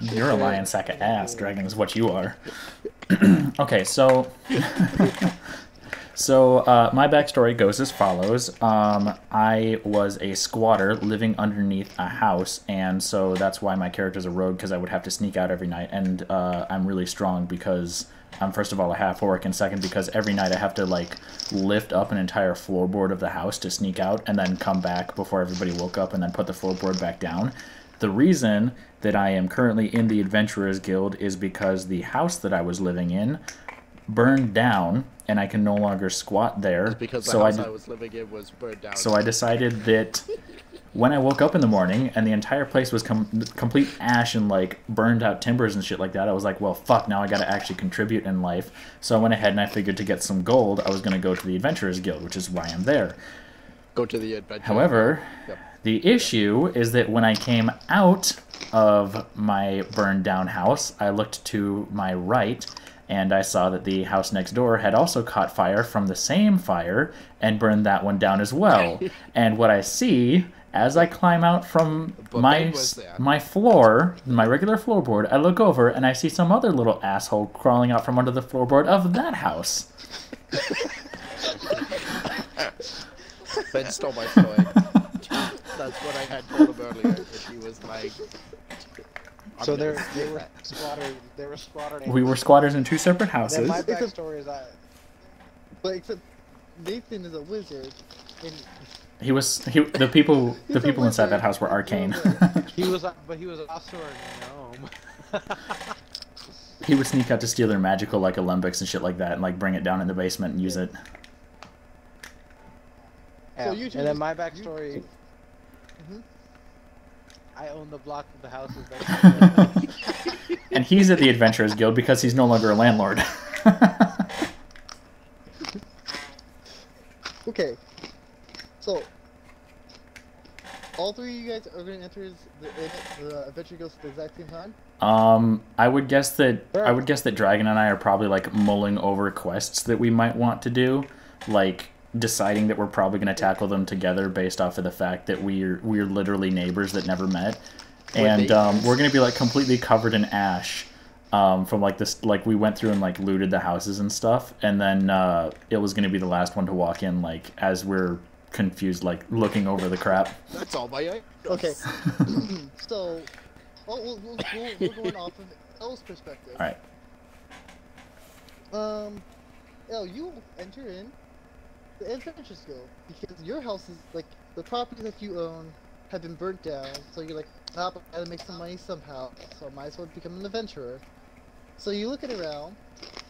You're a lion sack of ass, dragon is what you are. Okay, so my backstory goes as follows. I was a squatter living underneath a house, and so that's why my character's a rogue, because I would have to sneak out every night, and I'm really strong because I'm first of all a half-orc, and second because every night I have to like lift up an entire floorboard of the house to sneak out and then come back before everybody woke up and then put the floorboard back down. The reason that I am currently in the Adventurers Guild is because the house that I was living in burned down, and I can no longer squat there. It's because the house I was living in was burned down. So I decided that when I woke up in the morning and the entire place was complete ash and like burned out timbers and shit like that, I was like, well, fuck, now I gotta actually contribute in life. So I went ahead and I figured to get some gold, I was gonna go to the Adventurers Guild, which is why I'm there. Go to the Adventurers. However, yep. The issue is that when I came out of my burned down house, I looked to my right and I saw that the house next door had also caught fire from the same fire and burned that one down as well. And what I see as I climb out from my floor, my regular floorboard, I look over and I see some other little asshole crawling out from under the floorboard of that house. Ben stole my toy. That's what I had told him earlier. And he was like, so they were squatters. We were squatters in two separate houses. My backstory is that. But except Nathan is a wizard. And the people inside that house were arcane. But he was also a gnome. He would sneak out to steal their magical like Olympics and shit like that, and like bring it down in the basement and use it. Yeah. So and then my backstory. I own the block of the houses. And he's at the Adventurers Guild because he's no longer a landlord. Okay. So, all three of you guys are going to enter the Adventure Guild at the exact same time? I would guess that Dragon and I are probably like mulling over quests that we might want to do, like deciding that we're probably going to tackle them together based off of the fact that we're literally neighbors that never met, and we're going to be like completely covered in ash from like this, like we went through and like looted the houses and stuff, and then it was going to be the last one to walk in like as we're confused, like looking over the crap. That's all my okay. So we're going off of Elle's perspective. All right. Elle, you enter in the Adventure Guild because your house is like the property that you own have been burnt down, so you're like, I gotta make some money somehow, so I might as well become an adventurer. So you look around,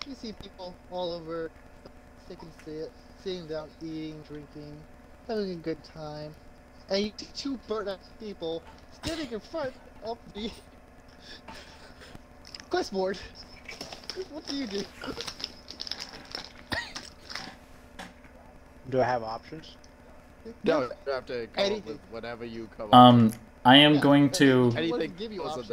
you see people all over, sitting down, eating, drinking, having a good time, and you see two burnt out people standing in front of the quest board. What do you do? Do I have options? No, you have to come up with whatever you come up with. I am going to...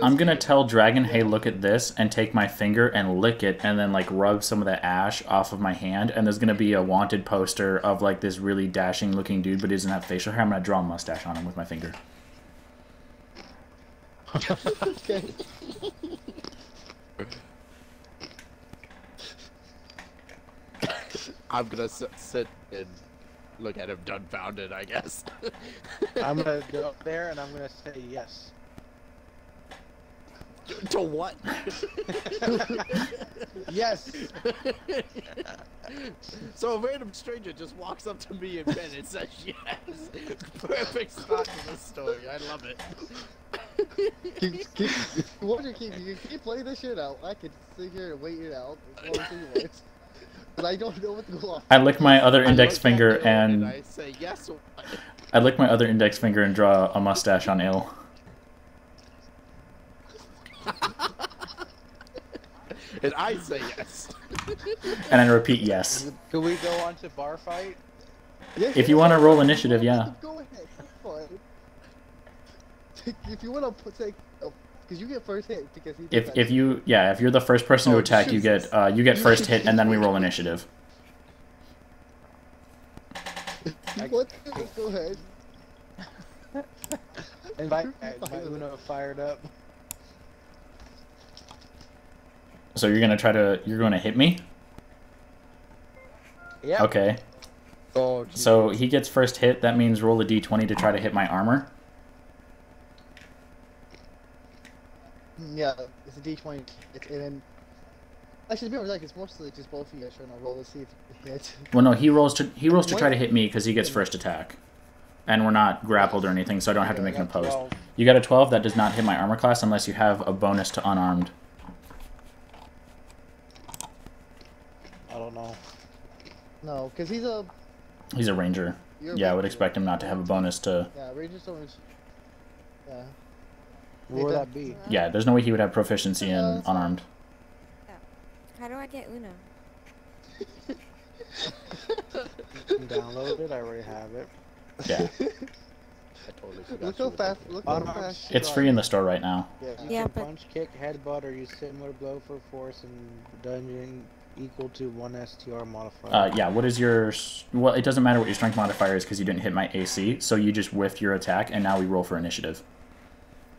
I'm going to to tell Dragon, hey, look at this, and take my finger and lick it, and then, like, rub some of the ash off of my hand, and there's going to be a wanted poster of, like, this really dashing-looking dude, but he doesn't have facial hair. I'm going to draw a mustache on him with my finger. Okay. I'm gonna sit and look at him dumbfounded, I guess. I'm gonna go up there and I'm gonna say yes. To what? Yes! So a random stranger just walks up to me in bed and says yes. Perfect start to the story. I love it. Keep playing this shit out. I could sit here and wait it out as long as you want. But I don't know what to go off. I lick my other index finger and... I say yes or what? I lick my other index finger and draw a mustache on Il. And I say yes. And I repeat yes. Can we go on to bar fight? Yeah, If you want to roll initiative, yeah. Go ahead. Fine. If you want to take... Because you get first hit because he If you're the first person to attack, you get first hit, and then we roll initiative. What? Go ahead. Invite my Uno fired up. So you're gonna hit me? Yeah. Okay. Oh, geez. So he gets first hit. That means roll a d20 to try to hit my armor. Yeah, it's a D20. And then actually, to be honest, like, it's mostly just both of you guys trying to roll to see if you hit. Well, no, he rolls to try to hit me because he gets first attack, and we're not grappled or anything, so I don't have to make an opposed. 12. You got a 12. That does not hit my armor class unless you have a bonus to unarmed. I don't know. No, because he's He's a ranger. you're a Yeah, I would ranger. expect him not to have a bonus to. Yeah, rangers don't. Yeah. Where would that be? Yeah, there's no way he would have proficiency in that's fine. unarmed. How do I get Uno? You can download it. I already have it. Yeah, I totally forgot. Look she how was fast. looking Look at how Oh, no, fast. it's free in the store right now. Yeah. You Yeah, can but- punch, kick, headbutt, or use similar blow for force in dungeon equal to 1 STR modifier. Yeah, what is your... Well, it doesn't matter what your strength modifier is because you didn't hit my AC, so you just whiffed your attack, and now we roll for initiative.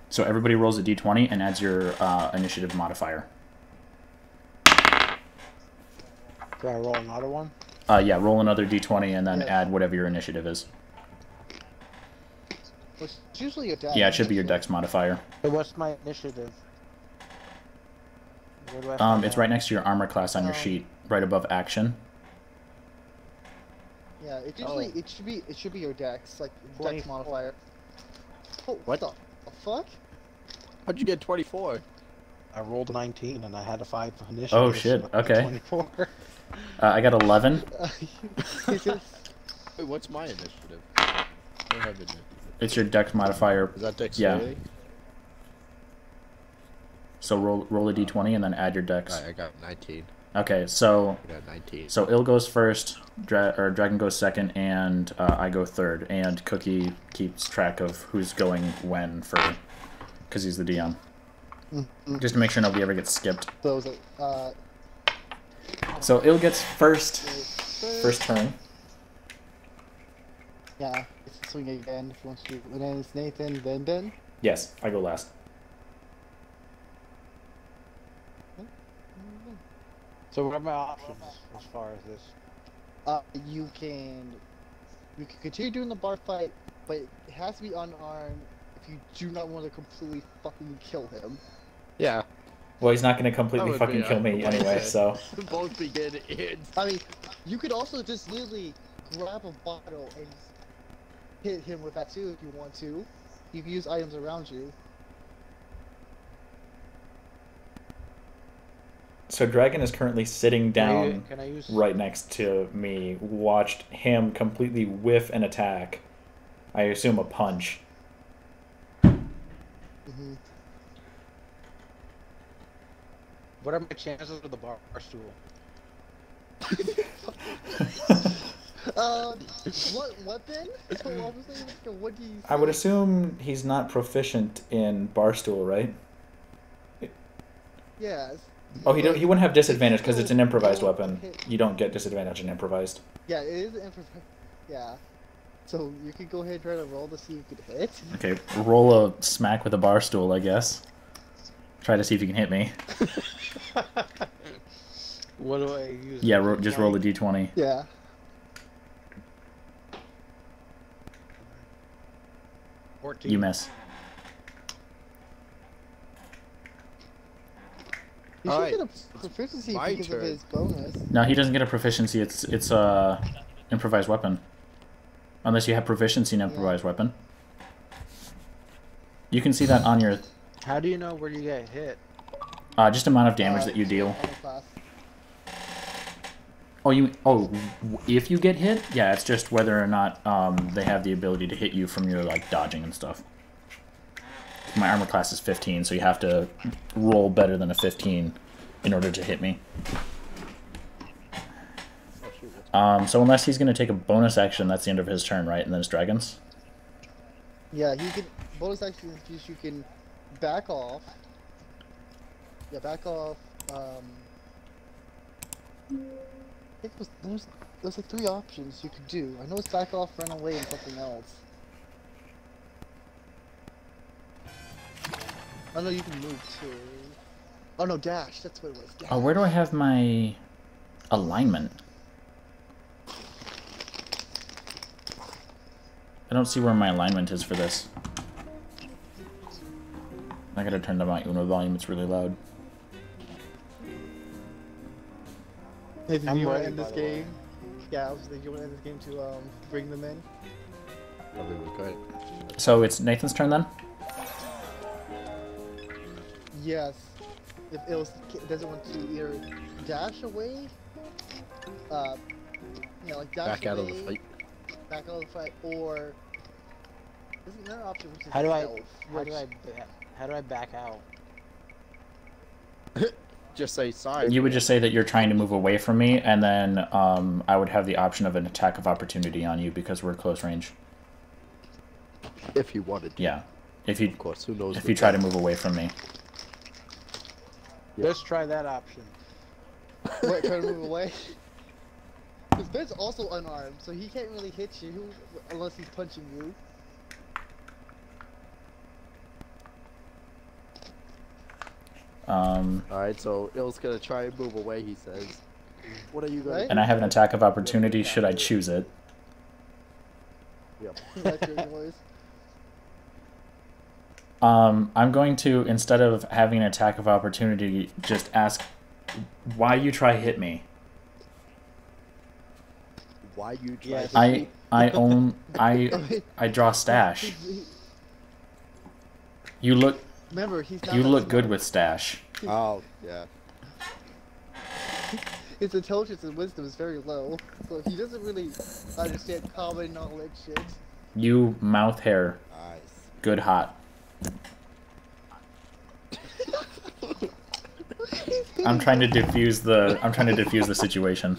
So everybody rolls a d20 and adds your initiative modifier. Do I roll another one? Yeah, roll another d20 and then Yes. add whatever your initiative is. Well, it's usually your dex. Yeah, it should be your dex modifier. So what's my initiative? Where do I find It's that? right next to your armor class on your Um, sheet, right above action. Yeah, it usually Oh. it should be your dex, like dex 24. modifier. Oh, What? the fuck? How'd you get 24? I rolled 19 and I had a 5 initiative. Oh, shit, so I got okay. 24. I got 11. It's just- Wait, what's my initiative? I don't have initiative. It's your dex modifier. Is that dexterity? So roll a d20 and then add your dex. Alright, I got 19. Okay, so I got 19. So Il goes first, Dragon goes second, and I go third. And Cookie keeps track of who's going when for, because he's the DM. Just to make sure nobody ever gets skipped. So it was So Il gets first turn. Yeah, it's swing again if you want to. And then it's Nathan, then Ben. Yes, I go last. So what are my options as far as this? You can continue doing the bar fight, but it has to be unarmed if you do not want to completely fucking kill him. Yeah. Well, he's not going to completely That would fucking be, kill me what I anyway, said. so... Both begin in. I mean, you could also just literally grab a bottle and hit him with that too if you want to. You can use items around you. So Dragon is currently sitting down Can I use right next to me, watched him completely whiff an attack. I assume a punch. Mm-hmm. What are my chances with the bar stool? What then? So obviously, what do you? I would assume he's not proficient in Barstool, right? Yes. Oh, he wouldn't have disadvantage because it's an improvised Roll- weapon. You don't get disadvantage in improvised. Yeah, it is an yeah. So you could go ahead and try to roll to see if you could hit. Okay, roll a smack with a bar stool, I guess. Try to see if you can hit me. What do I use? Yeah, just roll a d20. Yeah. D14. You miss. You should Alright, get a proficiency my because of turn. his bonus. No, he doesn't get a proficiency. It's a improvised weapon. Unless you have proficiency in improvised weapon. You can see that on your How do you know where you get hit? just amount of damage that you deal. Other class. If you get hit, yeah, it's just whether or not they have the ability to hit you from your like dodging and stuff. My armor class is 15, so you have to roll better than a 15 in order to hit me. Oh, shoot, what's So unless he's going to take a bonus action, that's the end of his turn, right? And then it's dragons. Yeah, you can bonus action is you can back off. Yeah, back off. I think there's like 3 options you could do. I know it's back off, run away, and something else. Oh no, you can move too. Oh no, dash. That's what it was. Dash. Oh, where do I have my alignment? I don't see where my alignment is for this. I gotta turn down my Uno volume, it's really loud. Nathan, I'm do you want to ready, end by this the way. game? Yeah, I was thinking you want to end this game to bring them in. Probably was good. So it's Nathan's turn then? Yes. If Ills doesn't want to either dash away, like dash Back out of away, the fight. back out of the fight, or there's another option which is How do I stealth, how do I back out? Just say sorry. You would just say that you're trying to move away from me, and then I would have the option of an attack of opportunity on you because we're close range. If you wanted to. Yeah. If you Of course, who knows? if you try to move away from me. Yeah. Let's try that option. What, try to move away? Because Ben's also unarmed, so he can't really hit you unless he's punching you. Alright, so Ill's gonna try and move away, he says. What are you gonna Right? And I have an attack of opportunity should I choose it. Yep. That's your voice. I'm going to, instead of having an attack of opportunity, just ask why you try hit me. Why you try Yes. to I draw stash. You look Remember, he's not you that look good smart. with stash. Oh, yeah. His intelligence and wisdom is very low, so he doesn't really understand common knowledge shit. You mouth hair, Nice. good hot. I'm trying to diffuse the situation.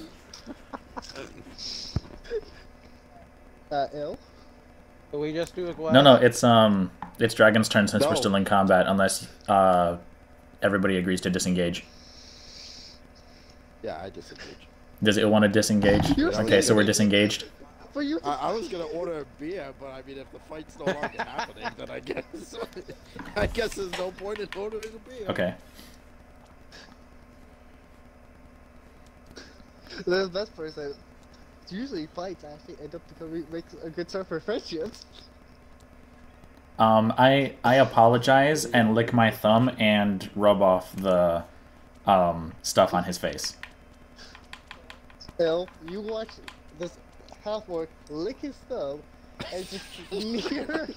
Ill? So we just do a quest? No, it's Dragon's turn since we're No. still in combat, unless everybody agrees to disengage. Yeah, I disengage. Does it want to disengage? You're Okay, so we're saying- disengaged. For you, I was gonna order a beer, but I mean, if the fight's no longer happening, then I guess there's no point in ordering a beer. Okay. the best part is that usually fights actually end up becoming makes a good start for friendships. I apologize and lick my thumb and rub off the stuff on his face. Ill, you watch this half-orc lick his thumb and just smear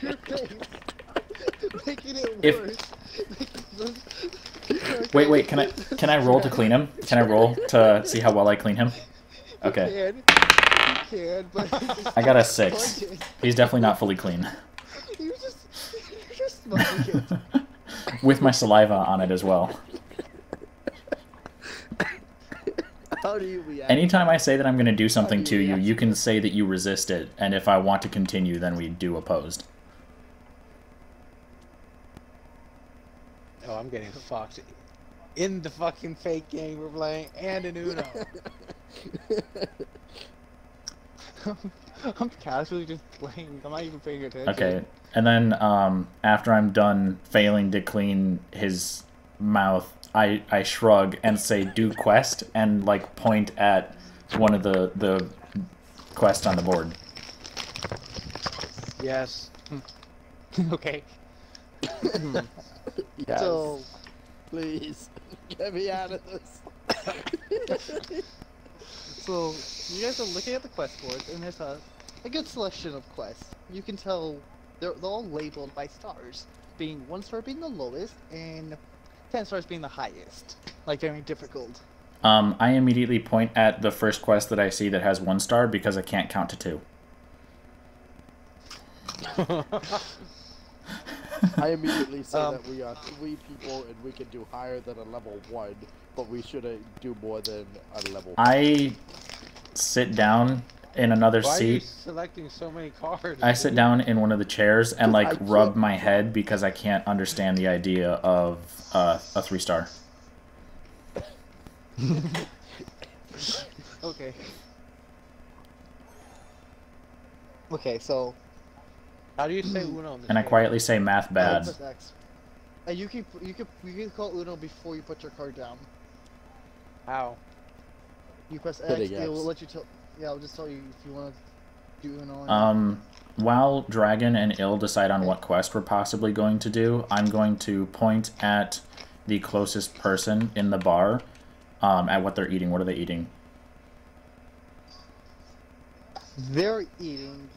your face, making it If- worse. Wait, can I roll to clean him? Can I roll to see how well I clean him? Okay. You can, but I got a 6. punch it. He's definitely not fully clean. You're just smoking it. With my saliva on it as well. How do you react? Anytime I say that I'm going to do something to you, you can say that you resist it, and if I want to continue, then we do opposed. Oh, I'm getting fucked. In the fucking fake game we're playing, and in Uno. I'm casually just playing. I'm not even paying attention. Okay, and then after I'm done failing to clean his mouth, I shrug and say do quest and like point at one of the quests on the board. Yes. Okay. Yes. So, Please, get me out of this. so you guys are looking at the quest board, and there's a good selection of quests. You can tell they're all labeled by stars, being 1 star being the lowest and 10 stars being the highest, like very difficult. I immediately point at the first quest that I see that has 1 star because I can't count to 2. I immediately say that we are 3 people and we can do higher than a level 1, but we shouldn't do more than a level 5. I sit down in another Why are you seat. selecting so many cards? I sit down in one of the chairs and like I rub can't- my head because I can't understand the idea of a 3 star. Okay. Okay, so How do you say Uno in this And I game? quietly say math bad. press X. And you can call Uno before you put your card down. How? You press X, Hitting it will X. let you tell. Yeah, I'll just tell you if you want to do Uno. Or While Dragon and Ill decide on what quest we're possibly going to do, I'm going to point at the closest person in the bar at what they're eating. What are they eating? They're eating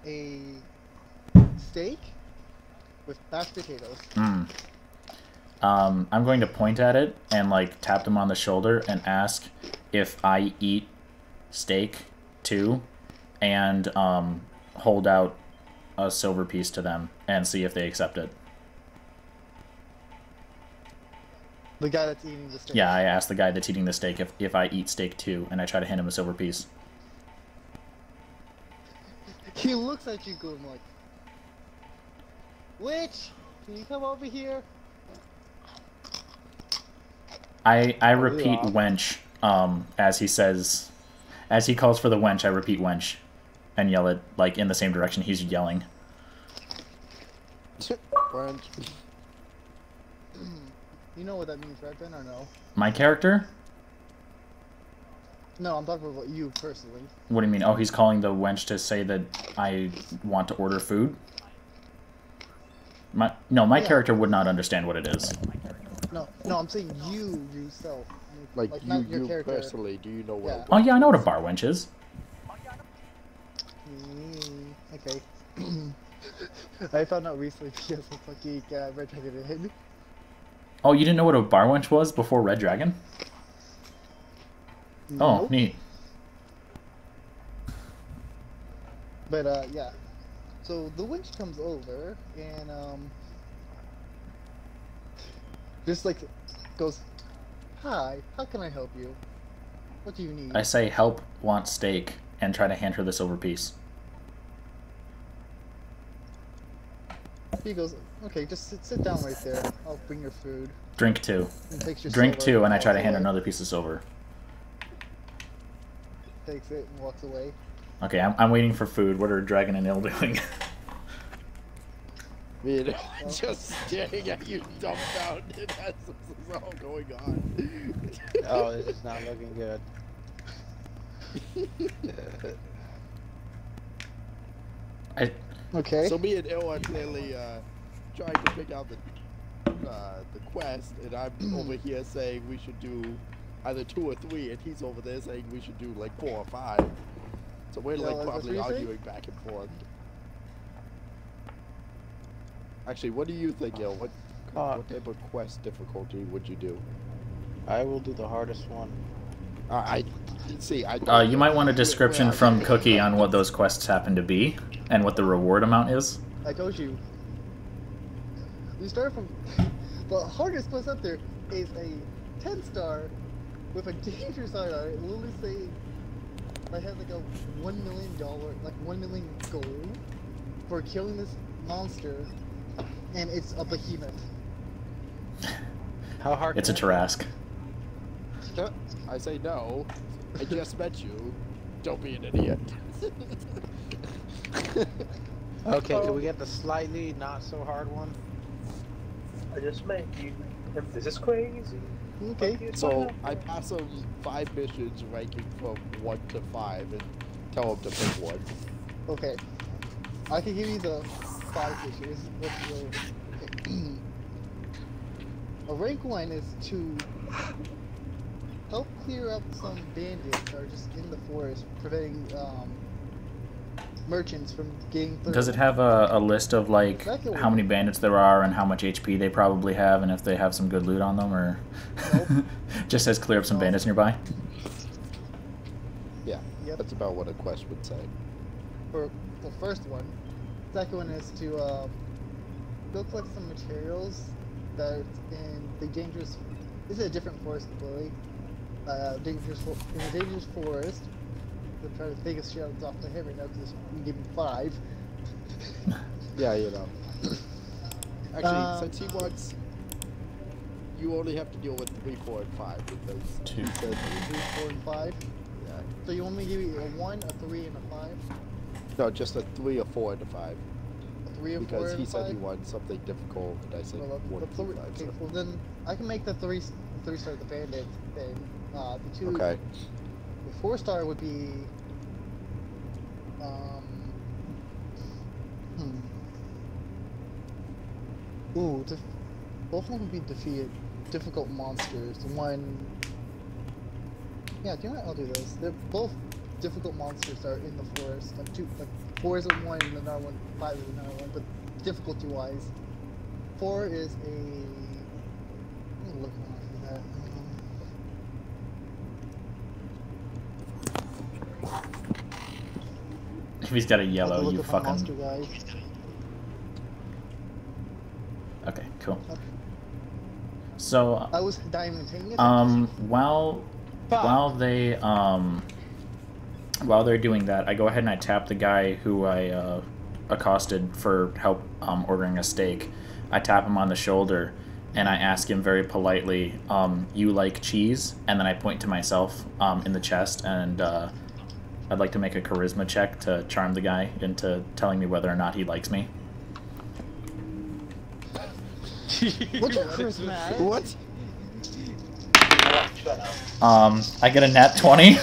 a steak with mashed potatoes. I'm going to point at it and like tap them on the shoulder and ask if I eat steak too, and hold out a silver piece to them and see if they accept it. The guy that's eating the steak. Yeah, I asked the guy that's eating the steak if I eat steak too, and I try to hand him a silver piece. He looks at you going like, "Witch, can you come over here?" I repeat wench as he calls for the wench. I repeat wench and yell it like in the same direction he's yelling. French. You know what that means, right, Ben, or no? My character? No, I'm talking about you personally. What do you mean? Oh, he's calling the wench to say that I want to order food? My character would not understand what it is. No, I'm saying you yourself. Like not your you character. personally, do you know what? Yeah. Oh yeah, I know what a bar wench is. Okay. I found out recently because of fucking Red Dragon Head. Oh, you didn't know what a bar wench was before Red Dragon? Oh, neat. But yeah. So the winch comes over and just like goes, "Hi, how can I help you? What do you need?" I say help, want steak, and try to hand her the silver piece. He goes, "Okay, just sit down right there. I'll bring your food." Drink two. And takes your Drink silver two, and I try to walks hand her away. another piece of silver. Takes it and walks away. Okay, I'm waiting for food. What are Dragon and Ill doing? Me and just staring at you dumbfounded as this is all going on. Oh, this is not looking good. Okay. So me and Il are clearly trying to pick out the quest, and I'm over here saying we should do either 2 or 3, and he's over there saying we should do like 4 or 5. So we're Yeah, like that's probably what you say? arguing back and forth. Actually, what do you think, Il? What type of quest difficulty would you do? I will do the hardest one. I see. You might want a description from Cookie on what those quests happen to be, and what the reward amount is. I told you. We start from the hardest quest up there is a 10-star with a danger sign on it. Literally saying I have like a $1 million, like 1 million gold for killing this monster, and it's a behemoth. How hard? It's a Tarrasque. I say no. I just met you. Don't be an idiot. Okay, can we get the slightly not so hard one? I just met you. This is crazy. Okay. So I pass him 5 missions ranking from 1 to 5 and tell him to pick one. Okay. I can give you the 5 issues. A rank 1 is to help clear up some bandits that are just in the forest, preventing merchants from getting through. Does it have a list of like Second how one. many bandits there are and how much HP they probably have, and if they have some good loot on them, or Nope. just says clear up some bandits nearby? Yeah, Yep. that's about what a quest would say. For the first one. Second one is to go collect some materials that are in the dangerous. This is a different forest completely. In a dangerous forest. I'm trying to think of shit off my head right now because you gave me 5. Yeah, you know. Actually, since Um, he wants, you only have to deal with 3, 4, and 5 because 2. he said, 3, 4, and 5. yeah. So you want me to give you a 1, a 3, and a 5? No, just a 3, a 4, and a 5. A 3 or 4 Because and he said 5? he wanted something difficult, and I said Well, 1, the 2, 5. okay, So. well then I can make the 3-star the bandit thing. The 2. Okay. The 4-star would be. Ooh, both of them would be difficult monsters. One. Yeah, do you know what? I'll do this. They're both difficult monsters that are in the forest. Like 4 is at 1, and another one, 5 is another one. But difficulty-wise, 4 is a. Let me look for that. If he's got a yellow, look you up on Monster fucking. Guide. Okay, cool. So, I was diamond-taking it. while they're doing that, I go ahead and I tap the guy who I accosted for help ordering a steak. I tap him on the shoulder and I ask him very politely, "You like cheese?" And then I point to myself in the chest, and I'd like to make a charisma check to charm the guy into telling me whether or not he likes me. What's your charisma? What? I get a nat 20.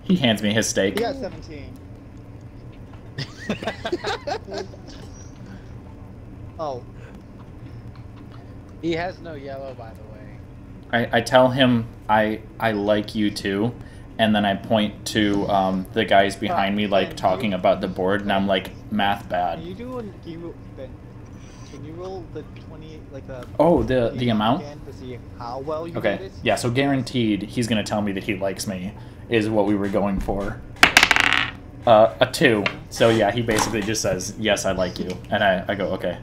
He hands me his steak. He got 17. Oh. He has no yellow, by the way. I tell him I like you too, and then I point to the guys behind me, like talking about the board, and I'm like, math bad. Can you do an then? Can you roll the 20 like the? Oh, the amount? again to see how well you Okay, did it? yeah. So guaranteed, he's gonna tell me that he likes me, is what we were going for. A 2. So yeah, he basically just says, "Yes, I like you," and I go, "Okay,"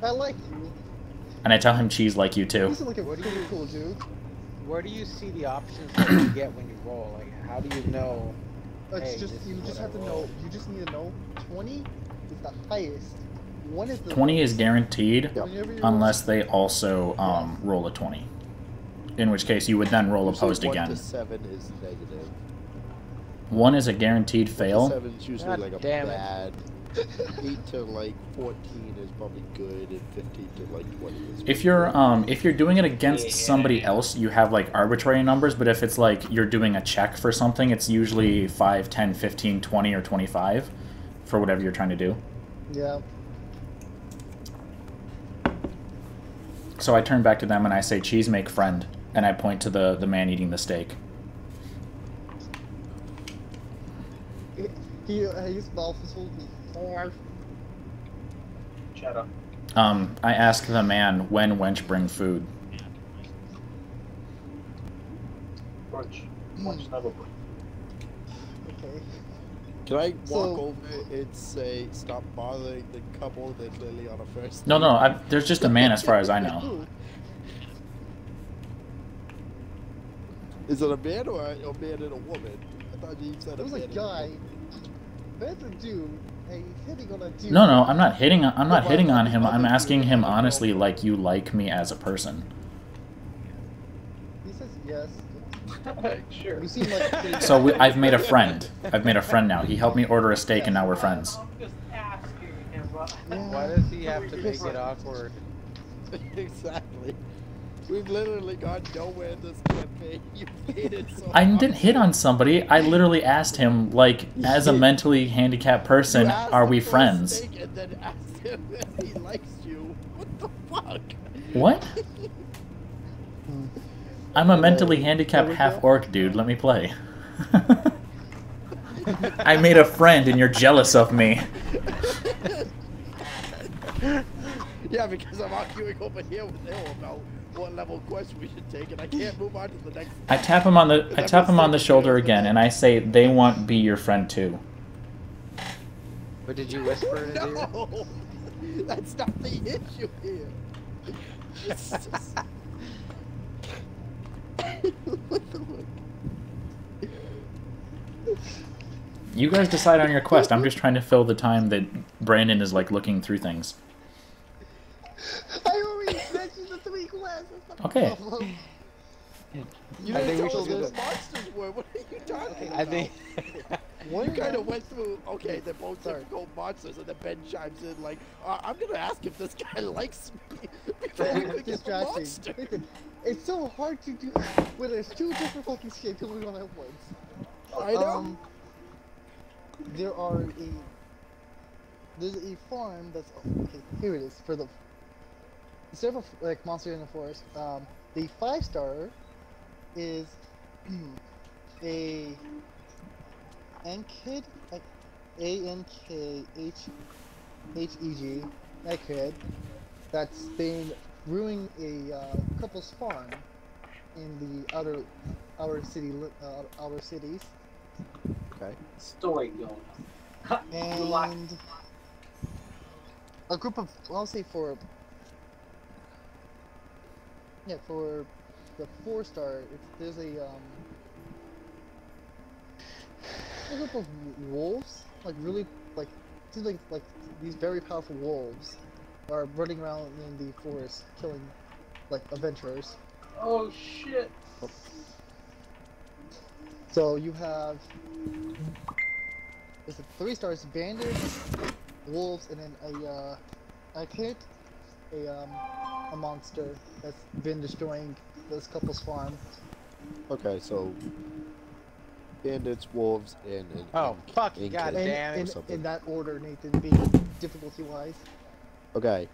I like you. and I tell him cheese like you too. He's looking pretty cool, dude. Where do you see the options that you get when you roll? Like, how do you know? It's Hey, just this you is just what have I to know. rolled. You just need to know. 20 is the highest. 1 is the 20 is guaranteed, Whenever you unless they also roll a 20. In which case, you would then roll Usually opposed 1 again. to 7 is negative. 1 is a guaranteed 1 to fail. 7 is usually God like a damn it. bad. 8 to like 14 is probably good, and 15 to like 20 is. If you're doing it against somebody else, you have like arbitrary numbers, but if it's like you're doing a check for something, it's usually 5, 10, 15, 20, or 25 for whatever you're trying to do. Yeah. So I turn back to them and I say, "Cheese make friend," and I point to the man eating the steak. His mouth is full. Shut up. I ask the man, "When wench bring food?" Brunch. Lunch never brunch. Okay. Can I walk So- over and say, "Stop bothering the couple that's clearly on a first"? No, there's just a man as far as I know. Is it a man or a man and a woman? I thought you said It was man a and guy. That's a dude. Hey, he's hitting on a dude. No, I'm not hitting. I'm not Well, hitting on him. other I'm dude, asking him other honestly, girl. like you like me as a person. He says yes. Sure. You seem like. So I've made a friend. I've made a friend now. He helped me order a steak, and now we're friends. I'm just asking him. Why does he have to make it awkward? Exactly. We've literally gone nowhere in this campaign. You made it so. I didn't hit on somebody. I literally asked him, like, as a mentally handicapped person, You asked are him we for a friends? steak and then asked him if he likes you. What the fuck? What? I'm a mentally handicapped half-orc dude. Let me play. I made a friend, and you're jealous of me. Yeah, because I'm arguing over here with Hill about what level quest we should take, and I can't move on to the next. I tap him on the shoulder again, and I say, "They want be your friend too." But did you whisper in his ear? No, that's not the issue here. Jesus. What the fuck? You guys decide on your quest. I'm just trying to fill the time that Brandon is like looking through things. I already mentioned the 3 Okay. You I didn't think we tell us should do what the- monsters were. What are you talking about? I think. You kind of went through, okay, they're both Sorry. difficult monsters, and then Ben chimes in like, I'm gonna ask if this guy likes me before we pick up the Distracting. monster. Listen, it's so hard to do when there's two different fucking shapes going on at once. I know. There's a farm that's okay. Here it is for the instead of like monster in the forest. The 5-star is a Ankhed, like ANKHHEG, Ankhed, that's been ruining a couple's farm in the outer cities. Okay. Story going on. You like- And a group of, I'll say for the 4-star, there's a group of wolves, like really, like, seems like these very powerful wolves are running around in the forest, killing, like, adventurers. Oh shit. So you have, there's a 3-stars, bandits, wolves, and then a kid, a monster that's been destroying this couple's farm. Okay, so bandits, wolves, and Oh, fuck, and God kids damn or it. something. In that order, Nathan, being difficulty-wise. Okay.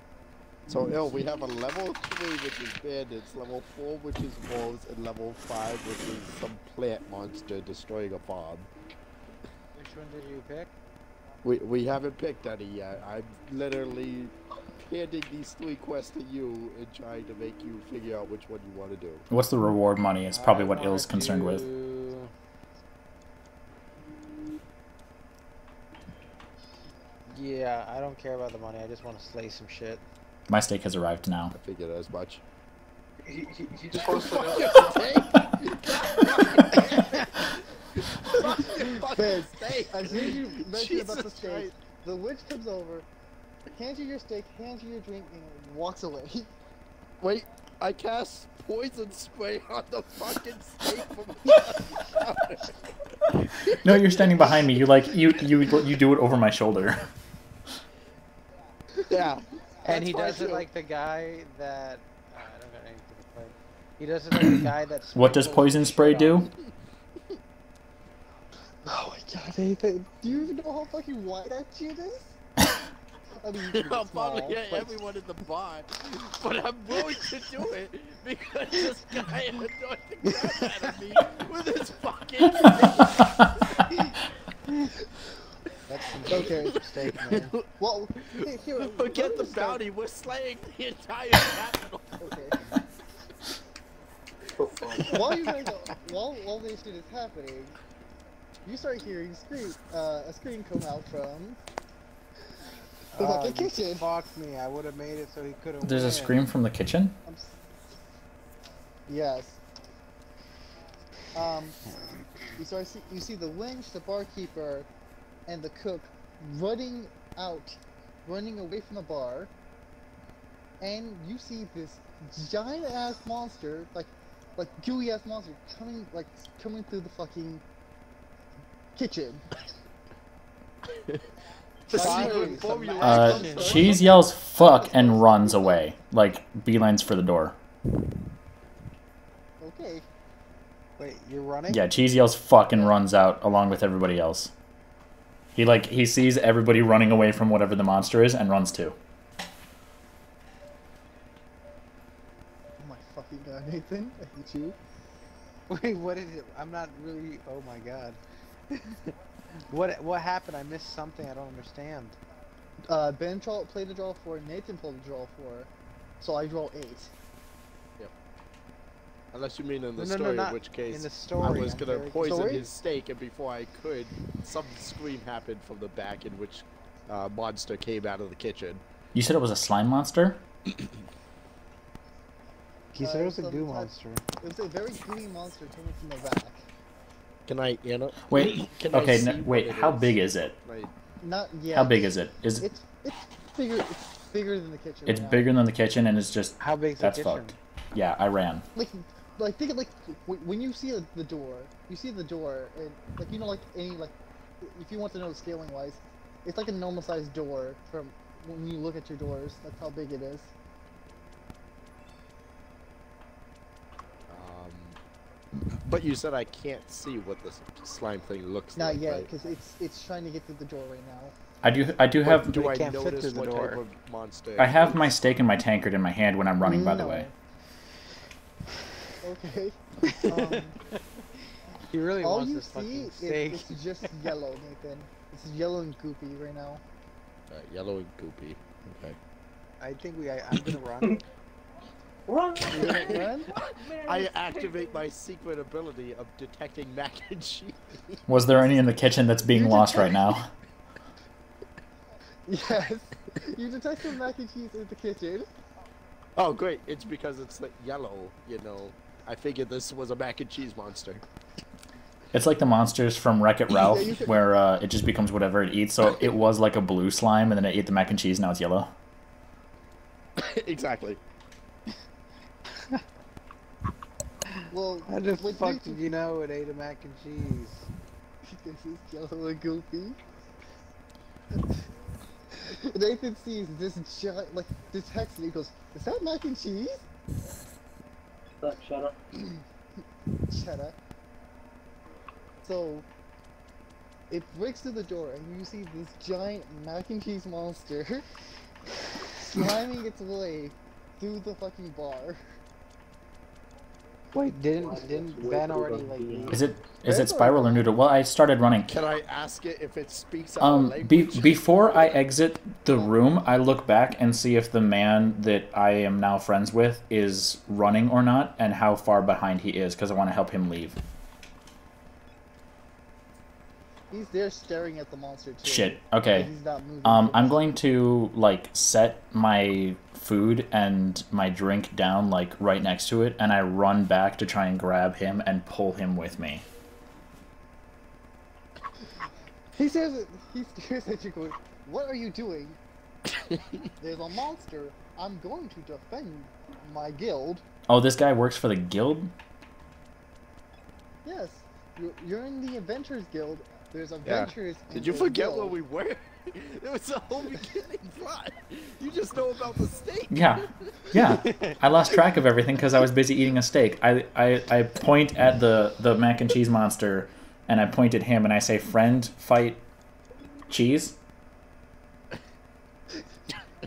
So, we have a level 3, which is bandits, level 4, which is wolves, and level 5, which is some plant monster destroying a farm. Which one did you pick? We haven't picked any yet. I'm literally handing these 3 quests to you and trying to make you figure out which one you want to do. What's the reward money? It's probably what I Ill's wanna concerned with. do- Yeah, I don't care about the money. I just want to slay some shit. My steak has arrived now. I figured as much. He just posted up. Ben, as soon as you mention about the Jesus steak, Christ. the witch comes over, hands you your steak, hands you your drink, and walks away. Wait, I cast poison spray on the fucking steak from the No, you're standing behind me. You do it over my shoulder. Yeah. And he That's does why it like the guy that. I don't got anything to play. He does it like the guy that's. What does poison spray do? Oh my god, Nathan, do you even know how fucking wide that shit is? I mean, you can I'll be small, probably hit but- everyone in the bar, but I'm willing to do it because this guy annoyed the crap out of me with his fucking That's some Okay. steak, man. Well, here, Forget the start- bounty, we're slaying the entire capital. Okay. For fun. While you guys are, while this shit is happening, you start hearing a scream come out from the Oh, fucking you kitchen. fucked me. I would have made it so he couldn't There's a win. scream from the kitchen? Yes. You see the wench, the barkeeper, and the cook running away from the bar, and you see this giant ass monster, like gooey ass monster, coming through the fucking kitchen. Cheese yells fuck and runs away. Like, beelines for the door. Okay. Wait, you're running? Yeah, Cheese yells fuck and runs out along with everybody else. He sees everybody running away from whatever the monster is and runs too. Oh my fucking god, Nathan, I hate you. Wait, what is it? I'm not really. Oh my god. What happened? I missed something. I don't understand. Ben played the draw 4, Nathan played the draw 4, so I draw 8. Unless you mean in the No, story, not in which case in the I story. was I'm gonna very poison Story? his steak, and before I could, some scream happened from the back in which monster came out of the kitchen. You said it was a slime monster? He said it was a some goo type- monster. It was a very gooey monster coming from the back. Can I, Wait, Can I okay, see no, what wait, it how is? big is it? Like, Not yet. How big is it? It's bigger. It's bigger than the kitchen. It's right now. bigger than the kitchen and it's just... How big's the That's kitchen? fucked. Yeah, I ran. Like think of like when you see the door, and like like any like if you want to know scaling wise, it's like a normal sized door from when you look at your doors. That's how big it is. But you said I can't see what this slime thing looks Not like. yet, Right? because it's trying to get through the door right now. I do have. Do I can't fit notice through the what door. type of monster? I have my steak and my tankard in my hand when I'm running. By the No. way. Okay. He really All wants you this see fucking is steak. it's just yellow, Nathan. It's yellow and goopy right now. Yellow and goopy. Okay. I think I'm gonna run. Run! You gonna run? I activate my secret ability of detecting mac and cheese. Was there any in the kitchen that's being You lost detect- right now? Yes. You detect some mac and cheese in the kitchen. Oh, great! It's because it's like yellow. You know, I figured this was a mac and cheese monster. It's like the monsters from Wreck-It Ralph, you could- where it just becomes whatever it eats. So it was like a blue slime, and then it ate the mac and cheese. Now it's yellow. Exactly. Well, How the what fuck Nathan- did you know it ate a mac and cheese? This is yellow and goopy. Nathan sees this giant, like, detects it. He goes, "Is that mac and cheese?" Shut up. Shut up. So, it breaks through the door, and you see this giant mac and cheese monster sliming its way through the fucking bar. Wait, didn't Ben already like leave? Is it spiral or noodle? Well, I started running. Can I ask it if it speaks our language? Before I exit the room, I look back and see if the man that I am now friends with is running or not, and how far behind he is, because I want to help him leave. He's there staring at the monster too. Shit. but Okay. He's not moving. I'm going to like set my food and my drink down like right next to it, and I run back to try and grab him and pull him with me. He stares at you going, "What are you doing?" "There's a monster. I'm going to defend my guild." Oh, this guy works for the guild? Yes. You're in the Adventurers Guild. There's adventures. in Did you this forget guild. where we were? It was the whole beginning plot. You just know about the steak. Yeah. I lost track of everything because I was busy eating a steak. I point at the mac and cheese monster, and I point at him, and I say, "Friend, fight cheese?"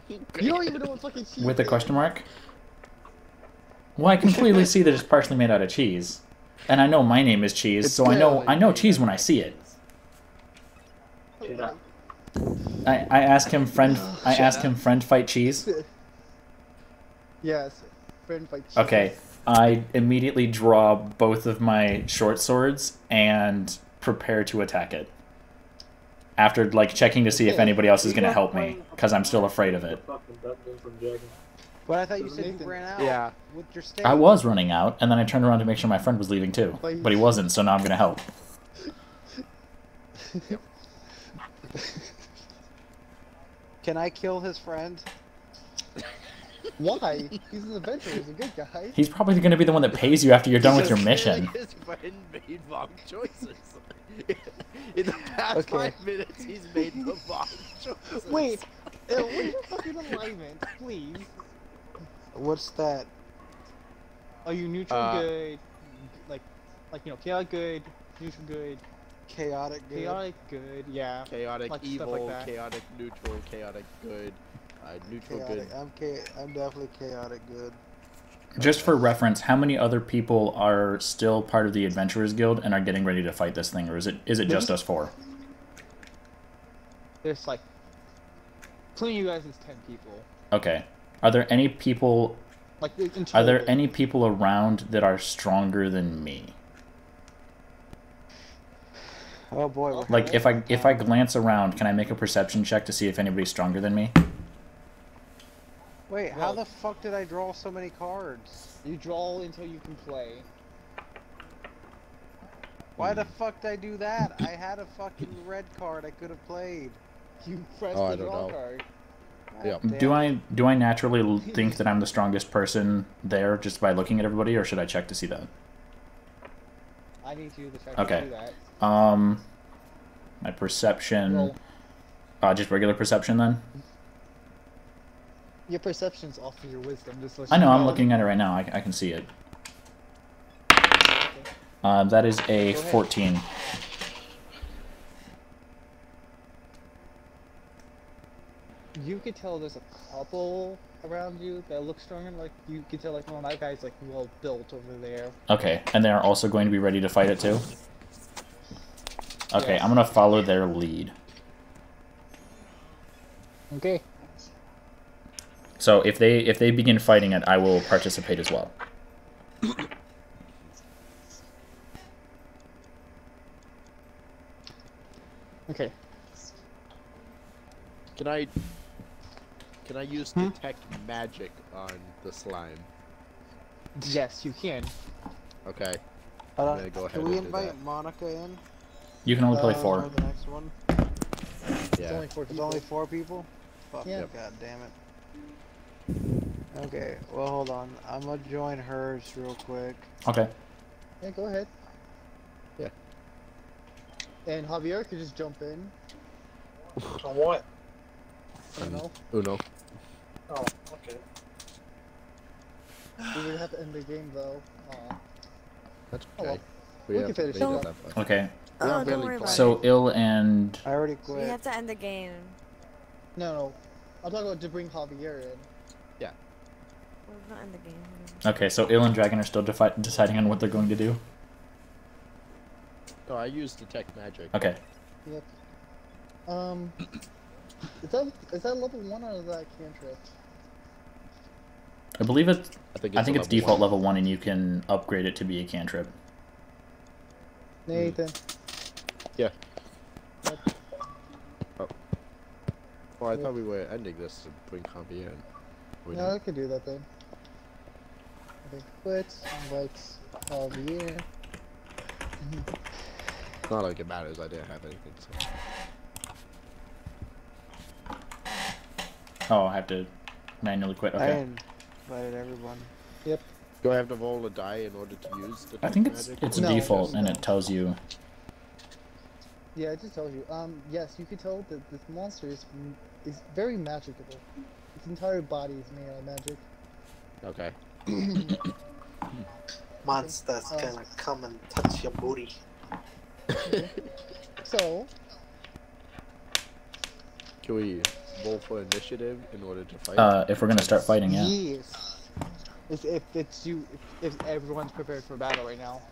You don't even know what fucking cheese With a is. question mark? Well, I can clearly see that it's partially made out of cheese. And I know my name is Cheese, It's so I know barely cheese when I see it. Shut up. I ask him, friend fight cheese? Yes. Friend fight cheese. Okay. I immediately draw both of my short swords and prepare to attack it. After like checking to see if anybody else is going to help me, because I'm still afraid of it. Fucking Dungeons and Dragons. But I thought you said Nathan. you ran out. Yeah. With your steak. I was running out, and then I turned around to make sure my friend was leaving too. But he wasn't, so now I'm going to help. Can I kill his friend? Why? He's an adventurer. He's a good guy. He's probably going to be the one that pays you after you're done with your Just mission. feeling his friend made wrong choices. In the past Okay. 5 minutes, he's made the wrong choices. Wait. What's your fucking alignment, please? What's that? Are you neutral Uh, good? Like chaotic good, neutral good, Chaotic good? chaotic good. Yeah. Chaotic Like stuff evil, like that. chaotic neutral, chaotic good, neutral Chaotic. good. I'm definitely chaotic good. Just for reference, how many other people are still part of the Adventurers Guild and are getting ready to fight this thing, or is it just us 4? There's like, including you guys, is 10 people. Okay. Are there any people Like in total. Are there any people around that are stronger than me? Oh boy. we're Like having if I glance around, can I make a perception check to see if anybody's stronger than me? Wait, how the fuck did I draw so many cards? You draw until you can play. Why the fuck did I do that? I had a fucking red card I could have played. You press Oh, I the don't draw know. card. Yeah. Do I naturally think that I'm the strongest person there just by looking at everybody, or should I check to see that? I need you to check Okay. to do that. My perception. Roll. Just regular perception then. Your perception's off of your wisdom. Just let I you know. I'm looking at it right now. I can see it. That is a 14. You could tell there's a couple around you that look stronger. Like you could tell, like, well, that guy's like well built over there. Okay, and they're also going to be ready to fight it too. Okay, Yes. I'm gonna follow their lead. Okay. So if they begin fighting it, I will participate as well. Okay. Can I use detect magic on the slime? Yes, you can. Okay. Hold I'm on. gonna go ahead Can we and do invite that. Monica in? You can only play For 4. the next one? It's Yeah. only 4 There's people. only 4 people? Fuck, Yeah. god damn it. Okay, well hold on. I'm gonna join hers real quick. Okay. Yeah, go ahead. Yeah. And Javier could just jump in. On what? I don't know. Uno. Oh, okay. We would have to end the game though. Aw. That's Oh, okay. well. We We haven't can finish made it it up. that far. Okay. We Oh, are don't barely worry about playing. So ill and I already We quit. have to end the game. No. I'm talking about to bring Javier in. Well, it's not end the game. okay. So ill and dragon are still deciding on what they're going to do. No, I use detect magic. Okay. Yep. Is that level 1 or is that cantrip? I believe it's. I think I think a it's default one. level 1, and you can upgrade it to be a cantrip. Nathan. Yeah. Well, I thought we were ending this to bring Javier in. We No, not? I could do that then. Okay, quit, invite Javier. It's not like it matters. I didn't have anything to say. Oh, I have to manually quit. I Okay. invited everyone. Do I have to roll a die in order to use detect I think magic? it's No, default, and no. it tells you. Yeah, I just told you. Yes, you could tell that this monster is very magical. Its entire body is made out of magic. Okay. Monsters gonna come and touch your booty. So, Can we roll for initiative in order to fight? If we're gonna start fighting, yeah. yes. If everyone's prepared for battle right now.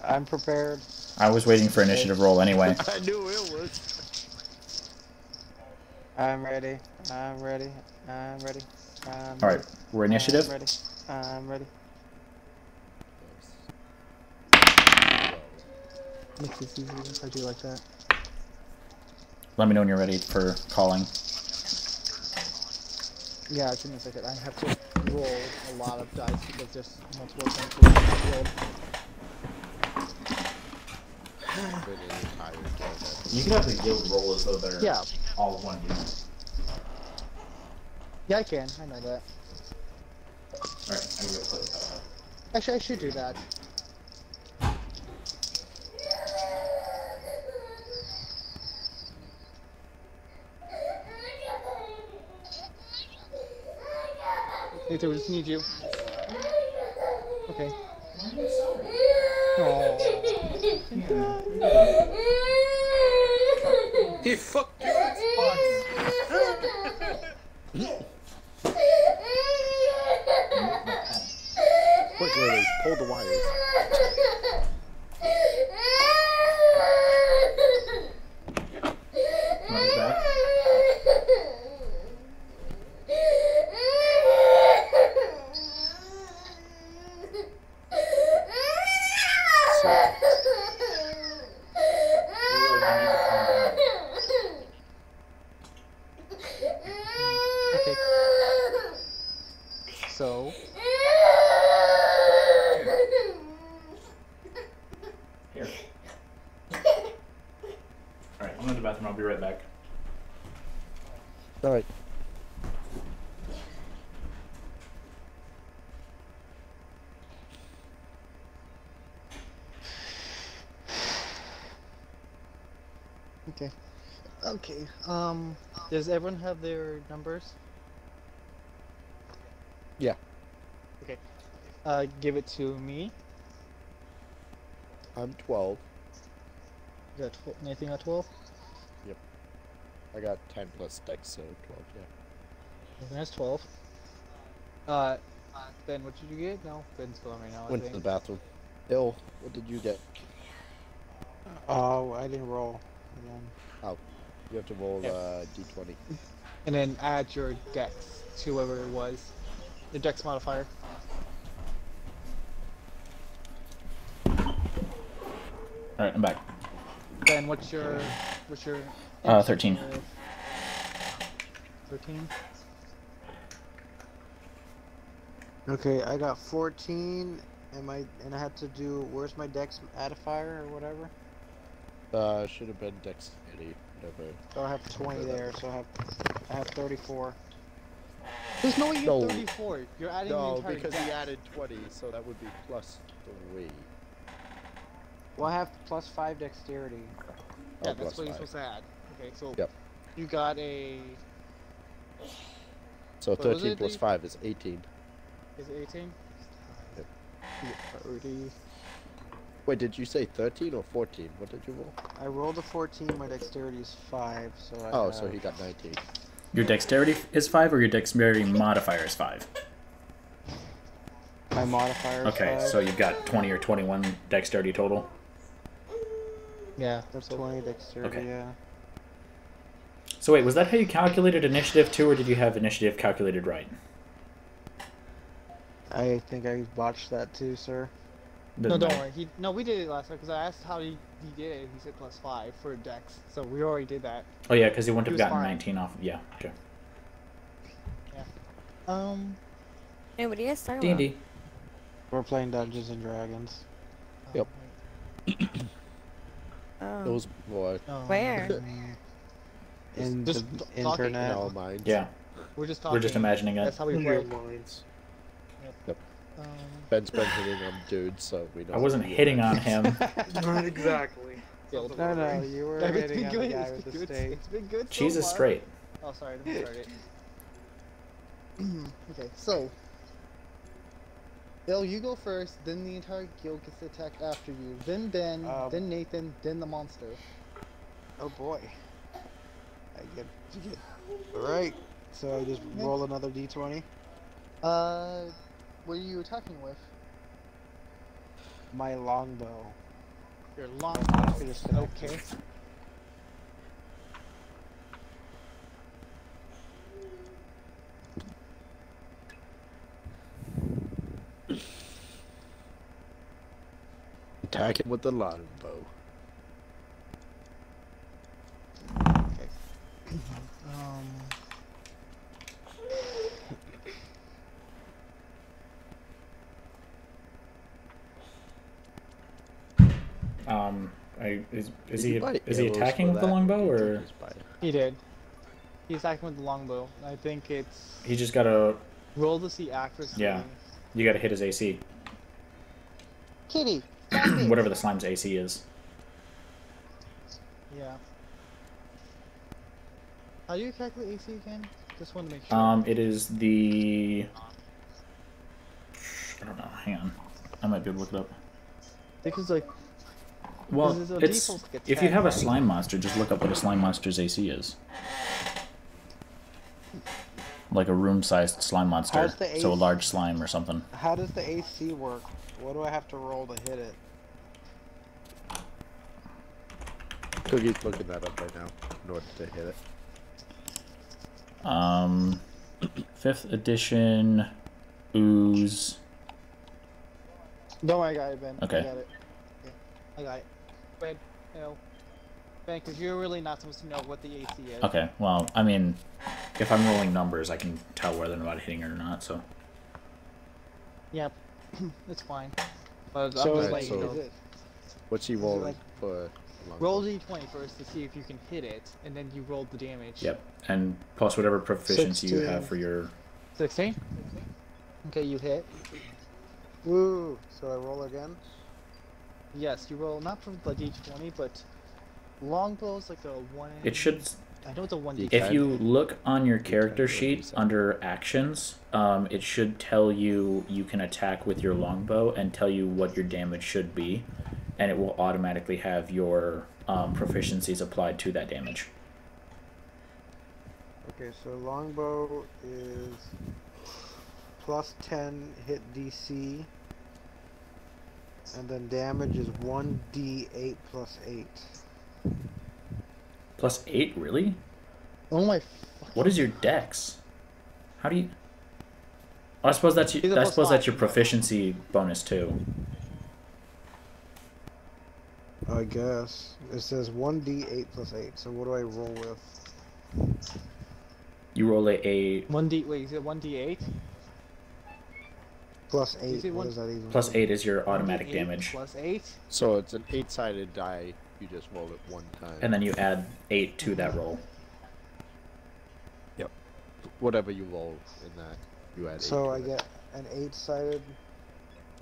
I'm prepared. I was waiting for initiative roll anyway. I knew it was. I'm ready. I'm ready. I'm ready. All right, we're initiative. I'm ready. I'm ready. Makes it easier if I do like that. Let me know when you're ready for calling. Yeah, give me a second. I have to roll a lot of dice because there's multiple things in the field. You can have the guild roll as though they're Yeah. all one unit. Yeah, I can. I know that. Alright, I'm gonna put. Actually, I should do that. Nathan, we just need you. Okay. Aww. He fucked you Xbox. Quick, ladies, pull the wires. Runs back. Okay. So. Here. Alright, I'm going to the bathroom. I'll be right back. Alright. Okay. Okay. Does everyone have their numbers? Yeah. Okay. Give it to me. I'm 12. You got Nathan got 12? I got 10 plus dex, so 12, yeah. Nathan has 12. Ben, what did you get? No, Ben's going right now, I Went to the think. bathroom. Ill, what did you get? Oh, I didn't roll. Again. Oh, you have to roll Yep. d20. And then add your dex to whoever it was. The dex modifier. Alright, I'm back. Ben, what's your 13. 13? Okay, I got 14. And I had to do. Where's my dex modifier or whatever? Should have been dexterity, whatever. So I have 20 there. So I have 34. There's no way you No. have 34. You're adding the No, entire because dex. he added 20, so that would be plus 3. Well, I have plus 5 dexterity. Yeah, Oh, that's plus what you're 5. supposed to add. Okay, so Yep. you got a. So What was 13 it, plus the- 5 is 18. Is it 18? Yep. Priority. Wait, did you say 13 or 14? What did you roll? I rolled a 14. My dexterity is 5. So I Oh, have... so he got 19. Your dexterity is 5 or your dexterity modifier is 5? My modifier is Okay, 5. so you've got 20 or 21 dexterity total. Yeah. That's 20 dexterity, Okay. yeah. So wait, was that how you calculated initiative too, or did you have initiative calculated right? I think I botched that too, sir. No, Doesn't don't matter. worry. No, we did it last time because I asked how he did it. He said plus 5 for dex, so we already did that. Oh yeah, because he wouldn't He have was gotten fine. 19 off. Yeah, okay. Hey, what are you guys talking D&D. We're playing Dungeons and Dragons. Yep. about? Oh. Those boy. Where? In Just the talking. In internet. our minds. Yeah, We're just talking. we're just imagining it. That's how we In play. our minds. Ben's been hitting on dudes, so we know. I wasn't hitting on him. Not exactly. Yeah, Sounds No, about no, right. you were It's hitting been on the good. guy It's with been the good. steak. It's been good. Cheese so is far. straight. Oh, sorry. Let me start it. Okay, so. Bill, you go first, then the entire guild gets attacked after you. Then Ben, then Nathan, then the monster. Oh boy. I get. Alright. So I just roll another d20. What are you attacking with? My longbow. Your long I just Okay. Attack him with the longbow. Okay. Is Did he you buy is he arrows attacking for with the that? longbow You or can just buy it. He did. He's attacking with the longbow. I think it's he just gotta roll to see accuracy. Yeah. you gotta hit his AC, Kitty. Stop it. whatever the slime's AC is. Yeah. How do you calculate AC again? Just wanted to make sure. It is the I don't know. Hang on, I might be able to look it up. Because like Well, This is a it's default attack, if you have a right? slime monster, just look up what a slime monster's AC is. Like a room-sized slime monster, How's the so a AC? large slime or something. How does the AC work? What do I have to roll to hit it? Cookie's looking that up right now in order to hit it. 5th edition ooze. Don't worry, I got it, Ben. Okay. I got it. Yeah, I got it. Ben, no. Ben, because you're really not supposed to know what the AC is. Okay, well, I mean, if I'm rolling numbers, I can tell whether or not hitting it or not. So Yep. It's fine. But So, I'm just like, letting you so- know. What's he it rolling like- for? Longbow? Roll d20 first to see if you can hit it, and then you roll the damage. yep, and plus whatever proficiency you 16. have for your 16? Okay, you hit. Woo! So I roll again? Yes, you roll not from the d20, but Longbow's like a one. It should. I know it's a 1d. If you look on your character sheet under actions, it should tell you can attack with your longbow and tell you what your damage should be, and it will automatically have your proficiencies applied to that damage. Okay, so longbow is plus 10 hit DC, and then damage is 1d8 plus 8. Plus 8, really? Oh my. What is your dex? How do you? Oh, I suppose that's He's a I plus suppose that's your 5. proficiency bonus too. I guess. It says 1d8 plus 8, so what do I roll with? You roll a 1d. Wait, is it 1d8? Plus You 8, say what one- does that even plus mean? 8 is your automatic 1d8 damage, Plus 8. So it's an 8-sided die. You just roll it one time. and then you add 8 to that roll. Yep. Whatever you roll in that, you add 8 So to I it. get an 8-sided.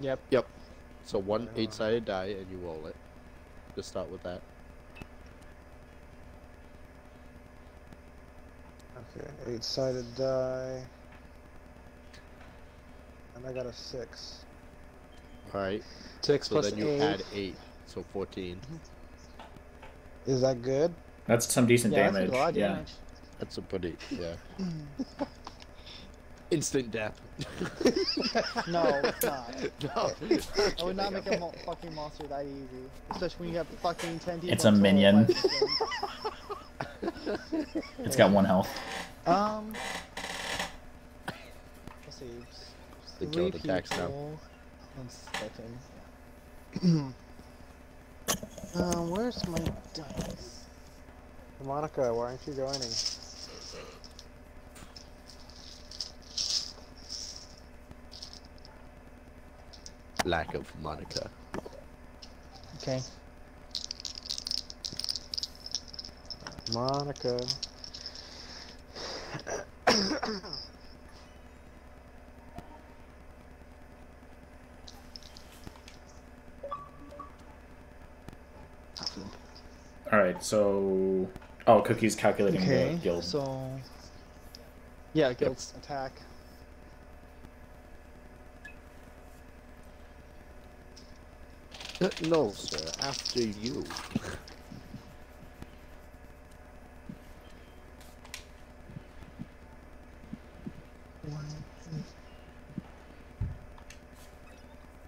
Yep. Yep. So one Okay, hold on. 8-sided die and you roll it. Just start with that. Okay, 8-sided die. And I got a 6. Alright. 6 So plus then you 8. add 8. So 14. Is that good? That's some decent Yeah, damage. that's a lot of Yeah. damage. That's a pretty, yeah. Instant death. No, it's not. No. I would not make a fucking monster that easy. Especially when you have fucking 10 people. It's a in total minion. fighting them. It's got 1 health. Let's see. The 3 guild attacks now. people. 1 second. Where's my dice? Monica, why aren't you joining? Lack of Monica. Okay. Monica. Alright, so... Oh, Cookie's calculating Okay. the guild. So. Yeah, guild's attack. No, sir. After you.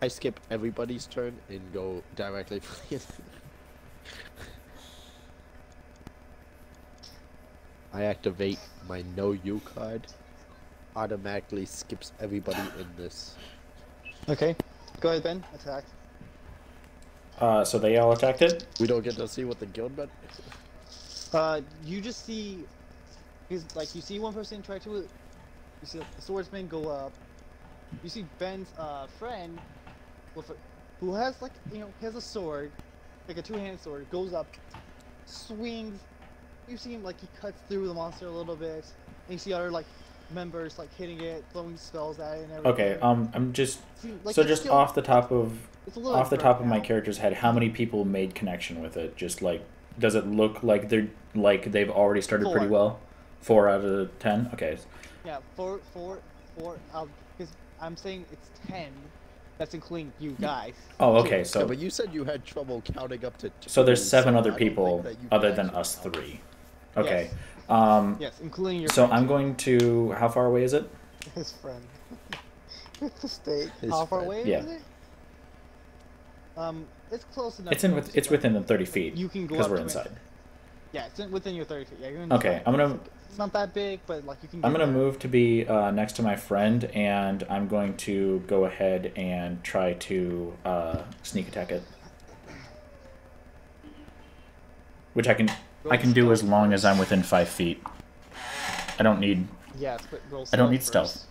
I skip everybody's turn and go directly for the I activate my Know You card. Automatically skips everybody in this. Okay. Go ahead, Ben. Attack. So they all attacked it? We don't get to see what the guild meant. You just see, because like you see one person try to, you see the swordsman go up. You see Ben's friend, with a, who has like he has a sword, like a two-handed sword, goes up, swings. You see him like he cuts through the monster a little bit, and you see other like members like hitting it, throwing spells at it, and everything. Okay, I'm just... See, like, so it's just still- off the top of... it's a little Off the burnt top of my out. character's head, how many people made connection with it? Just like, does it look like they've already started pretty 4. well? 4 out of 10. Okay. Yeah, four. Because I'm saying it's 10. That's including you guys. Oh, too. okay. Yeah, So but you said you had trouble counting up to 2. so there's 7 so other I don't people think that you other can than actually us count. 3. Okay. Yes. Yes, including your. So friend, I'm too. going to. How far away is it? His friend. With the stake. His How far friend. away Yeah. is it? It's close enough. It's in to with. It's within the 30 feet. You can go because up we're to it. inside. Yeah, it's within your 30 feet. Yeah, you're Okay, inside. I'm gonna. It's not that big, but like you can. I'm get gonna there. move to be next to my friend, and I'm going to go ahead and try to sneak attack it. Which I can do as long as I'm within 5 feet. I don't need. Yeah, but roll I don't need first. stealth.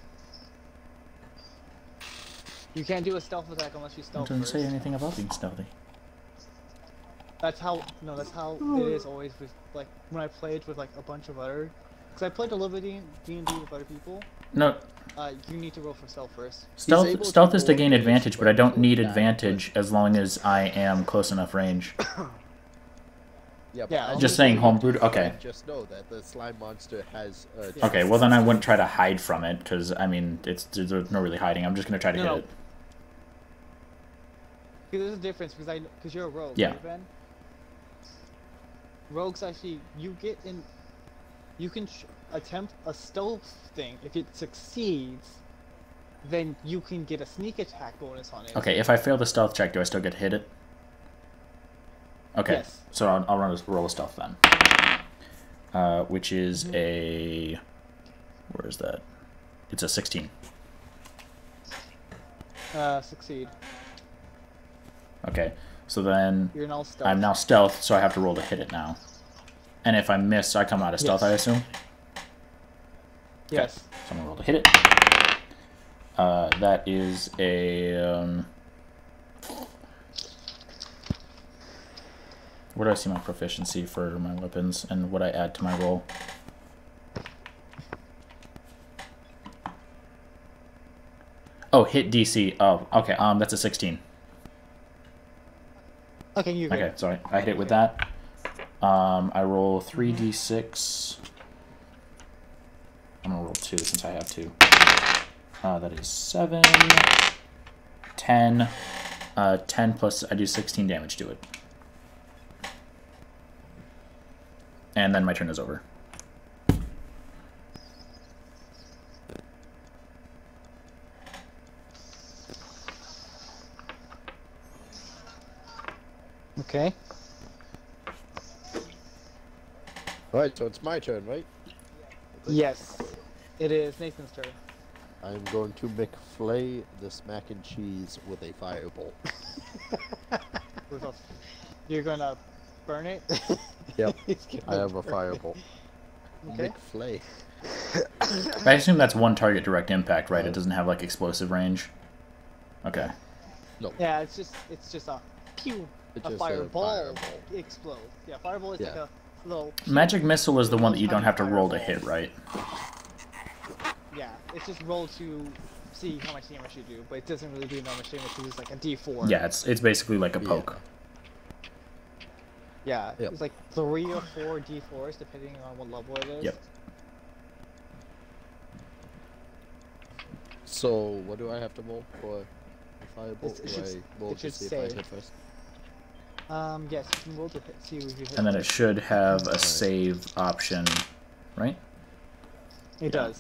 You can't do a stealth attack unless you It stealth doesn't first. say anything about being stealthy. That's how. No, that's how it is always with like when I played with like a bunch of other. Because I played a little bit of D&D with other people. No, You need to roll for stealth first. stealth able stealth to is to gain avoid advantage, but I don't to need attack, advantage as long as I am close enough range. Yeah, Yeah, as Just you saying do homebrewed? it, Okay. Just know that the slime monster has. Okay, well then I wouldn't try to hide from it, because, I mean, there's no really hiding. I'm just going to try to No. hit it. There's a difference because you're a rogue, Yeah. right, Ben? Rogues actually, you can attempt a stealth thing. If it succeeds, then you can get a sneak attack bonus on it. Okay, if I fail the stealth check, do I still get to hit it? Okay, Yes. so I'll roll a stealth then. Which is a... Where is that? It's a 16. Succeed. Okay, so then You're now stealth. I'm now stealth, so I have to roll to hit it now. And if I miss, I come out of stealth, Yes. I assume? Yes. So I'm going to roll to hit it. That is a... Where do I see my proficiency for my weapons, and what I add to my roll? Oh, hit DC. Oh, okay. That's a 16. Okay, you hit. Okay, sorry. I hit it with that. I roll 3d6. I'm gonna roll 2 since I have 2. That is 7, 10, 10 plus I do 16 damage to it. And then my turn is over. Okay. Right, so it's my turn, right? Yes. It is Nathan's turn. I'm going to McFlay this mac and cheese with a firebolt. You're gonna burn it? Yep, He's gonna I have a burn it. firebolt. Okay. McFlay. I assume that's one target direct impact, right? It doesn't have like explosive range. Okay. Yeah, it's just a pew. It's A just fireball explodes. Yeah, fireball is like Yeah. a little. Magic missile is the one that you don't have to roll to hit, right? Yeah, it's just roll to see how much damage you do, but it doesn't really do that much damage because it's like a D4. Yeah, it's basically like a poke. Yeah, Yep. it's like 3 or 4 D4s depending on what level it is. Yep. So, what do I have to roll for a firebolt? It Do should- I roll it to should see if say- I hit first? Yes, you can roll to hit, see what you hit. And then it should have a save option, right? It does.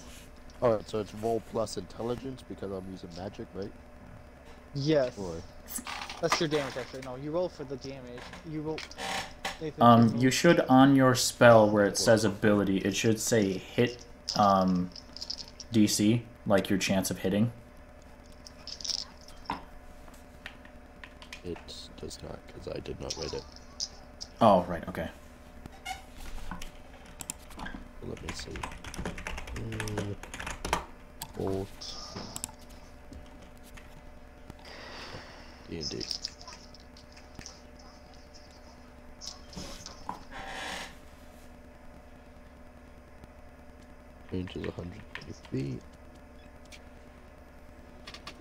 Alright, so it's roll plus intelligence because I'm using magic, right? Yes. Or That's your damage actually. No, you roll for the damage. You roll. Nathan, You should, on your spell where it says ability, it should say hit DC, like your chance of hitting. it does not, because I did not write it. Oh, right, okay. Let me see. Bolt. D&D. Range is 120 feet.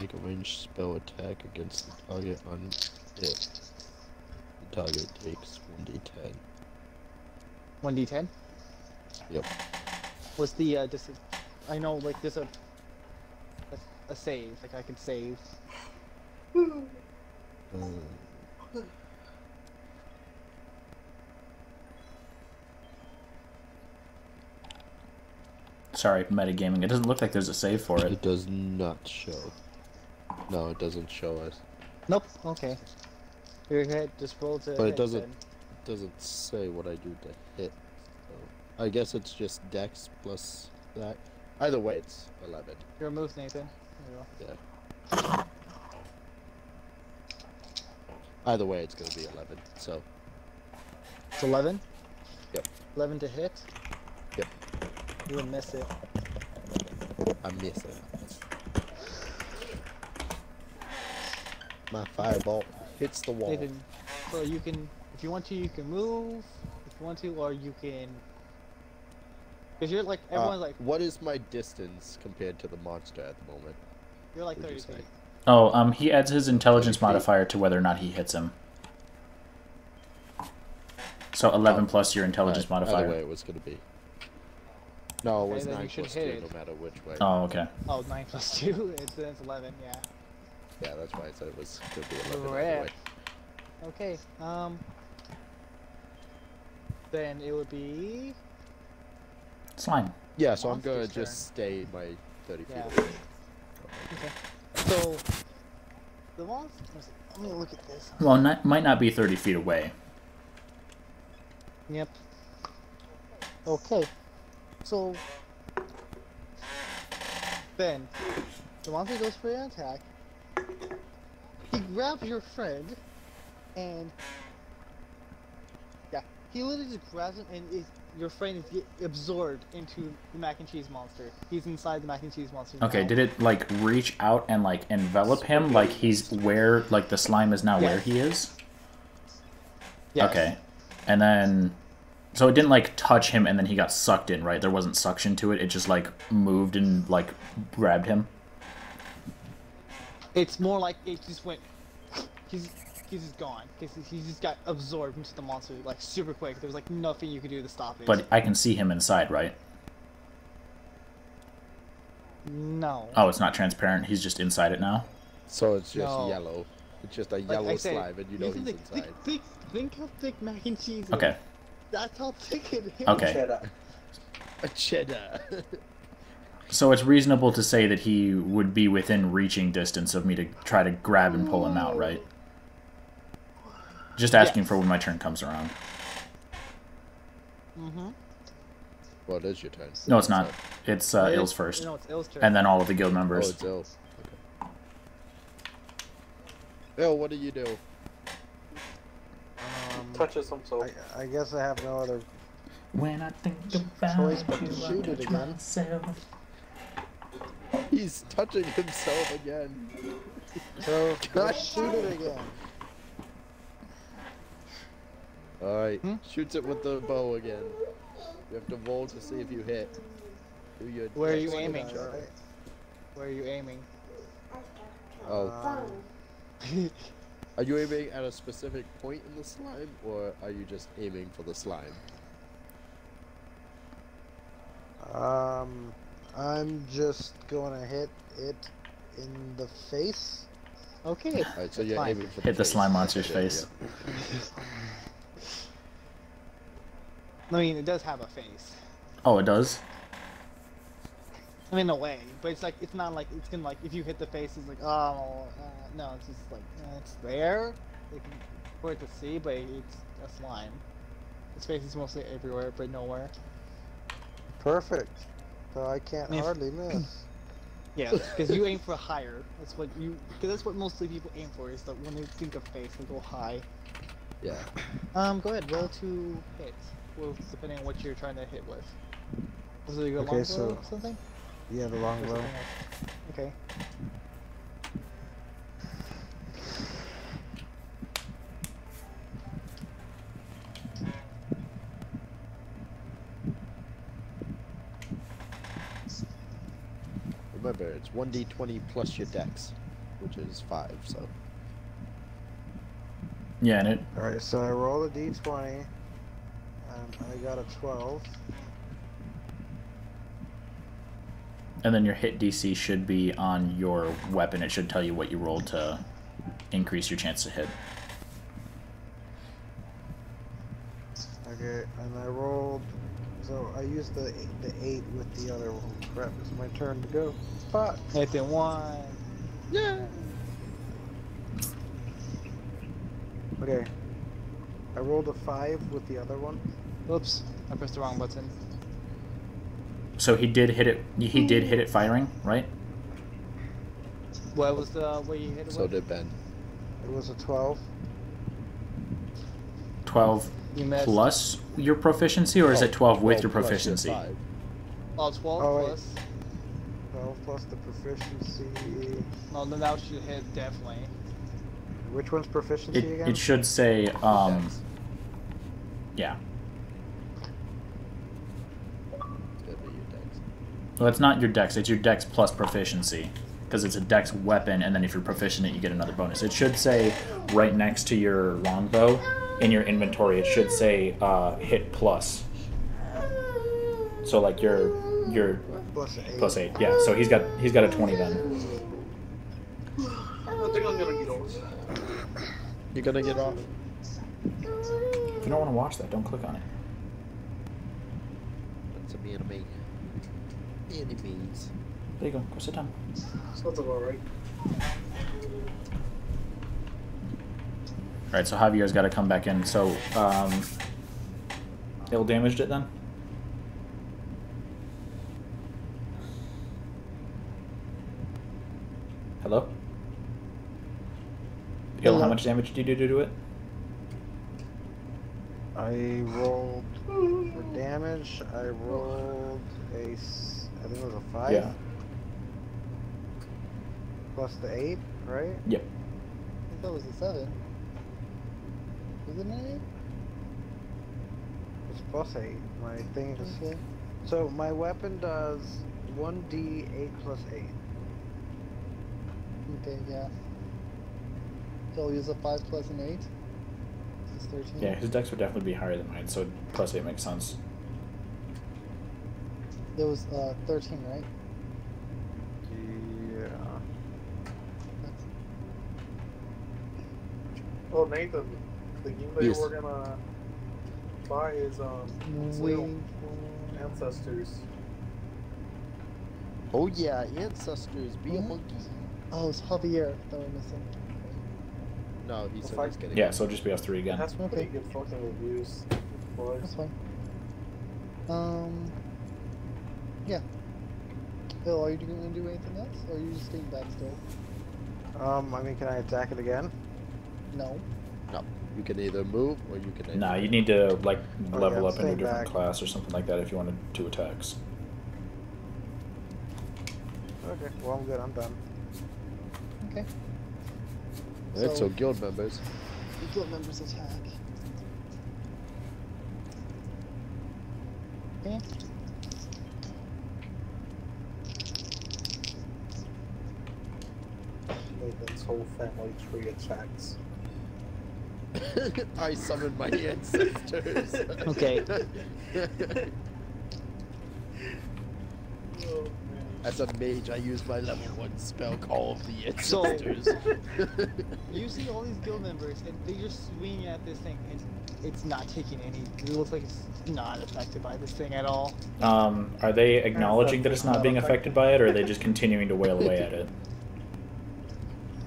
Make a ranged spell attack against the target on it. The target takes 1d10. 1d10. Yep. What's the I know like there's a save. Like I could save. Sorry, metagaming. It doesn't look like there's a save for it. It does not show. No, it doesn't show us. Nope. Okay. Your head just roll to. But it hit doesn't. then. Doesn't say what I do to hit. So I guess it's just Dex plus that. Either way, it's 11. Your move, Nathan. There you Yeah. Either way, it's gonna be 11. So go. It's 11. Yep. 11 to hit. Yep. You would miss it. I miss it. My fireball hits the wall. Nathan, so you can, if you want to, you can move. If you want to, or you can. Because you're like everyone's like What is my distance compared to the monster at the moment? you're like would 30 you say? feet. Oh, he adds his intelligence 30 feet. modifier to whether or not he hits him. So 11 plus your intelligence Either modifier. way it was going to be. No, it was then you 9 should plus 2 hit it. no matter which way. Oh, okay. Oh, 9 plus 2, it's 11, yeah. Yeah, that's why I said it was going to be 11 Right. either way. Okay, then it would be... Slime. Yeah, so I'm going Monster's to turn. just stay my 30 feet Yeah. away. Okay. So, the monster... Let me look at this. Well, might not be 30 feet away. Yep. Okay. So, then, the monster goes for an attack. He grabs your friend, and yeah, he literally just grabs him, and your friend is absorbed into the mac and cheese monster. He's inside the mac and cheese monster. Okay, now. did it like reach out and like envelop him? Like he's where, like the slime is now where Yes. he is? Yes. Okay. And then, so it didn't like touch him and then he got sucked in, right? There wasn't suction to it. It just like moved and like grabbed him. It's more like it just went. He's just gone because he just got absorbed into the monster like super quick. There was like nothing you could do to stop it. But I can see him inside, right? no. Oh, it's not transparent. He's just inside it now. So it's just No. yellow. It's just a Like yellow I said, slime, and you know he's think, inside. think how thick mac and cheese is. Okay. That's how thick it is. Okay. Cheddar. A cheddar. So it's reasonable to say that he would be within reaching distance of me to try to grab and pull him out, right? Just asking for when my turn comes around. Mm-hmm. Well, it is your turn. No, it's not. It's Il's first. No, it's Il's turn. And then all of the guild Oh, members. it's ill. Okay. Ill, what do you do? Touches himself. I guess I have no other When I think about choice but to you, I shoot it touch again. myself. He's touching himself again. So let's shoot it again. Alright, shoots it with the bow again. You have to roll to see if you hit. Do your Where are you dex aiming? check. Where are you aiming? Oh. Um, Are you aiming at a specific point in the slime, or are you just aiming for the slime? I'm just gonna hit it in the face. Okay. Alright, so you're fine. aiming for Hit the face. slime monster's Yeah, face. I mean, it does have a face. Oh, it does? I mean, in a way, but it's like it's not like it's gonna like if you hit the face, it's like oh no, it's just like it's there, for it to see, but it's a slime. Its face is mostly everywhere, but nowhere. Perfect. So I can't If- hardly miss. Yeah, because you aim for higher. That's what you. Because that's what mostly people aim for. Is that when they think of face, they go high. Yeah. Go ahead, roll to hit. Well, depending on what you're trying to hit with. Was it your Okay, longbow so- or something? Yeah, the Or longbow. something else? Okay. Remember, it's 1d20 plus your dex, which is 5, so. Yeah, and it. Alright, so I roll a d20, and I got a 12. And then your hit DC should be on your weapon. It should tell you what you rolled to increase your chance to hit. Okay, and I rolled. So I used the 8 with the other one. Crap, it's my turn to go. Fuck. Hit in one. Yeah. Okay. I rolled a 5 with the other one. Oops, I pressed the wrong button. So he did hit it. He did hit it firing, right? What was the what you hit it So with? did Ben. It was a 12. 12 You missed. plus your proficiency, or is it 12 with your plus proficiency? 5. Oh, 12 Oh, wait. plus. 12 plus the proficiency. No, then that should hit definitely. Which one's proficiency again? It should say Dex. yeah. It's gonna be your dex. Well, it's not your dex. It's your dex plus proficiency, because it's a dex weapon, and then if you're proficient in it, you get another bonus. It should say right next to your longbow, in your inventory, it should say hit plus. So like your plus 8. Yeah. So he's got a 20 then. I think I'm gonna get off. You're gonna get off? If you don't want to watch that, don't click on it. That's an enemy. Enemies. There you go. Go sit down. Sounds about right. Alright, so Javier's got to come back in. So, ill damaged it then? Hello? Ill, how much damage did you do to it? I rolled for damage. I rolled I think it was a 5. Yeah. Plus the 8, right? Yep. I think that was a 7. Was it an 8? It's plus 8. My thing is. Okay. So my weapon does 1d8 plus 8. Okay, yeah. So I'll use a 5 plus an 8. This is 13. Yeah, his dex would definitely be higher than mine, so plus 8 makes sense. It was 13, right? Yeah. Oh, Nathan, the game that Yes. we're gonna buy is Waiting for... Ancestors. Oh yeah, ancestors, be a Mhm. monkey. Oh, it's Javier that we're missing. No, he said Fuck. he's getting. Yeah, so it'll just be us 3 It again. has pretty Okay. good fucking reviews, boys. That's fine. Yeah. Bill, are you gonna do anything else? Or are you just staying back still? I mean, can I attack it again? No. No, you can either move or you can. Nah, you need to like Oh, level yeah, up into a stay different back. class or something like that if you want to do attacks. Okay, well I'm good. I'm done. Okay. Alright, so guild members. The guild members attack. Okay. Nathan's whole family tree attacks. I summoned my ancestors. Okay. Oh, man. As a mage, I use my level 1 spell Call of the So- Ancestors. You see all these guild members, and they just swing at this thing, and it's not taking any. It looks like it's not affected by this thing at all. Are they acknowledging that it's not being affected by it, or are they just continuing to wail away at it?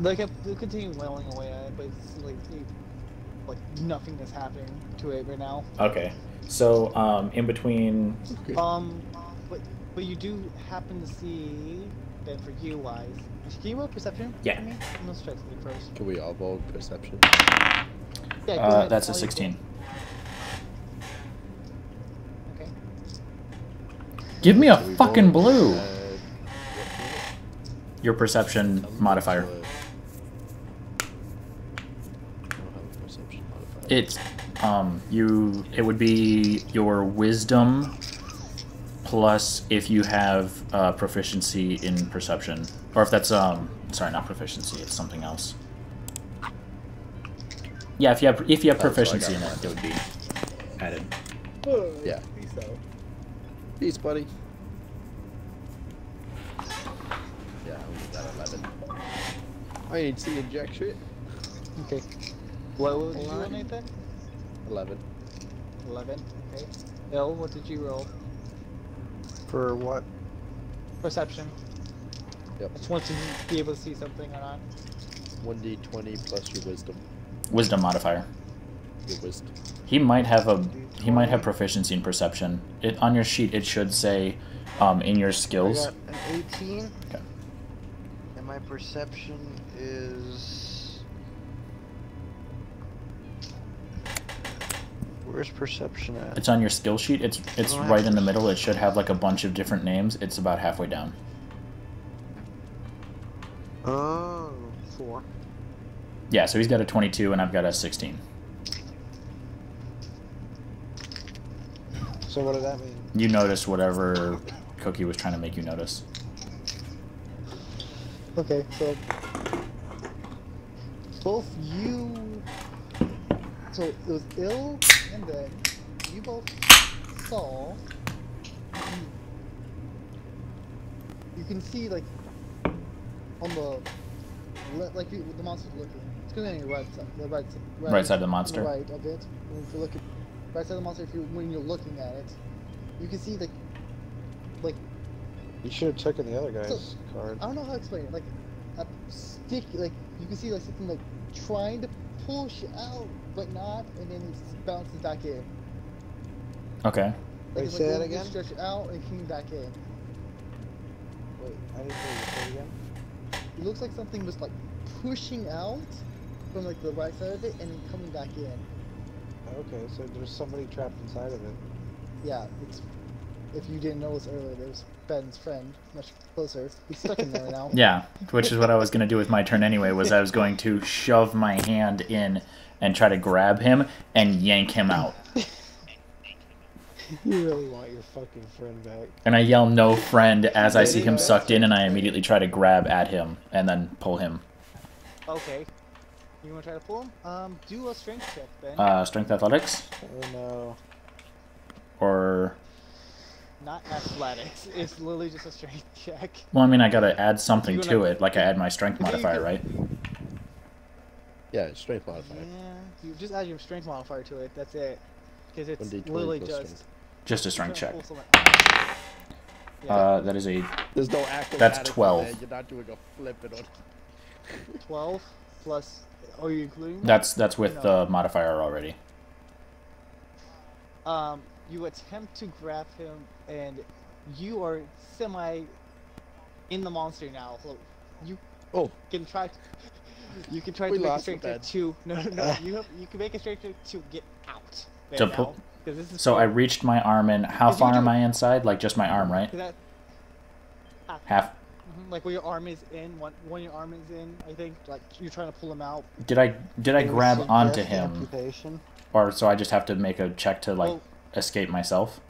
They'll continue wailing away at it, but it's like nothing is happening to it right now. Okay. So, in between... But you do happen to see, then for you wise, can you roll perception? Yeah. For me? Let's try to see first. Can we all roll perception? Yeah, go ahead. That's a I'll use 16. it. Okay. Give me a So we fucking roll, blue! what Your perception modifier. I don't have a perception modifier. It's, it would be your wisdom plus if you have proficiency in perception. Or if that's, sorry, not proficiency, it's something else. Yeah, if you have Oh, so I proficiency in got it, it would be added. Yeah. Peace out. Peace, buddy. Yeah, I only got 11. I ain't seeing jack shit. Okay. What did you roll, Nathan? 11. 11. Okay. L, what did you roll? For what? Perception. Yep. I just want to be able to see something or not. 1d20 plus your wisdom. Wisdom modifier. Your wisdom. He might have proficiency in perception. On your sheet it should say in your I skills. got an 18. Okay. And my perception is. Where's perception at? It's on your skill sheet. It's don't right have in the to- middle. It should have like a bunch of different names. It's about halfway down. Oh, 4. Yeah, so he's got a 22 and I've got a 16. So what does that mean? You notice whatever Cookie was trying to make you notice. Okay, so both you So it was ill, and then you both saw. You can see like on the the monster's looking. It's going on your right side, Right side of the monster. Right of it. If you're looking right side of the monster, when you're looking at it, you can see like You should have taken the other guy's card. I don't know how to explain it. Like a stick, like you can see like something like trying to push out, but not, and then it bounces back in. Okay. Wait, it's say that you again? Stretch it out and came back in. Wait, I didn't hear you. Say it again? It looks like something was like pushing out from like the right side of it and then coming back in. Okay, so there's somebody trapped inside of it. Yeah, it's. If you didn't notice earlier, there's Ben's friend, much closer. He's stuck in there now. Yeah, which is what I was going to do with my turn anyway, was I was going to shove my hand in and try to grab him and yank him out. You really want your fucking friend back. And I yell, "No friend," as I see him sucked in, and I immediately try to grab at him and then pull him. Okay. You want to try to pull him? Do a strength check, Ben. Strength athletics? Oh no. Or... Not athletics. It's literally just a strength check. Well, I mean, I gotta add something You to wanna- it, like I add my strength If you modifier, could- right? Yeah, strength modifier. Yeah, you just add your strength modifier to it. That's it. Because it's 1d20 literally plus just. strength. Just a strength check. Pull someone- Yeah. That is a... There's no active. That's attitude 12. there. You're not doing a flip it on. 12 plus. Are you including? That's with No. the modifier already. You attempt to grab him, and you are semi in the monster now. So you can try. You can try We to make a lost strength the check to. No. You can make a strength check to get out. There To now, pull- 'cause this is So I reached my arm in. How If you far do- am I inside? Like just my arm, right? that, Half. like where your arm is in. When your arm is in, I think like you're trying to pull him out. Did I grab onto him, Amputation. or so I just have to make a check to like Well- escape myself?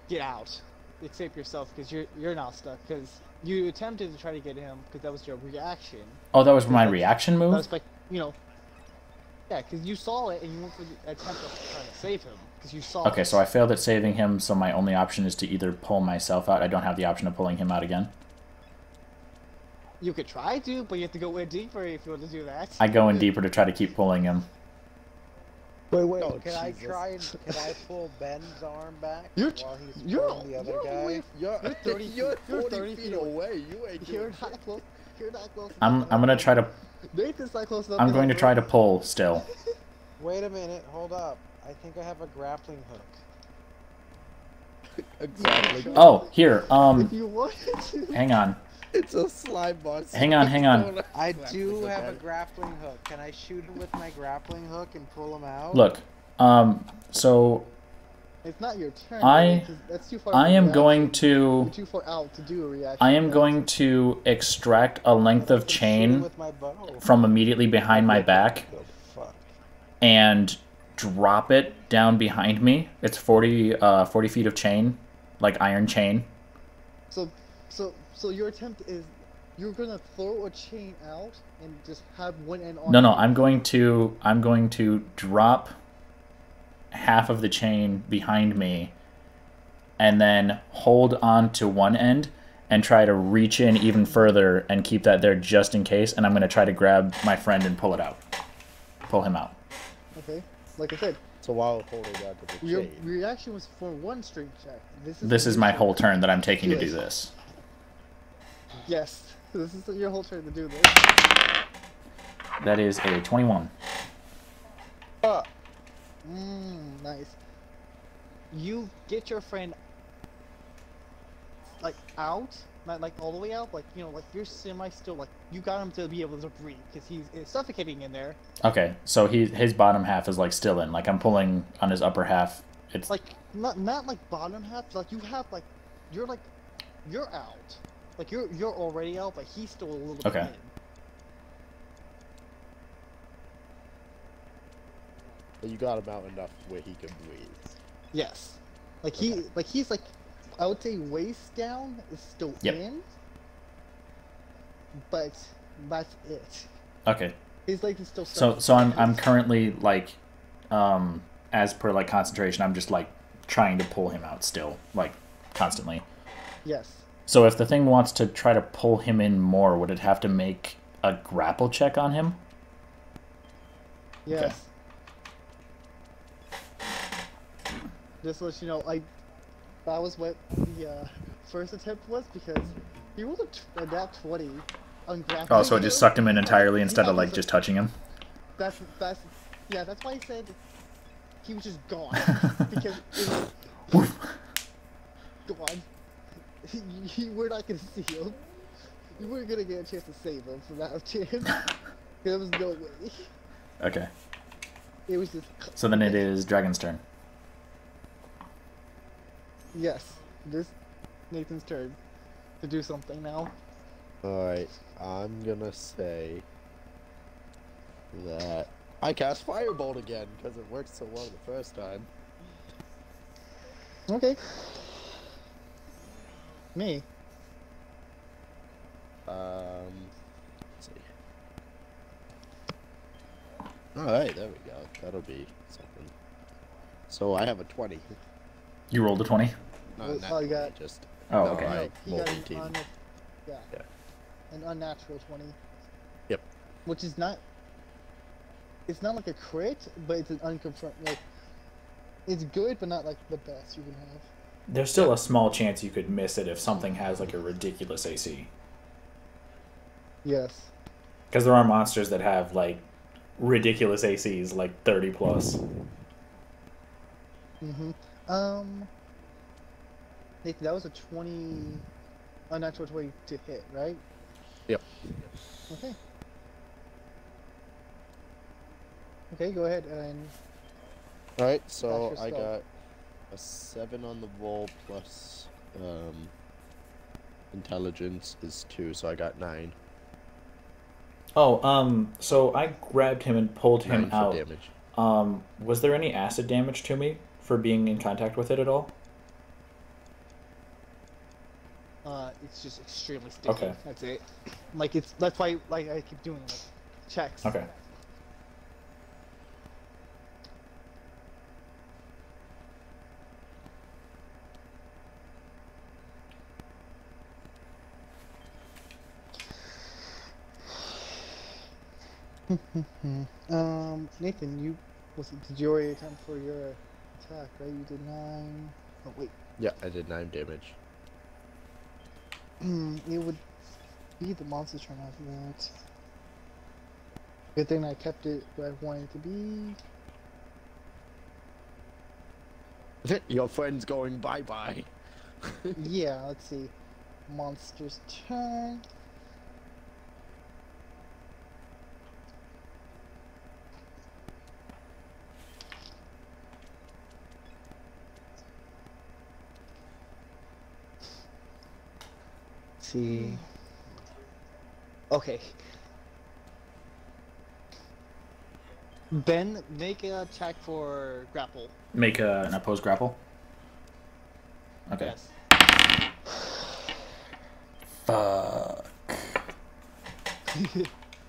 Get out. Escape yourself because you're now stuck. Because you attempted to try to get him because that was your reaction. Oh, that was my That's- reaction That move. was like, yeah, because you saw it and you went for the attempt of trying to save him because you saw. Okay, it. so I failed at saving him. So my only option is to either pull myself out. I don't have the option of pulling him out again. You could try to, but you have to go in deeper if you want to do that. I go in deeper to try to keep pulling him. Wait, wait. Oh, can I Jesus. try and can I pull Ben's arm back You're- while he's you're- pulling the other you're guy? away- You're, You're 30 you're feet- you're 40 30 feet feet away. You ain't You're doing not close. You're not close. I'm gonna try to. Nathan's not close enough. I'm going to try to pull still. Wait a minute, hold up. I think I have a grappling hook. Exactly. Oh, here. If you wanted to. Hang on. It's a slime boss. Hang on, hang on. I do have a grappling hook. Can I shoot him with my grappling hook and pull him out? Look. So It's not your turn. I- That's too far. I for am reaction. going to. You're too far out to do a reaction. I am going to extract a length of Shoot him chain with my bow. from immediately behind my back The fuck? and drop it down behind me. It's 40 feet of chain, like iron chain. So your attempt is you're gonna throw a chain out and just have one end on. No, I'm going to drop half of the chain behind me and then hold on to one end and try to reach in even further and keep that there just in case, and I'm going to try to grab my friend and pull him out. Okay. Like I said, So while holding on to the your chain. reaction was for one strength check. This is my whole turn that I'm taking to do this. Yes. This is your whole turn to do this. That is a 21. Nice. You get your friend like out, not like all the way out, like like you're semi still, like you got him to be able to breathe because he's suffocating in there. Okay, so his bottom half is like still in. Like I'm pulling on his upper half. It's Like not like bottom half, like you have like you're out, like you're already out, but he's still a little bit Okay. in. But you got him out enough where he can breathe. Yes. Like he's like, I would say waist down is still Yep. in. But that's it. okay. His legs is still. So I'm currently like as per like concentration, I'm just like trying to pull him out still, like constantly. Yes. So if the thing wants to try to pull him in more, would it have to make a grapple check on him? Yes. Just to let you know, that was what the first attempt was, because he rolled a nat 20 on grappling. Oh, so it just sucked him in entirely instead of like just touching him? That's why I said he was just gone. Because it was gone. You were not gonna see him. You weren't gonna get a chance to save him from that chance. There was no way. Okay. It was just. So then it is Dragon's turn. Yes, this Nathan's turn to do something now. Alright, I'm gonna say that I cast Firebolt again, because it worked so well the first time. Okay. Me. Let's see. Alright, there we go. That'll be something. So I have a 20. You rolled a 20? Not Oh, you got- just. Oh, no, okay. I He rolled got 18. Yeah. an unnatural 20. Yep. Which is not. It's not like a crit, but it's an unconfirmed. Like, it's good, but not like the best you can have. There's still a small chance you could miss it if something has like a ridiculous AC. Yes. Because there are monsters that have like ridiculous ACs, like 30 plus. Mm-hmm. Nathan, that was a 20, unnatural 20 to hit, right? Yep. Okay. Okay, go ahead and. Alright, so That's I your got a 7 on the roll plus intelligence is 2, so I got 9. Oh, so I grabbed him and pulled 9 him for out. damage. Was there any acid damage to me for being in contact with it at all? It's just extremely sticky. Okay. That's it. Like that's why like I keep doing like checks. Okay. Nathan, did you already attempt for your attack, right? You did 9. Oh wait. Yeah, I did 9 damage. It would be the monster's turn after that. Good thing I kept it where I wanted it to be. Your friend's going bye-bye. Yeah, let's see. Monster's turn. See. Okay. Ben, make a check for grapple. Make an opposed grapple? Okay. Yes. Fuck.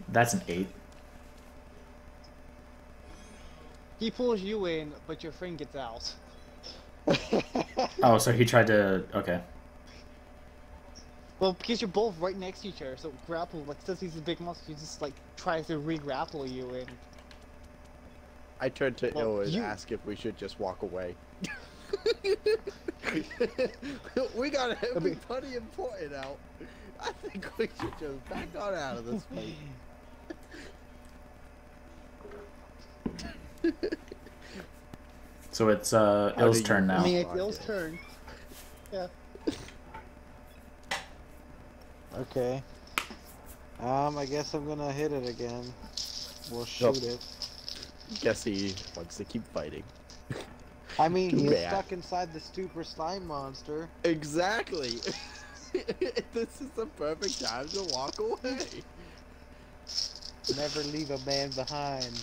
That's an 8. He pulls you in, but your friend gets out. Oh, so he tried to... Okay. Well, because you're both right next to each other, so grapple, like, since he's a big monster, he just, like, tries to re-grapple you, and... I turned to Well, Ill and you- asked if we should just walk away. We got everybody important out. I think we should just back on out of this fight. So it's do Ill's you- turn I now. mean, it's Oh, Ill's yeah. turn. Yeah. Okay. I guess I'm gonna hit it again. We'll shoot it. Guess he wants to keep fighting. I mean, Too he's bad. stuck inside the stupor slime monster. Exactly. This is the perfect time to walk away. Never leave a man behind.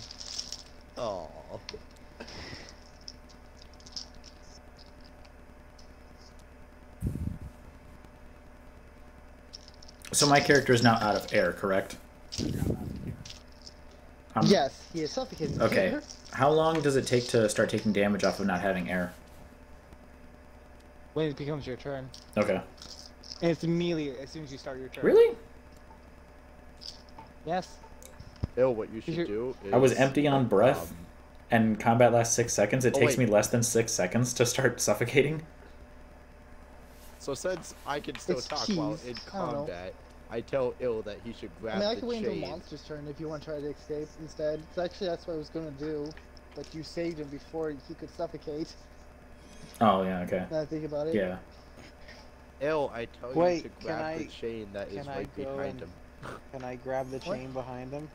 Oh. So my character is now out of air, correct? Yes, he is suffocated. Okay. How long does it take to start taking damage off of not having air? When it becomes your turn. Okay. And it's immediately as soon as you start your turn. Really? Yes. Ill, what you should do is... I was empty on breath, and combat lasts 6 seconds. It takes wait. me less than 6 seconds to start suffocating. So since I can still It's talk cheese. while in I don't know. combat, I tell Ill that he should I grab mean, I the could wait until chain. monster's turn if you want to try to escape instead. So actually, that's what I was gonna do, but you saved him before he could suffocate. Oh, yeah, okay. Now that I think about it. Yeah. Ill, I tell you Wait, to can grab the I- chain that is can I right go behind and- him. Can I grab the What? chain behind him?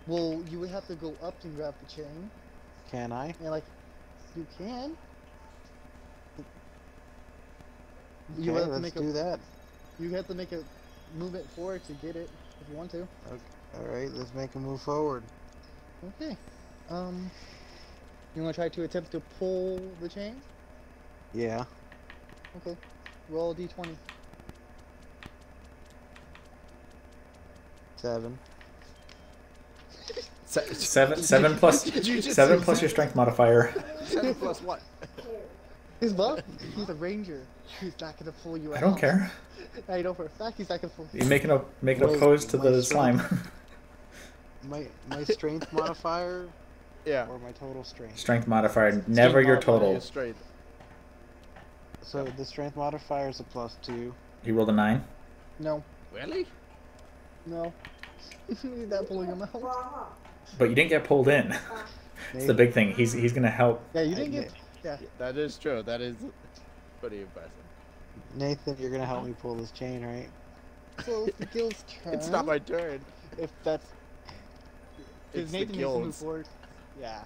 Well, you would have to go up and grab the chain, Can I? and like, you can. Okay, You have to let's make do a. that. You have to make a movement forward to get it if you want to. Alright, let's make a move forward. Okay. You want to try to attempt to pull the chain? Yeah. Okay. Roll a d20. 7. Seven plus Did you just 7 say plus your strength modifier. 7 plus what? His buff? He's a ranger. He's not gonna pull you out. I don't care. I know for a fact he's not gonna pull You make it a Wait, pose to my the strength- slime. My strength modifier Yeah. or my total strength? Strength modifier, never your Strength modifier total. is strength. So the strength modifier is a +2. You rolled a 9. No. Really? No. He's not pulling him out. But you didn't get pulled in. It's the big thing. He's gonna help. Yeah, you didn't get. Yeah. That is true. That is pretty impressive. Nathan, you're gonna help me pull this chain, right? So it's the guild's turn. It's not my turn. If that's. It's Because the Nathan needs to move guild's. forward. Yeah.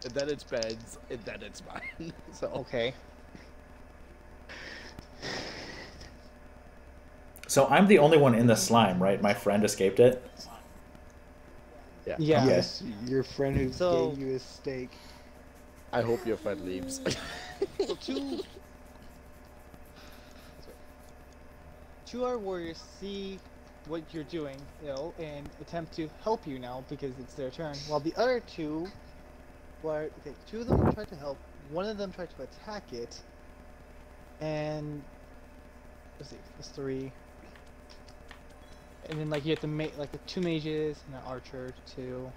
And then it's Ben's, and then it's mine. So Okay. So I'm the only one in the slime, right? My friend escaped it. yeah. Yeah. Yes, your friend who So- gave you a steak. I hope your friend leaves. So two our warriors see what you're doing, and attempt to help you now because it's their turn. While the other two, okay, 2 of them tried to help. 1 of them tried to attack it, and let's see, that's 3. And then like you have to make like the 2 mages and an archer to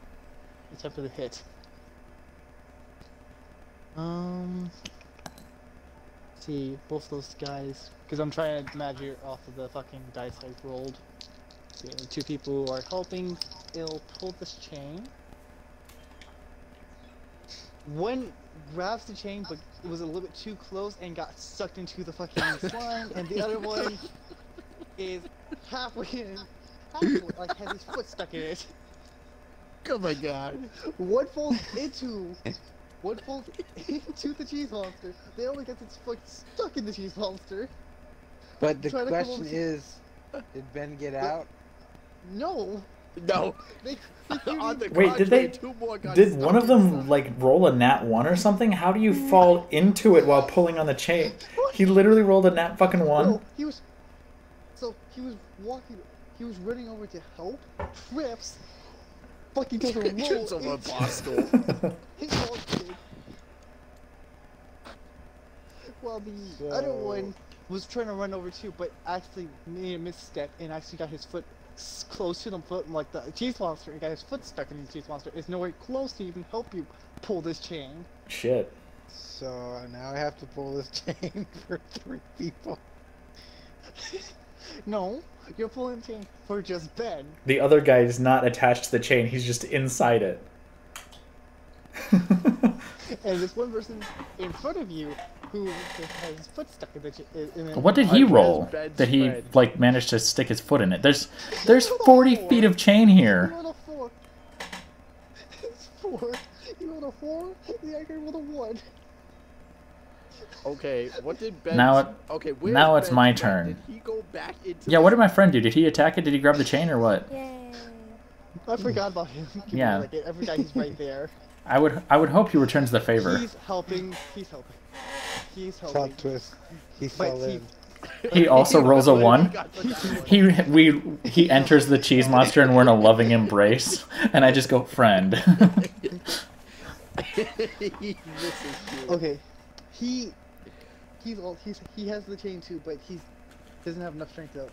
attempt for the hit. See, both those guys, because I'm trying to measure off of the fucking dice I rolled. See, the 2 people who are helping Ill pull this chain. One grabs the chain, but it was a little bit too close and got sucked into the fucking slime, and the other one is halfway in, like has his foot stuck in it. Oh my god. One falls into the cheese monster. The other one gets its foot stuck in the cheese monster. But the Try to come question over to- is, did Ben get out? No. No. They On the Wait, did they- contrary, 2 more got Did stuck one of them inside. like roll a nat 1 or something? How do you fall into it while pulling on the chain? He literally rolled a nat fucking 1. No, he was walking. He was running over to help. Trips. Fucking does a roll. Trips over a into- bar stool. He vaulted. While the other one was trying to run over too, but actually made a misstep and actually got his foot close to the foot, like the cheese monster. He got his foot stuck in the cheese monster. Is nowhere close to even help you pull this chain. Shit. So now I have to pull this chain for 3 people. No, you're pulling the chain for just Ben. The other guy is not attached to the chain. He's just inside it. And there's one person in front of you who has his foot stuck in the chain. What did he I'm roll Ben's that he friend. like managed to stick his foot in it? There's 40 feet of chain You here. rolled a 4. It's 4. You rolled a 4. The other guy rolled a 1. Okay, what did Ben? Now okay, where's now it's Ben's my friend? turn. Did he go back into? Yeah, what did my friend do? Did he attack it? Did he grab the chain or what? Yay. I forgot about him. Yeah. Like, every guy he's right there. I would hope he returns the favor. He's helping. He's helping. He's Plot helping. twist. He But fell he, in. He also rolls a 1. got the one. He enters the cheese monster and we're in a loving embrace, and I just go friend. He misses you. Okay, he has the chain too, but he doesn't have enough strength to,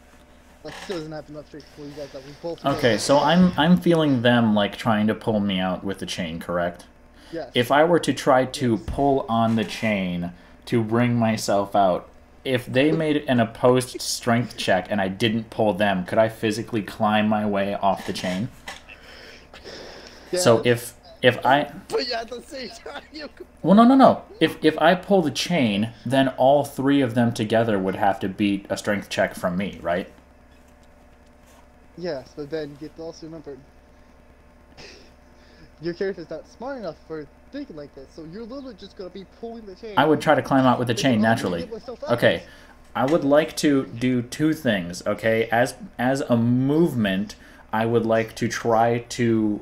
like, still doesn't have enough strength to pull you guys up. We both. Okay, so I'm feeling them like trying to pull me out with the chain, correct? Yes. If I were to try to pull on the chain to bring myself out, if they made an opposed strength check and I didn't pull them, could I physically climb my way off the chain? So if I But yeah, at the same time, you. well no. If I pull the chain, then all 3 of them together would have to beat a strength check from me, right? Yes, but then you get to also remember, your character's not smart enough for thinking like this, so you're literally just gonna be pulling the chain. I would try to climb out with the If chain I'm gonna naturally. get myself out. Okay, I would like to do 2 things, okay? As a movement, I would like to try to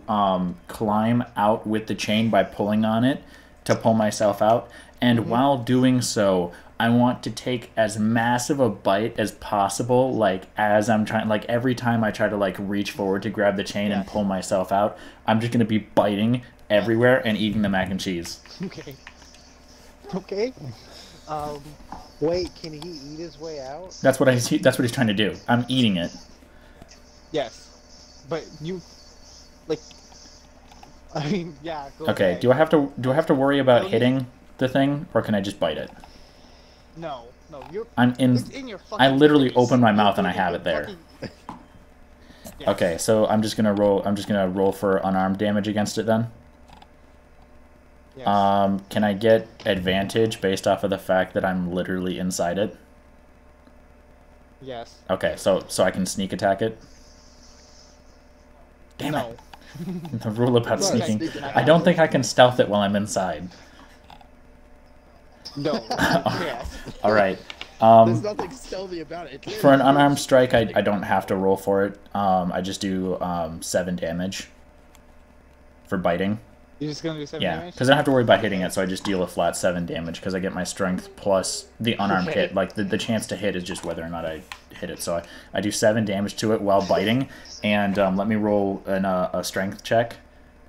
climb out with the chain by pulling on it to pull myself out. And while doing so, I want to take as massive a bite as possible, like as I'm trying, like every time I try to like reach forward to grab the chain and pull myself out, I'm just gonna be biting everywhere and eating the mac and cheese. Okay. Okay. Wait, can he eat his way out? That's what he's trying to do. I'm eating it. Yes. But you, like, I mean, yeah. Go Okay, ahead. do I have to worry about Don't hitting the thing, or can I just bite it? No, you're. I'm in. It's in your fucking I literally face. open my You're mouth and I fucking- have it there. fucking- Yes. Okay, so I'm just gonna roll for unarmed damage against it then. Yes. Can I get advantage based off of the fact that I'm literally inside it? Yes. Okay, so I can sneak attack it. Damn No. it! The rule about Right, sneaking. sneak attack. I don't think I can stealth it while I'm inside. No. Yes. All right. There's nothing stealthy about it. For an unarmed strike, I don't have to roll for it. I just do 7 damage for biting. You're just gonna do 7 Yeah, damage? because I don't have to worry about hitting it, so I just deal a flat 7 damage because I get my strength plus the unarmed Okay. hit. Like, the chance to hit is just whether or not I hit it. So I do 7 damage to it while biting, and let me roll a strength check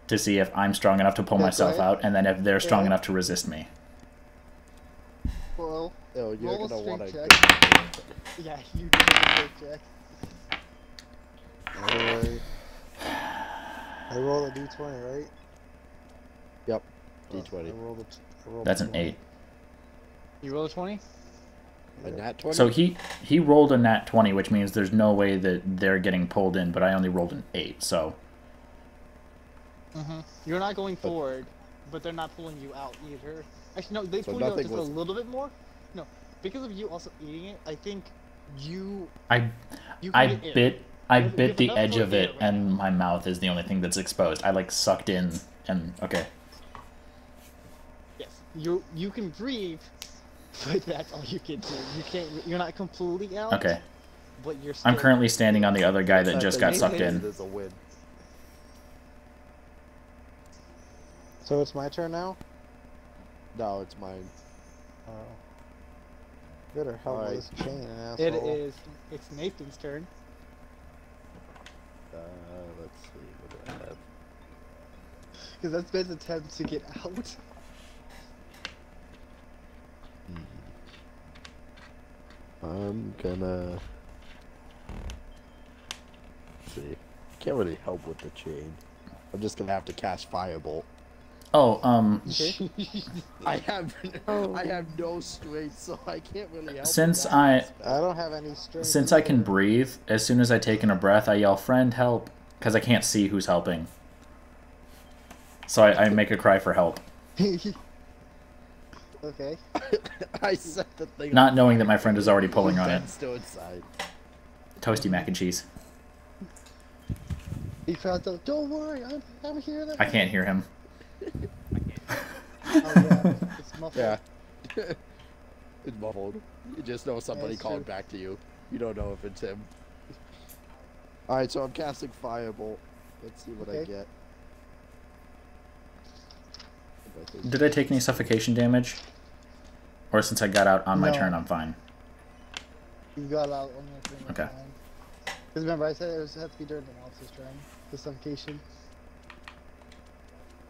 to see if I'm strong enough to pull myself Okay. out, and then if they're strong Yeah. enough to resist me. Well, Oh, you're roll a gonna want strength to. check. Yeah, you do a strength check. Alright. I roll a d20, right? Yep. I D20. rolled That's a an 20. 8. You roll a 20? A nat 20? So he rolled a nat 20, which means there's no way that they're getting pulled in, but I only rolled an 8, so... Mm-hmm. You're not going forward, but they're not pulling you out either. Actually, no, they So pull you out nothing just was- a little bit more. No, because of you also eating it, I think you I can I get air. bit I You have bit the enough edge for of it, air right and my mouth is the only thing that's exposed. I like sucked in, and okay. Yes, you can breathe, but that's all you can do. You can't. You're not completely out. Okay. But you're. I'm Still, currently standing on the other guy that That's just the got main sucked thing in. is There's a win. So it's my turn now? No, it's mine. Oh. Better help Alright. with this chain, asshole. It is. It's Nathan's turn. Let's see. What do I have? Because that's Ben's attempt to get out. I'm gonna. Let's see. Can't really help with the chain. I'm just gonna have to cast Firebolt. Oh, Okay. I have Oh. I have no strength, so I can't really help. with since that I aspect. I don't have any strength. since I can either. breathe, as soon as I take in a breath, I yell "Friend, help!" because I can't see who's helping. So I make a cry for help, Okay. I set the thing. not knowing that my friend is already pulling on it. Ben's still inside. Toasty mac and cheese. He cries out, "Don't worry, I'm here." I can't hear him. Oh yeah, it's muffled. Yeah. It's muffled. You just know somebody it's called true. back to you. You don't know if it's him. Alright, so I'm casting Firebolt. Let's see what I Okay. get. If I think- Did I take any suffocation damage? Or since I got out on my No. turn, I'm fine. You got out on your turn. Okay. Because remember, I said it had to be during the monster's turn. The suffocation.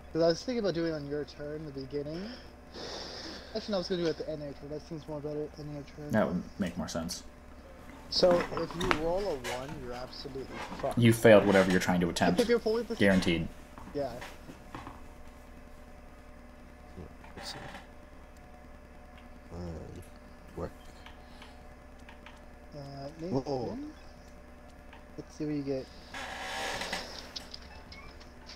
Because I was thinking about doing it on your turn in the beginning. Actually, no, I was going to do it at the end of your turn. That seems more better. End of your turn. That would make more sense. So if you roll a 1, you're absolutely fucked. You failed whatever you're trying to attempt. If you're fully Guaranteed. Yeah. Let's see. Work. Nathan, Whoa. let's see what you get.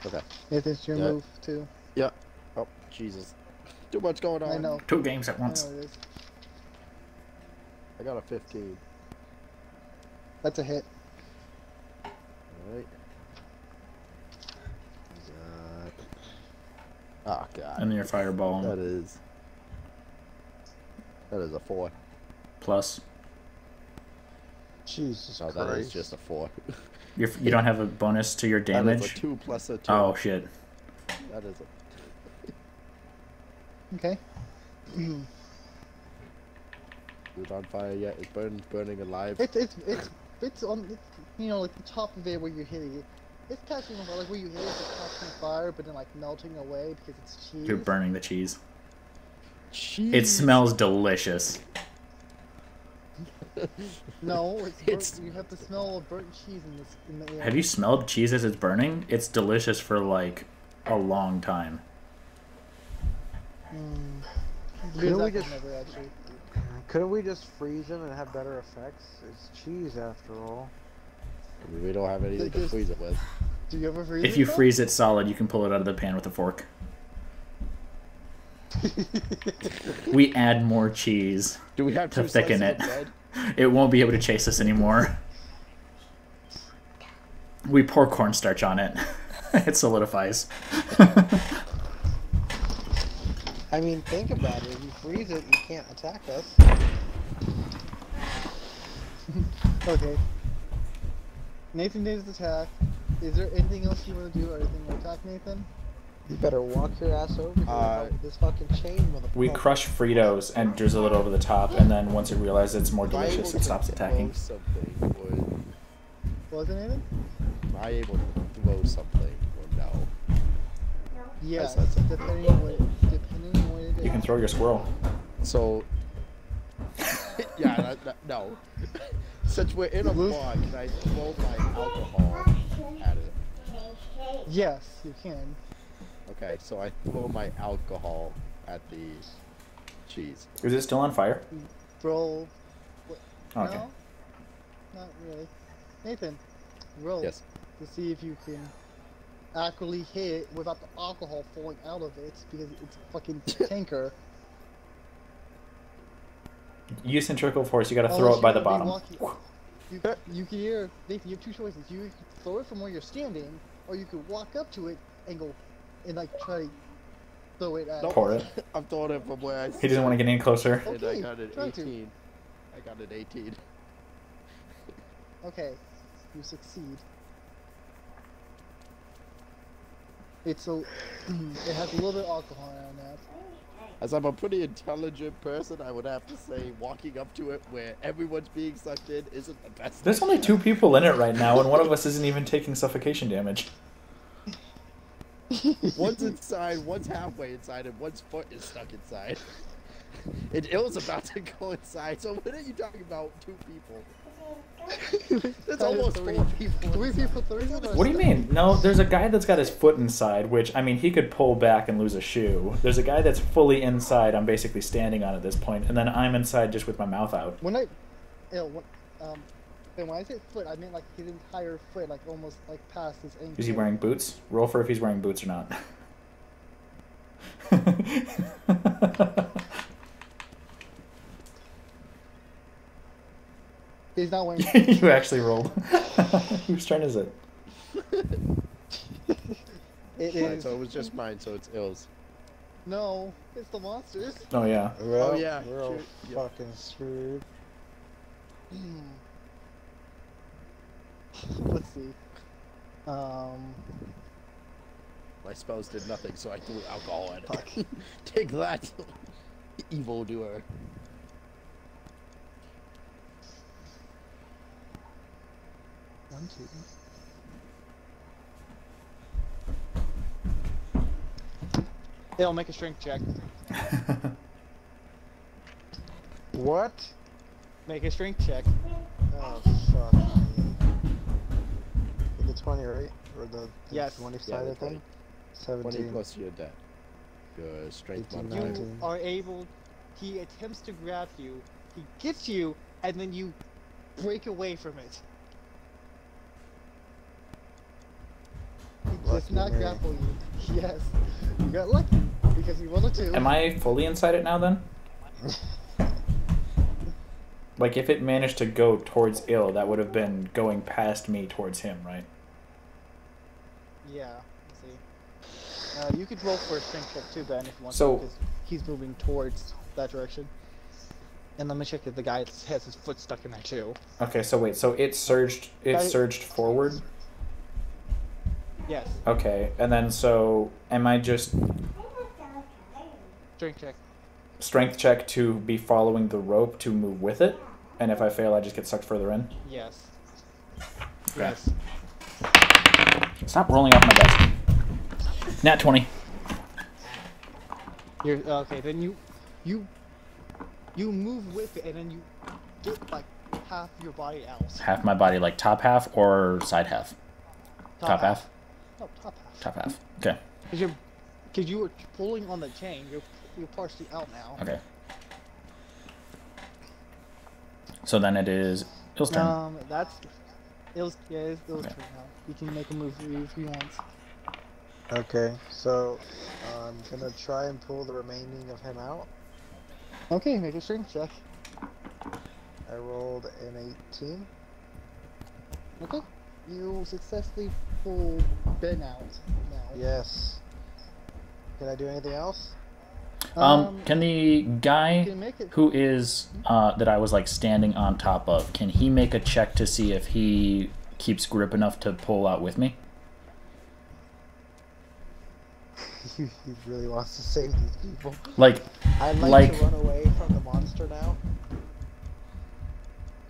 Okay. Nathan, it's your Yeah. move, too. Yeah. Oh, Jesus. Too much going on. I know. 2 games at I once. know it is. I got a 15. That's a hit. Alright. Oh, God. And then your fireball That is a 4. plus. Jesus No, Christ. that is just a 4. You don't have a bonus to your That is damage? a 2 plus a 2. Oh, shit. That is a... Okay. It's on fire yet. It's burning alive. It's on, you know, like the top of it where you're hitting it. It's catching on fire, like where you hit it, it's catching fire, but then like melting away because it's cheese. You're burning the cheese. Jeez. It smells delicious. No, It's- you have the smell of burnt cheese in the air. Have you smelled cheese as it's burning? It's delicious for like a long time. Couldn't we I've just- never actually. Couldn't we just freeze them and have better effects? It's cheese after all. I mean, we don't have anything to Just- freeze it with. Do you ever freeze If it, you though? freeze it solid, you can pull it out of the pan with a fork. We add more cheese. Do we have To 2 thicken slices it. of bread? It won't be able to chase us anymore. We pour cornstarch on it. It solidifies. I mean, think about it. If you freeze it, you can't attack us. Okay. Nathan did his attack. Is there anything else you want to do or anything to attack, Nathan? You better walk your ass over here and help this fucking chain with a We crush Fritos and drizzle it over the top, and then once it realizes it's more Am I delicious, able it to stops throw attacking. something, or Was it Nathan? am I able to throw something, or no? Yes, that's- depending on what it is. You can throw your squirrel. So, yeah, no. Since we're in a bar, can I throw my alcohol at it? Yes, you can. Okay, so I throw my alcohol at the cheese. Is it still on fire? Roll. Oh, okay. No, not really. Nathan, roll Yes. to see if you can accurately hit it without the alcohol falling out of it because it's a fucking tanker. Use centrifugal force, you gotta throw it by the bottom. You can hear, Nathan, you have 2 choices. You can throw it from where you're standing, or you could walk up to it and go, and like try to throw it at. Nope. Pour it. I'm throwing it from where I He doesn't want to get any closer. and I Okay, got an try to. 18. I got an 18. Okay, you succeed. It's a, it has a little bit of alcohol on that. As I'm a pretty intelligent person, I would have to say walking up to it where everyone's being sucked in isn't the best. There's only 2 people in it right now, and one of us isn't even taking suffocation damage. One's inside, one's halfway inside, and one's foot is stuck inside. And Ill's about to go inside, so what are you talking about 2 people? There's almost 4 people. 3 inside. people, 3 people. What do you mean? No, there's a guy that's got his foot inside, which, I mean, he could pull back and lose a shoe. There's a guy that's fully inside, I'm basically standing on at this point, and then I'm inside just with my mouth out. When I, and when I say foot, I meant like his entire foot, like almost like past his ankle. Is he wearing boots? Roll for if he's wearing boots or not. He's not wearing. You actually rolled. Whose turn is it? It Right, is. so it was just mine, so it's Ill's. No, it's the monsters. Oh, yeah. Well, yeah, we're all shoot, yeah. fucking screwed. Let's see. My spells did nothing, so I threw alcohol at it. Take that, evil doer. 1, 2. They'll make a strength check. What? Make a strength check. Oh, fuck me. With the 20, right? Or the Yes. 20 Yeah, sided the 20. thing? 20 17. plus your debt. Your strength 18, modifier. 19. You are able. He attempts to grab you. He gets you, and then you break away from it. He does Lucky not me. grapple you. Yes. You got lucky because you rolled a 2. Am I fully inside it now then? Like if it managed to go towards ill, that would have been going past me towards him, right? Yeah. Let's see. You could roll for a strength check too, Ben, if you want So- to, because he's moving towards that direction. And let me check if the guy has his foot stuck in there too. Okay, so wait, so it surged forward? Yes. Okay, and then so am I just Strength check. strength check to be following the rope to move with it? And if I fail, I just get sucked further in? Yes. Okay. Yes. Stop rolling off my desk. Nat 20. You're okay. Then you move with it, and then you get like half your body out. Half my body, like top half or side half? Top half? No, top half. Top half. Okay. Because you were pulling on the chain. You're partially out now. Okay. So then it is Ill's turn. That's Ill's turn now. He can make a move if he wants. Okay, so I'm gonna try and pull the remaining of him out. Okay, make a strength check. I rolled an 18. Okay. You successfully pull Ben out now. Yes. Can I do anything else? Can the guy you can make it. who is that I was like standing on top of, can he make a check to see if he keeps grip enough to pull out with me? He really wants to save these people. Like I'd like, Like- to run away from the monster now.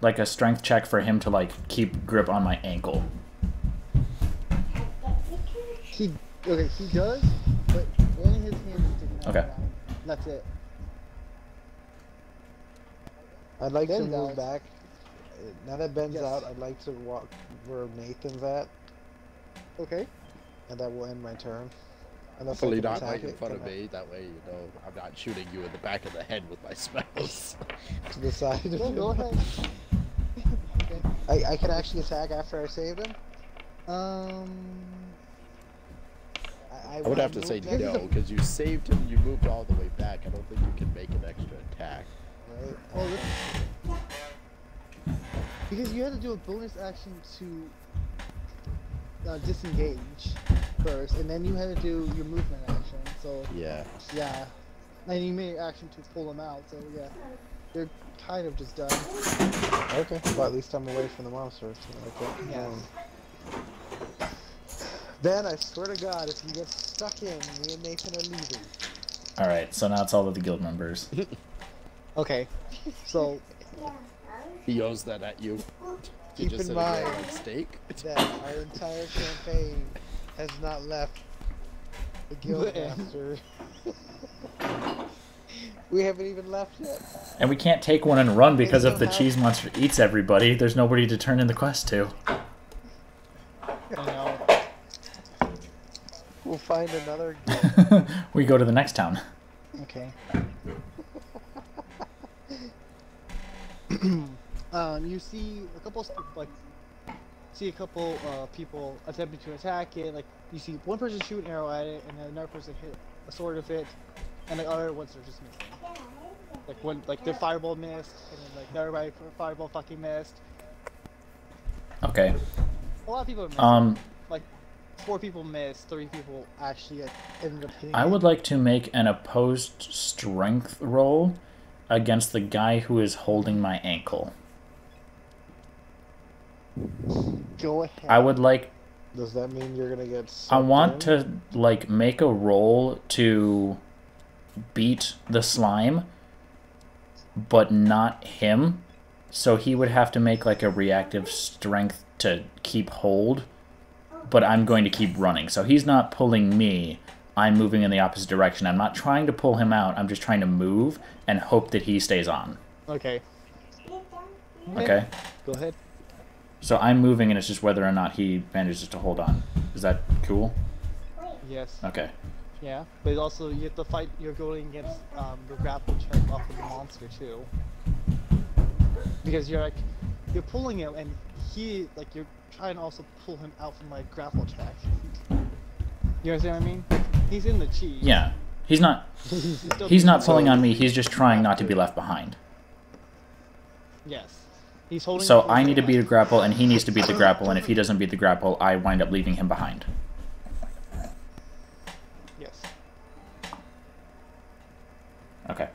like a strength check for him to like keep grip on my ankle. He does, but only his hands are sticking out. Okay. now. That's it. I'd like to Ben's move out. back. Now that Ben's Yes. out, I'd like to walk where Nathan's at, Okay. and that will end my turn. Unless I Hopefully can not attack right in it, front of can I- me. That way, you know, I'm not shooting you in the back of the head with my spells. To the side of Well, him. go ahead. Okay. I can actually attack after I saved him. I would have to say no, because you saved him, you moved all the way back. I don't think you can make an extra attack. Right? Well, because you had to do a bonus action to disengage first, and then you had to do your movement action. So Yeah. yeah, and you made an action to pull them out. So yeah, they're kind of just done. Okay. Well, at least I'm away from the monsters. Okay. Yeah. Ben, I swear to God, if you get stuck in, me and Nathan are leaving. Alright, so now it's all of the guild members. Okay. So He owes that at you. You Keep just in said it was mind a mistake. that our entire campaign has not left the guild master. We haven't even left yet. And we can't take one and run because still if the have- cheese monster eats everybody, there's nobody to turn in the quest to. I know. We'll find another guild. We go to the next town. Okay. You see a couple people attempting to attack it. Like you see one person shoot an arrow at it, and then another person hit a sword of it, and the other ones are just missing. Like one, like their fireball missed, and then like the other guy fireball fucking missed. Okay. A lot of people are missing. Like 4 people missed, 3 people actually ended up hitting. I it. would like to make an opposed strength roll against the guy who is holding my ankle. Go ahead. I would like Does that mean you're gonna get I want sucked in? to like make a roll to beat the slime, but not him. So he would have to make like a reactive strength to keep hold, but I'm going to keep running. So he's not pulling me. I'm moving in the opposite direction. I'm not trying to pull him out. I'm just trying to move and hope that he stays on. Okay. Okay? Go ahead. So I'm moving, and it's just whether or not he manages to hold on. Is that cool? Yes. Okay. Yeah, but also you have to fight. You're going against your grapple check off of the monster too, because you're pulling him, and he you're trying to also pull him out from grapple check. You understand what I mean? He's in the cheese. Yeah. He's not pulling on me. He's just trying not to be left behind. Yes. He's holding. So I need to beat a grapple, and he needs to beat the grapple, and if he doesn't beat the grapple, I wind up leaving him behind. Yes. Okay.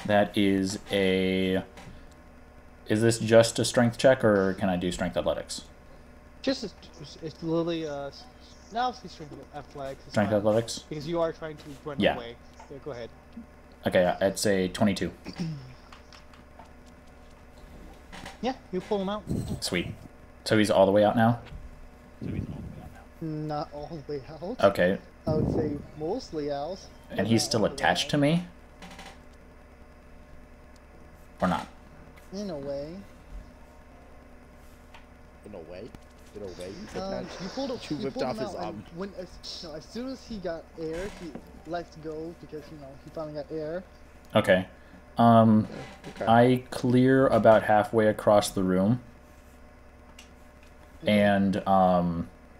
That is a... Is this just a strength check, or can I do strength athletics? It's literally now it's strength athletics. Strength athletics? Because you are trying to run Yeah. away. Yeah, go ahead. Okay, it's a 22. Yeah, you pull him out. Sweet. So he's all the way out now? Not all the way out. Okay. I would say mostly out. And he's still attached to me? Or not? In a way. In a way. In a way. He's You attached. pulled, You you whipped pulled off him his out, arm. and as soon as he got air, he let go because he finally got air. Okay. Okay. I clear about halfway across the room. And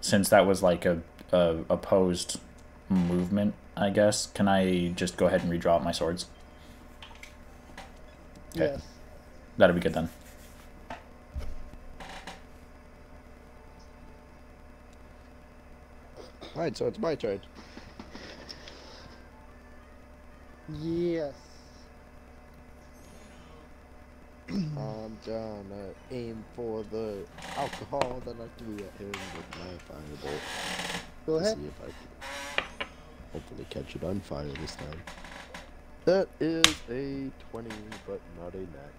since that was like a opposed movement, I guess, can I just go ahead and redraw out my swords? Okay. Yes. That'll be good then. Alright, so it's my turn. Yes. I'm gonna aim for the alcohol that I threw at him with my fireball. Go ahead. See if I can hopefully catch it on fire this time. That is a 20, but not a nat.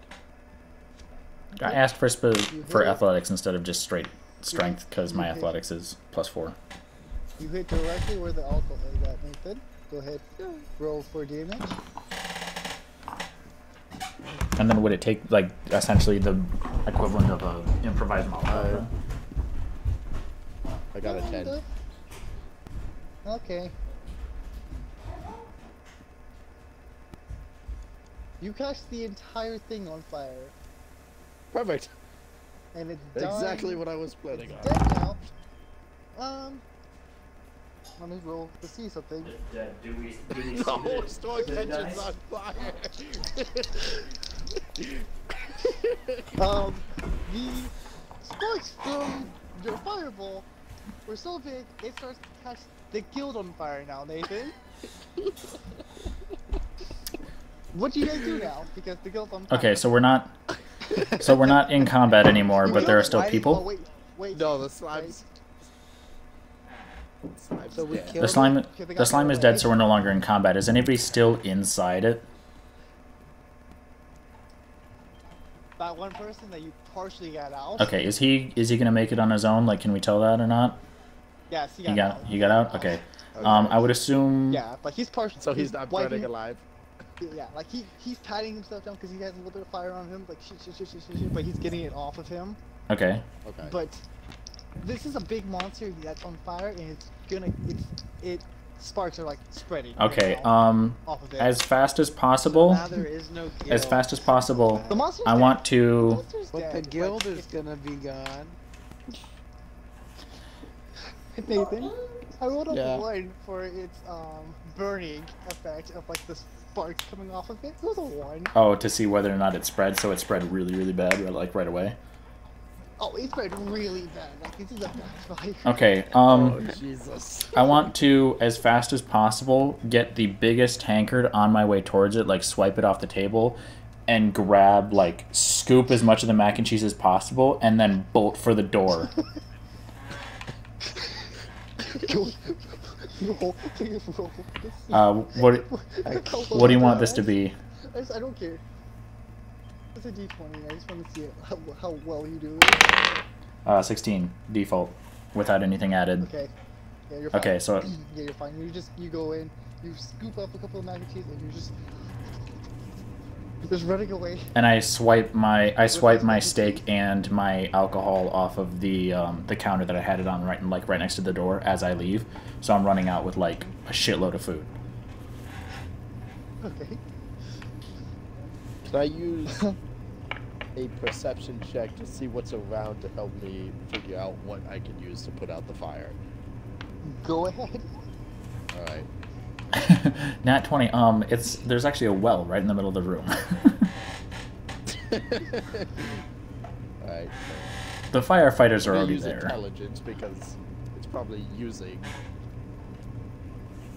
I asked for You for hit. athletics instead of just straight strength because my You hit. athletics is +4. You hit directly where the alcohol is at, Nathan. Go ahead. Roll for damage. And then would it take like essentially the equivalent of a improvised Molotov? I got a 10. Okay. You catch the entire thing on fire, Perfect. and it's done. Exactly what I was planning It's on. dead now. Let me roll to see something. The whole store catches on fire. The sparks from your fireball were so big, it starts to catch the guild on fire now, Nathan. What do you guys do now? Because the guild's on fire. Okay, so we're not in combat anymore, but there are still Oh, people. wait. No, the slime's. So we dead. killed The slime Okay, they the got slime is away. dead, so we're no longer in combat. Is anybody still inside it? That one person that you partially got out. Okay, is he gonna make it on his own? Like, can we tell that or not? Yes, He got out. Okay. Okay. I would assume. Yeah, but he's partially. So he's not wiping- burning alive. Yeah, like he's patting himself down because he has a little bit of fire on him, like shit, but he's getting it off of him. Okay. Okay. But this is a big monster that's on fire, and sparks are like spreading. right Okay. now off of it. As fast as possible. Now there is no guild. As fast as possible. The monster's I dead. want The to. monster's But dead, the guild is it's- gonna be gone. Nathan, I rolled a Yeah. 1 for its burning effect of like the sparks coming off of it. It was a 1. Oh, to see whether or not it spread. So it spread really, really bad, like right away. Oh, it spread really bad. Like this is a bad fire. Okay. Oh, Jesus. I want to, as fast as possible, get the biggest tankard on my way towards it, like swipe it off the table, and grab, like, scoop as much of the mac and cheese as possible, and then bolt for the door. What do you want this to be? I don't care. It's a D20. I just want to see how well you do it. 16 default, without anything added. Okay. Yeah, you're fine. Okay, so Yeah, you're fine. You go in, you scoop up a couple of mac and cheese, and you're just running away. and I swipe my steak and my alcohol off of the counter that I had it on right next to the door as I leave. So I'm running out with like a shitload of food. Okay. Can I use a perception check to see what's around to help me figure out what I can use to put out the fire? Go ahead. All right. Nat 20. There's actually a well right in the middle of the room. All right. The firefighters are We'll already use there. intelligence because it's probably using.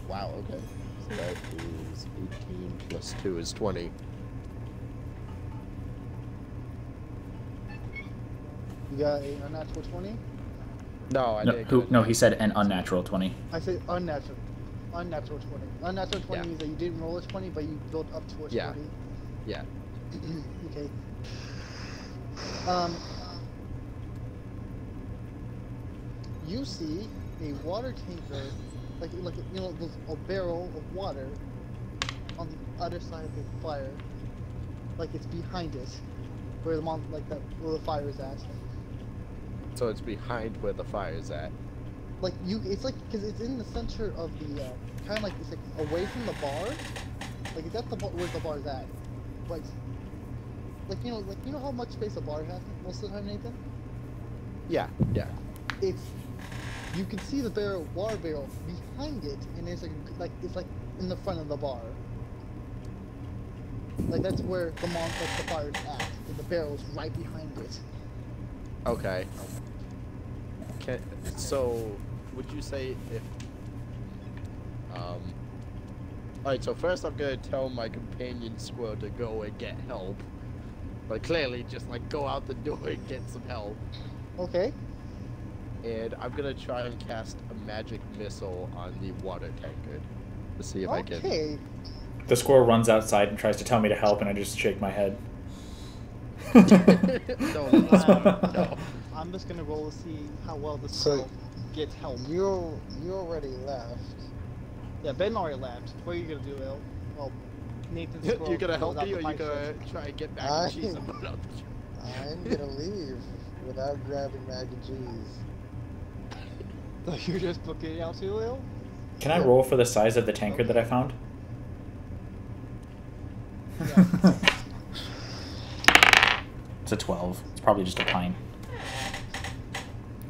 Wow. Okay. So that is 18 plus 2 is 20. You got a unnatural 20? No, I No, didn't. no, he said an unnatural 20. I said unnatural. Unnatural 20. Unnatural 20 Yeah. means that you didn't roll a 20, but you built up to a 20. Yeah. Yeah. Okay. You see a water tanker, like you know, a barrel of water on the other side of the fire, like it's behind it, where where the fire is at. So it's behind where the fire is at. Like it's like because it's in the center of the kind of like it's like away from the bar, like it's at the where the bar's at, but like you know how much space a bar has most of the time, Nathan. Yeah. Yeah. It's you can see the water barrel behind it, and there's like it's like in the front of the bar. Like that's where the fire's at, and the barrel's right behind it. Okay. So, would you say if alright, so first I'm gonna tell my companion squirrel to go and get help. But clearly just like go out the door and get some help. Okay. And I'm gonna try and cast a magic missile on the water tanker to see if I can. Okay. The squirrel runs outside and tries to tell me to help, and I just shake my head. No. I'm just gonna roll to see how well the So, squirrel gets help. You already left. Yeah, Ben already left. What are you gonna do, Il? Well, Nathan's squirrel You gonna goes help out me, to or you fight gonna first. try and get mac and cheese and put out the I'm gonna leave without grabbing mac and cheese. So you're just booking it out too, Il? Can I roll for the size of the tanker that I found? Yeah. It's a 12. It's probably just a pint.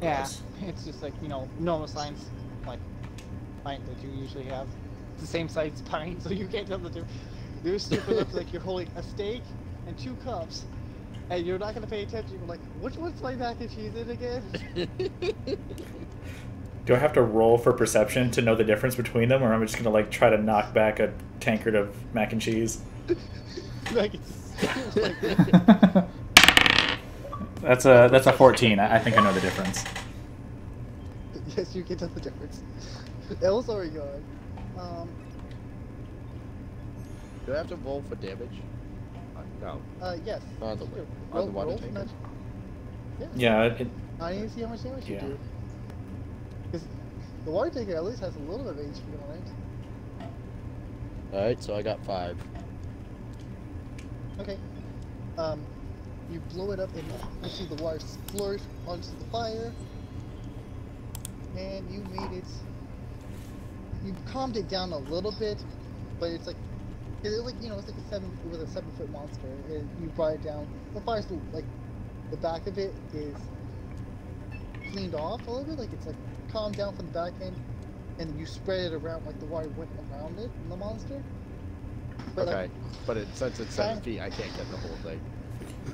Yeah, Gross. it's just like, you know, normal size, like, pint that you usually have. It's the same size pint, so you can't tell the difference. You're stupid enough like you're holding a steak and 2 cups, and you're not gonna pay attention. You're like, which one's my mac and cheese in again? Do I have to roll for perception to know the difference between them, or am I just gonna like try to knock back a tankard of mac and cheese? Like, That's a 14. I think I know the difference. Yes, you can tell the difference. El's already gone. Do I have to roll for damage? No. Yes. On the Sure. on the water roll tanker. Yeah. I need to see how much damage you Yeah. do. Because the water tanker at least has a little bit of HP on it. Alright, so I got 5. Okay. You blow it up and you see the water splurge onto the fire. And you made it. You calmed it down a little bit, but it's like, it's like, you know, it's like it was a 7-foot monster, and you brought it down. The fire's still, like, the back of it is cleaned off a little bit, like it's like calmed down from the back end, and you spread it around, like the water went around it, the monster. But Okay, like, but since it's 7 kind- feet, I can't get the whole thing.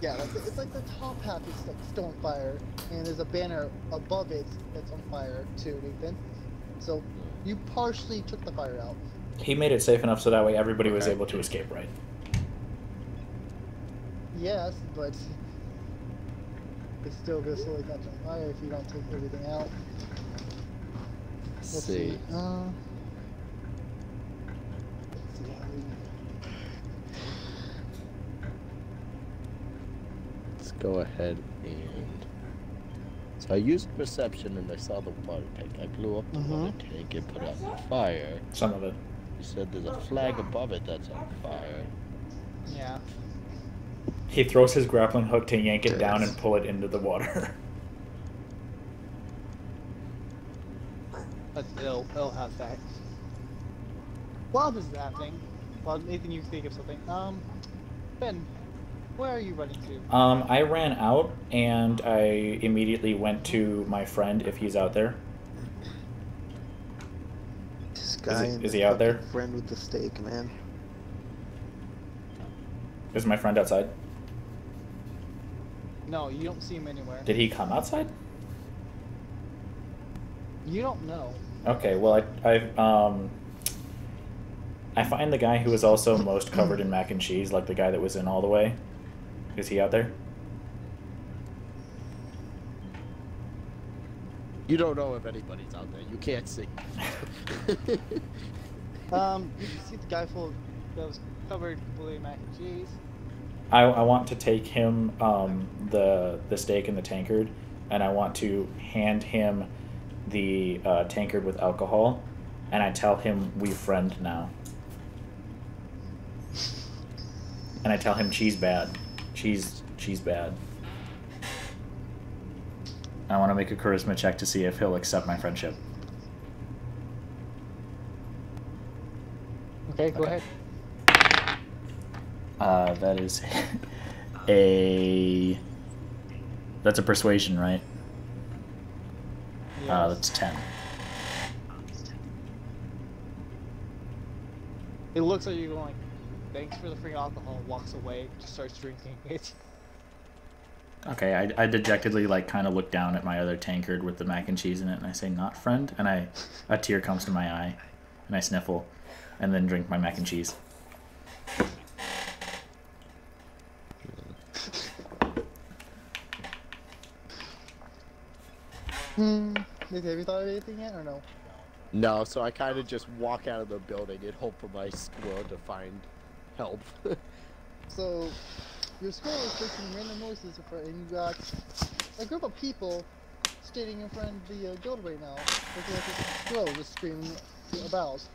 yeah, like it's like the top half is like stone fire, and there's a banner above it that's on fire too, Nathan. So you partially took the fire out. He made it safe enough so that way everybody was Okay. able to escape, right? Yes, but it's still gonna slowly catch on fire if you don't take everything out. Let's Let's see. see. Let's see how we... go ahead and... So I used perception and I saw the water tank. I blew up the water tank and put out the fire. Some of it. You said there's a flag above it that's on fire. Yeah. He throws his grappling hook to yank it down and pull it into the water. But ill has that. While this is happening, well, Nathan, you think of something. Ben, where are you running to? I ran out and I immediately went to my friend if he's out there. This guy is he out there? Friend with the steak, man. Is my friend outside? No, you don't see him anywhere. Did he come outside? You don't know. Okay, well I find the guy who was also most covered in mac and cheese, like the guy that was in all the way. Is he out there? You don't know if anybody's out there. You can't see. You see the guy that was covered completely in mac and cheese. I want to take him the steak and the tankard, and I want to hand him the tankard with alcohol, and I tell him we friend now. And I tell him cheese bad. Cheese bad. I want to make a charisma check to see if he'll accept my friendship. Okay, go ahead. That is that's a persuasion, right? Yes. That's 10. It looks like you're going, thanks for the free alcohol, walks away, just starts drinking it. Okay, I dejectedly kind of look down at my other tankard with the mac and cheese in it, and I say, "Not friend," and a tear comes to my eye, and I sniffle, and then drink my mac and cheese. Nathan, have you thought of anything yet, or no? No, so I kind of just walk out of the building and hope for my squirrel to find help. So, your squirrel is making random noises in front, and you got a group of people standing in front of the guild right now. Looking like a squirrel just screaming about.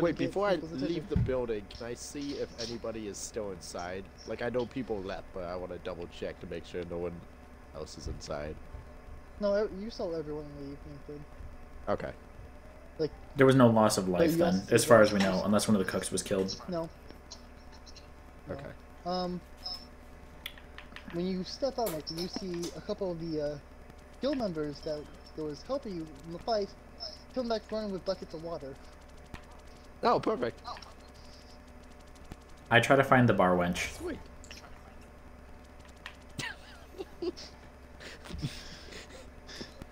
Wait, before I leave the building, can I see if anybody is still inside? Like, I know people left, but I want to double check to make sure no one else is inside. No, you saw everyone leave, Nathan. Okay. There was no loss of life you then, also- as far as we know, unless one of the cooks was killed. No. Okay. When you step out, Nathan, you see a couple of the guild members that was helping you in the fight come back running with buckets of water. Oh, perfect. I try to find the bar wench. Sweet.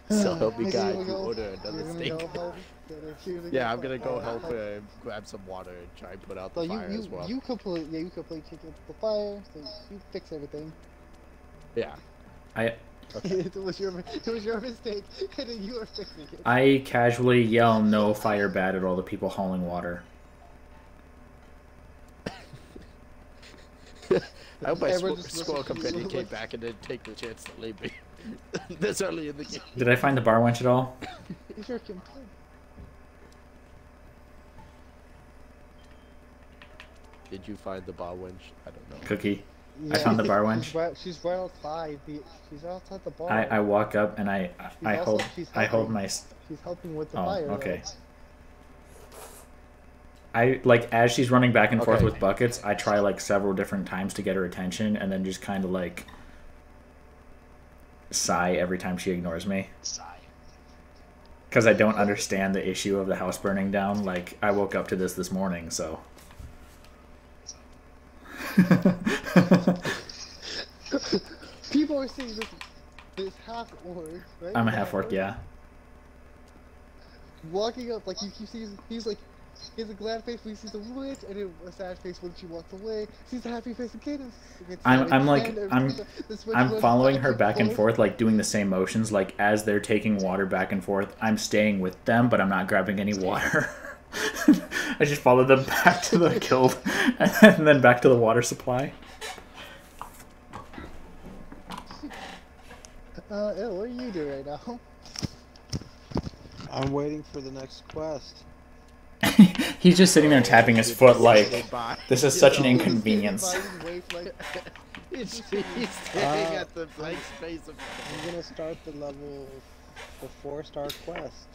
So help me God, you order another steak. Yeah, I'm gonna go help grab some water and try and put out the fire as well. You completely kick up the fire, so you fix everything. Yeah. Okay. it was your mistake, and then you were fixing it. I casually yell "No fire bad" at all the people hauling water. I hope my squirrel companion came back and didn't take the chance to leave me this early in the game. Did I find the bar wench at all? It's your complaint. Did you find the bar wench? I don't know. Cookie. Yeah, I found the bar wench. She's right outside. She's outside the bar. I walk up and I hold my. She's helping with the Oh, fire. okay. I as she's running back and forth with buckets, I try several different times to get her attention, and then just kind of sigh every time she ignores me. Because I don't understand the issue of the house burning down. I woke up to this morning, so. People are seeing this half orc, right? I'm a half orc, yeah. Walking up, you see, he has a glad face when he sees the witch, and then a sad face when she walks away. Sees a happy face again. I'm following her back and forth, doing the same motions. As they're taking water back and forth, I'm staying with them, but I'm not grabbing any water. I just follow them back to the guild, and then back to the water supply. what are you doing right now? I'm waiting for the next quest. He's just sitting there tapping his foot like, Goodbye. this is such an inconvenience. He's staring at the blank space of. I'm gonna start the level, the 4-star quest.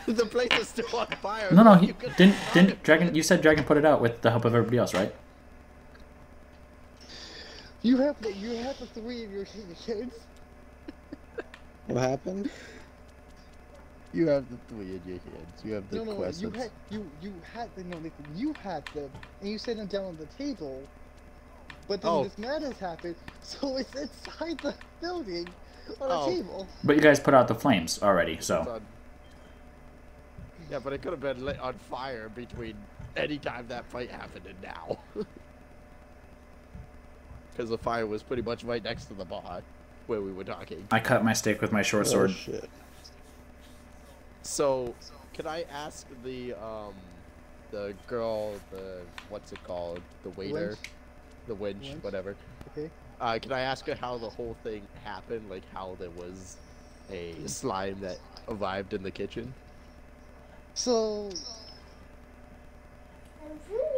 The place is still on fire. No, You he could- didn't Dragon. You said Dragon put it out with the help of everybody else, right? You have the 3 of your kids. What happened? You have the 3 in your hands. You have the No, quest. you had them. No, Nathan, you had them, and you set them down on the table. But then this madness happened, so it's inside the building on a table. But you guys put out the flames already, so. Yeah, but it could have been lit on fire between any time that fight happened and now. Because the fire was pretty much right next to the bar where we were talking. I cut my steak with my short sword. Shit. So, can I ask the girl, what's it called? The waiter? The winch, whatever. Okay. Can I ask her how the whole thing happened? Like, how there was a slime that arrived in the kitchen? So,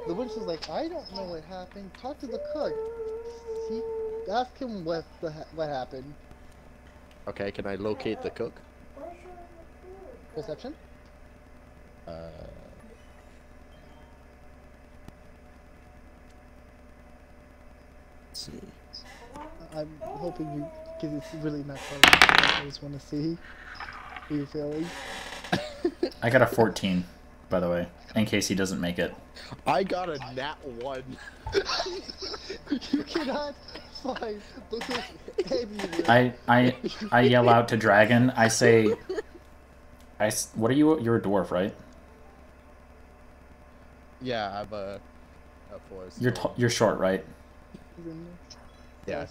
the witch was like, I don't know what happened. Talk to the cook. Ask him what happened. Okay, can I locate the cook? Perception? Let's see. I'm hoping you, because it's really not fun. I just want to see how you're feeling. I got a 14, by the way, in case he doesn't make it. I got a nat 1. You cannot find the cook anywhere. I yell out to Dragon. I say, what are you? You're a dwarf, right? Yeah, I'm a forest. You're short, right? Yeah.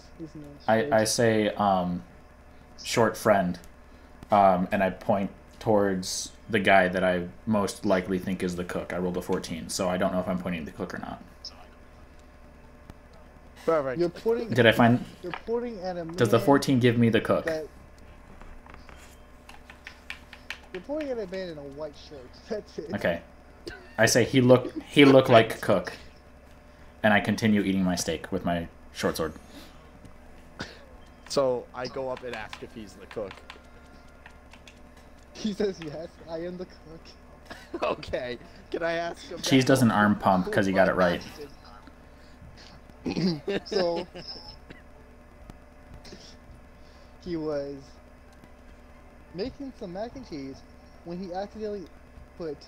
I say, short friend, and I point towards the guy that I most likely think is the cook. I rolled a 14, so I don't know if I'm pointing at the cook or not. Perfect. You're pointing. Did I find? You're pointing at a man. Does the 14 give me the cook? You're pointing at a man in a white shirt. That's it. Okay. I say he looked like cook, and I continue eating my steak with my short sword. So I go up and ask if he's the cook. He says yes. I am the cook. Okay. Can I ask him? Cheese does an arm pump because he got it right. So he was making some mac and cheese when he accidentally put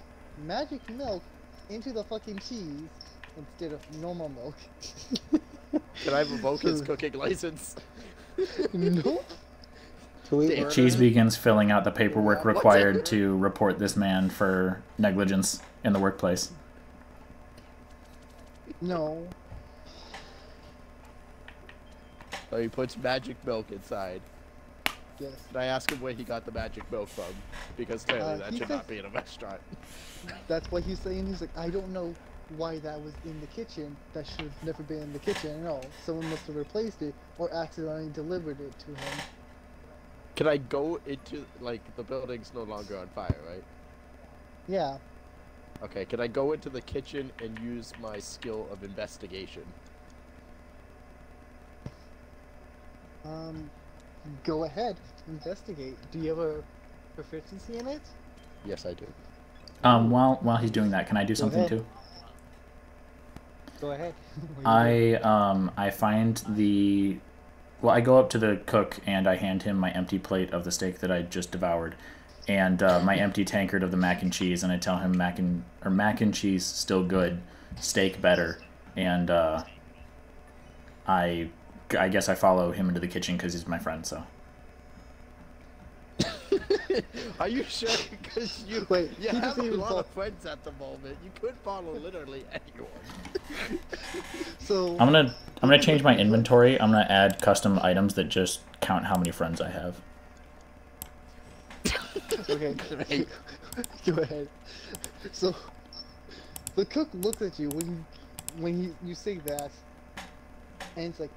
magic milk into the fucking cheese instead of normal milk. Can I revoke his cooking license? Nope. Cheese begins filling out the paperwork required to report this man for negligence in the workplace. No. So he puts magic milk inside. Yes. Can I ask him where he got the magic milk from? Because clearly that he should says- not be in a restaurant. That's what he's saying. He's like, I don't know why that was in the kitchen. That should have never been in the kitchen at all. Someone must have replaced it or accidentally delivered it to him. Can I go into, like, the building's no longer on fire, right? Yeah. Okay, can I go into the kitchen and use my skill of investigation? Go ahead. Investigate. Do you have a proficiency in it? Yes, I do. While he's doing that, can I do something ahead. too? Go ahead. I find the... Well, I go up to the cook and I hand him my empty plate of the steak that I just devoured, and my empty tankard of the mac and cheese, and I tell him mac and cheese still good, steak better, and I guess I follow him into the kitchen because he's my friend. So. Are you sure? Because you he have doesn't a even lot of friends at the moment. You could follow literally anyone. So I'm gonna change my inventory. I'm gonna add custom items that just count how many friends I have. okay. Go ahead. So the cook looks at you when you say that, and it's like,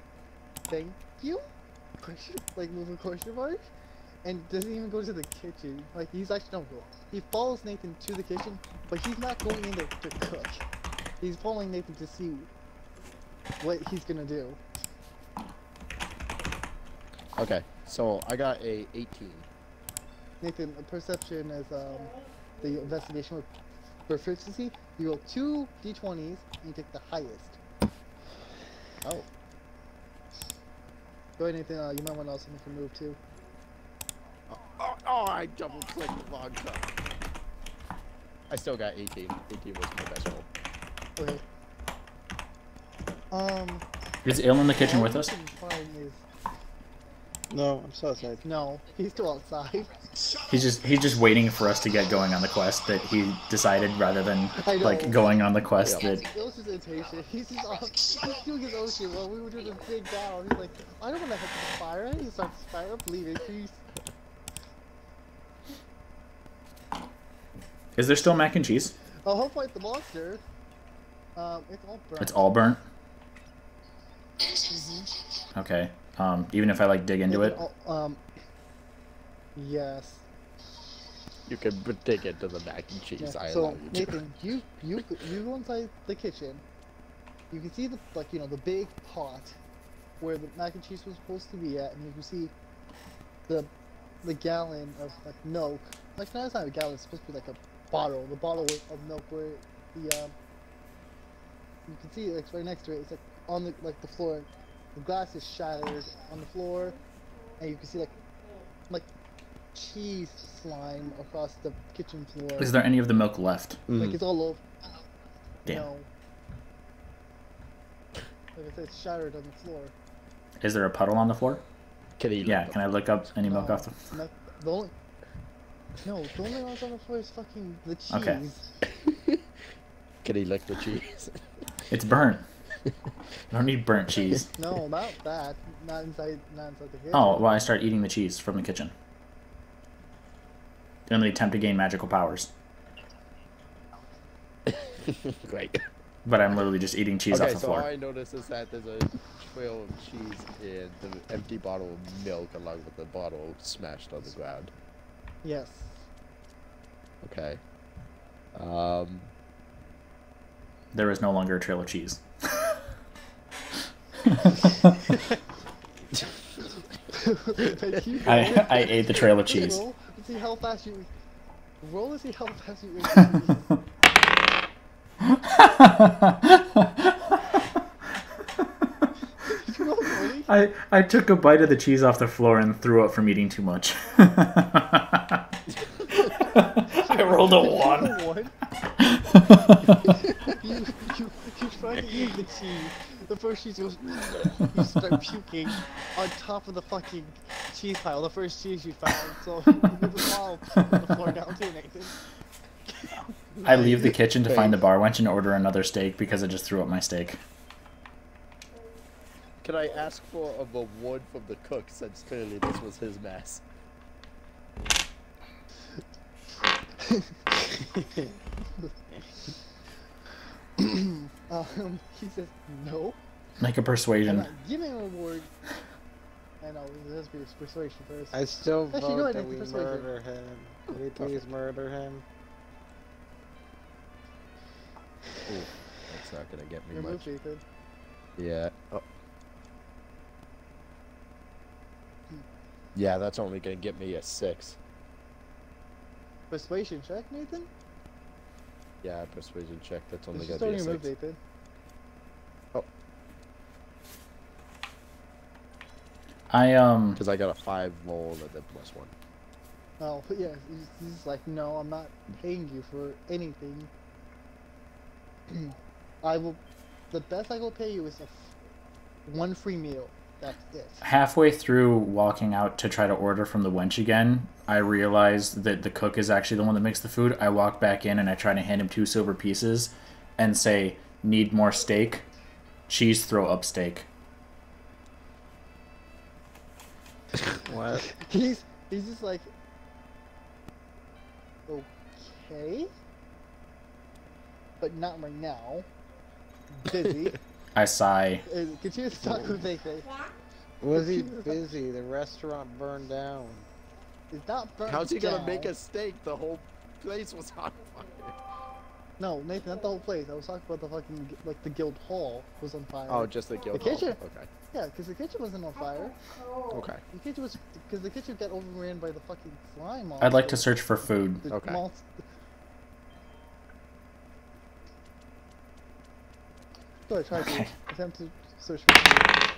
thank you. with a question mark, and doesn't even go to the kitchen. Like he's actually no go. He follows Nathan to the kitchen, but he's not going in there to cook. He's following Nathan to see what he's gonna do. Okay, so I got a 18. Nathan, a perception is the investigation with proficiency. You roll 2 d20s and you take the highest. Oh. Go ahead, Nathan. You might want to also make a move too. Oh, I double clicked the wrong time. I still got 18. 18 was my best roll. Okay. Is Il in the kitchen with us? No, I'm so outside. No, he's still outside. He's just waiting for us to get going on the quest that he decided rather than I know. like going on the quest that. Il's just impatient. He's just off. He's doing his own shit while we were doing a big battle. He's like, I don't want to head to the fire. He starts the fire up, leaving. Peace. Is there still mac and cheese? Oh, he'll fight the monster. It's all burnt. It's all burnt. Mm-hmm. Okay. Even if I like dig into it. Yes. You can dig into the mac and cheese. Yeah. I So allow you to. Nathan, you go inside the kitchen. You can see the the big pot where the mac and cheese was supposed to be at, and you can see the gallon of milk. Like no, it's not a gallon. It's supposed to be like a bottle. The bottle of milk where the you can see right next to it. It's on the floor. The glass is shattered on the floor, and you can see like cheese slime across the kitchen floor. Is there any of the milk left? Like it's all over. Damn. No. Like I said, it's shattered on the floor. Is there a puddle on the floor? Can he? Yeah. Can I look up any milk off the? The only one that's on the floor is fucking the cheese. Okay. Can he lick the cheese? It's burnt. I don't need burnt cheese. No, not that. Not inside the kitchen. Oh, well, I start eating the cheese from the kitchen. In the attempt to gain magical powers. Great. But I'm literally just eating cheese off the so floor. all I noticed is that there's a trail of cheese in the empty bottle of milk along with the bottle smashed on the ground. Yes. Okay. There is no longer a trail of cheese. I ate the trail of cheese. Roll to see how fast you. Roll to see how fast you. Did you roll 20? I took a bite of the cheese off the floor and threw up from eating too much. I rolled a 1. You try to eat the cheese. The first cheese goes. You start puking on top of the fucking cheese pile. The first cheese you found. So you put the pile on the floor down too, Nathan. I leave the kitchen to find the bar wench and order another steak because I just threw up my steak. Can I ask for a reward from the cook since clearly this was his mess? He says no. Make a I'm persuasion. not giving a reward. I know, this has to be persuasion first. I still Actually, go vote ahead, that make we the persuasion. murder him. Can we please murder him? Ooh, that's not gonna get me Your much. move, Ethan. Yeah. Oh. Yeah, that's only gonna get me a 6. Persuasion check, Nathan? Yeah, persuasion check. That's only Just gonna be a starting your 6. move, Nathan. Because I got a 5 roll and then +1. Oh, but yeah, he's just like, no, I'm not paying you for anything. The best I will pay you is one free meal. That's it. Halfway through walking out to try to order from the wench again, I realized that the cook is actually the one that makes the food. I walk back in and I try to hand him 2 silver pieces and say, need more steak? Cheese, throw up steak. What? He's just like, okay, but not right now. Busy. I sigh. Continue to talk with Nathan. Was he busy? The restaurant burned down. It's not burnt How's he gonna down. make a steak? The whole place was on fire. No, Nathan, not the whole place. I was talking about the fucking, like, the guild hall was on fire. Oh, just the guild. The kitchen. Okay. Yeah, because the kitchen wasn't on fire. Okay. The kitchen was, because the kitchen got overran by the fucking slime monster. I'd like to search for food. The Okay. monster. Go ahead, try Okay. to attempt to search for food.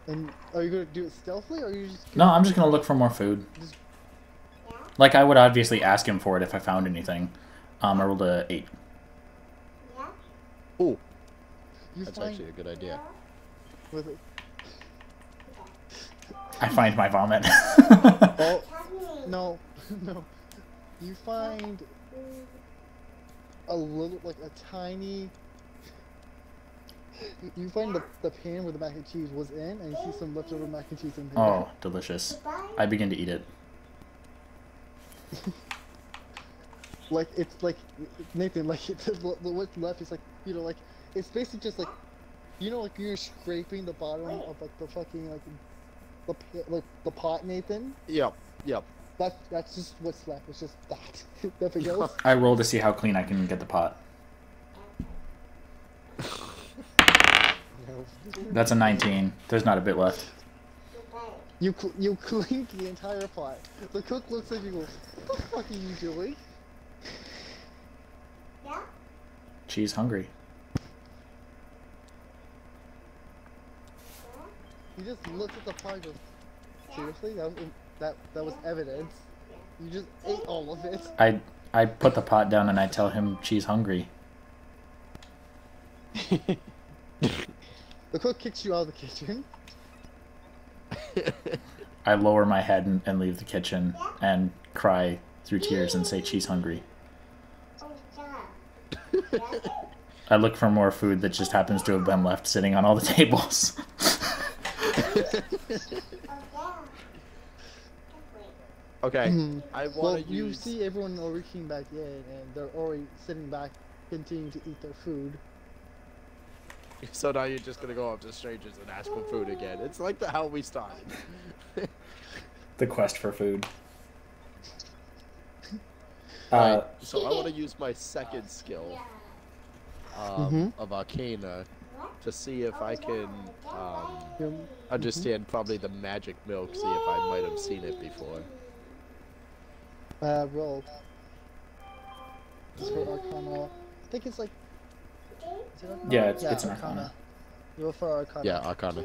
And are you gonna do it stealthily, or are you just? No, I'm just gonna look for more food. Just- Like, I would obviously ask him for it if I found anything. I rolled a 8. Ooh, You that's find actually a good idea. with it. I find my vomit. Oh, no, no. You find a little, like a tiny. You find the pan where the mac and cheese was in, and you see some leftover mac and cheese in there. Oh, delicious. I begin to eat it. Like it's like Nathan, like what's left is like, you know, like it's basically just like, you know, like you're scraping the bottom of like the fucking like the pot, Nathan. Yep. Yep. That's just what's left. It's just that. Nothing else. I roll to see how clean I can get the pot. That's a 19. There's not a bit left. You clean the entire pot. The cook looks at you and goes, "What the fuck are you doing?" She's hungry. He just looks at the pot and goes, "Seriously? That was evidence. You just ate all of it." I put the pot down and I tell him she's hungry. The cook kicks you out of the kitchen. I lower my head and leave the kitchen and cry through tears and say she's hungry. I look for more food that just happens to have been left sitting on all the tables. Okay. Mhm. I want Well, to you use. see everyone already came back in, and they're already sitting back, continuing to eat their food. So now you're just gonna go up to strangers and ask for food again. It's like how we started. The quest for food. Alright, so I want to use my second skill Mhm. of Arcana to see if I can You- understand probably the magic milk, see if I might have seen it before. Roll. It's for Arcana. I think it's like. Is it Arcana? Yeah, it's an Arcana. Roll for Arcana. Yeah, Arcana.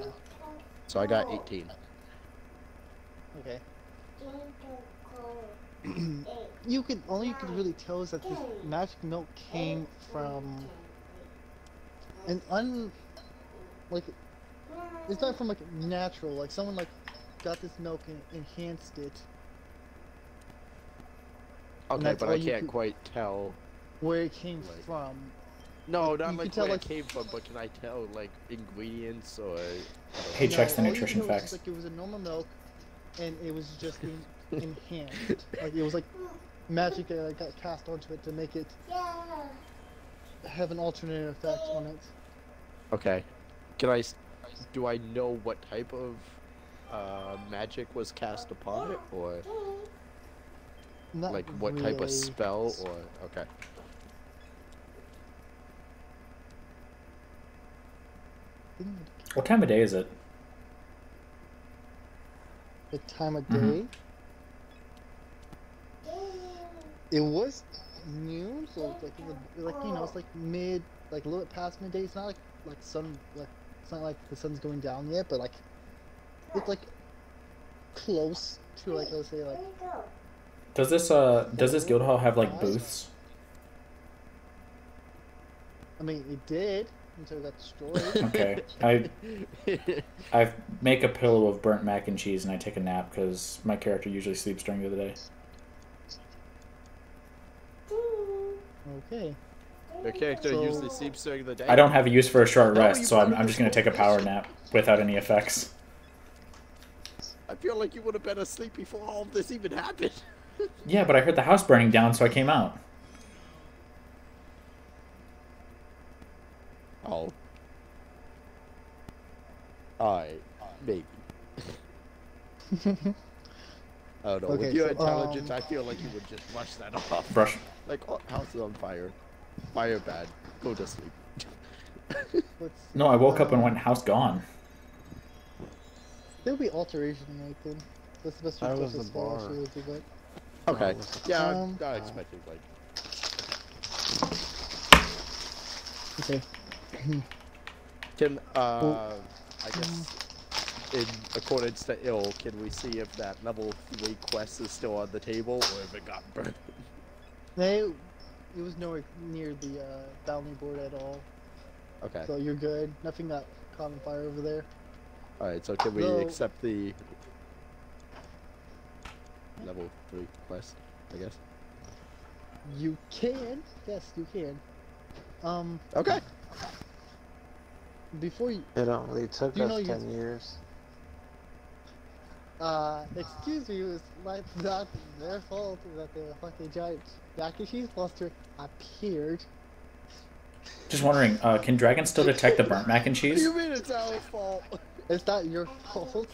So I got 18. Okay. You could all you could really tell is that this magic milk came from an like it's not from like natural, like someone like got this milk and enhanced it. Okay, that's but all I you can't could- quite tell. Where it came Like- from. No, You not can like tell, where like- it came from, but can I tell like ingredients or? He checks the all you nutrition know is facts. like it was a normal milk, and it was just being enhanced. Like it was like magic that got cast onto it to make it have an alternate effect on it. Okay. Can I? Do I know what type of magic was cast upon it, or Not like what type of really. spell, or okay? What time of day is it? The time of Mhm. day. It was noon, so like like you know, it's like mid, like a little bit past midday. It's not like sun, like it's not like the sun's going down yet, but like it's like close to like let's say like Does this guild hall have like booths? I mean it did until it got destroyed. Okay. I make a pillow of burnt mac and cheese and I take a nap because my character usually sleeps during the day. Okay. Your character So- usually sleeps during the day. I don't have a use for a short No, rest, you so I'm wanted just to gonna take a smoke power this. nap without any effects. I feel like you would have been asleep before all of this even happened. Yeah, but I heard the house burning down, so I came out. Oh. Alright, maybe. I don't know. Okay, With your so, intelligence, I feel like you would just brush that off. Brush. Like, oh, house is on fire. Fire bad. Go to sleep. let's No, I woke up and went, house gone. There'll be alteration, Nathan. That's the best way I to was this the spell, bar. actually, would be, but... Okay. Yeah, I'm Um, not expecting, like... Okay. Can, I guess, in accordance to ill, can we see if that level 3 quest is still on the table, or if it got burned? It was nowhere near the bounty board at all, Okay. so you're good. Nothing got caught on fire over there. Alright, so can we No. accept the level 3 quest, I guess? You can, yes, you can. Okay. Before you, It only took You us know you- 10 years. excuse me, it was not their fault that the fucking giant mac and cheese monster appeared. Just wondering, can dragons still detect the burnt mac and What do cheese? you mean it's our fault? It's not your fault.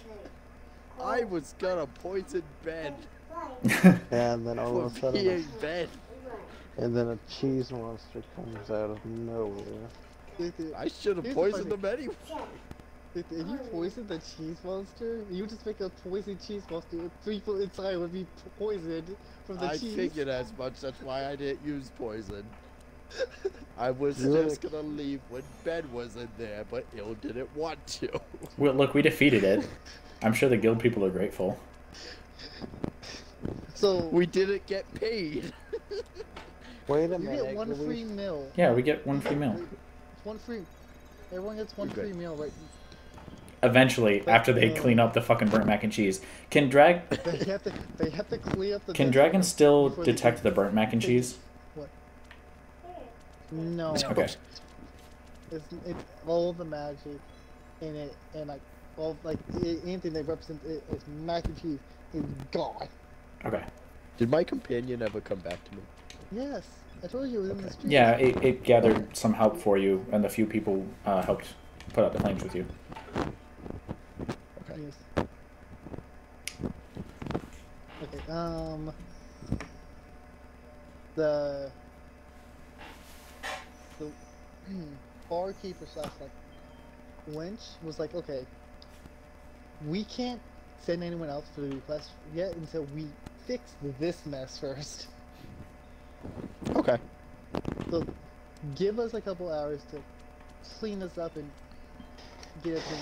I was gonna poison Ben And then all for of a sudden, being Ben. and then a cheese monster comes out of nowhere. I should have Here's the poisoned funny- them anyway. If you poisoned the cheese monster, you just make a poisoned cheese monster. People inside would be poisoned from the I cheese. figured as much, that's why I didn't use poison. I was Really? just gonna leave when Ben was in there, but Ill didn't want to. Well, look, we defeated it. I'm sure the guild people are grateful. So We didn't get paid. Wait a you minute. get one Luis. free meal. Yeah, we get one free meal. One free. Everyone gets one You're good. free meal, right? Eventually, after they clean up the fucking burnt mac and cheese. Can They have to clean up the. can dish dragons still before they detect can- the burnt mac and cheese? No. Okay. It's all the magic in it, and like all like anything that represents it is mac and cheese is gone. Okay. Did my companion ever come back to me? Yes, I told you it was in the Okay. street. Yeah, it gathered some help for you, and a few people helped put out the flames with you. Okay. Yes. Okay. The barkeeper slash like wench was like, okay, we can't send anyone else for the request yet until we fix this mess first. Okay. So give us a couple hours to clean this up and get everything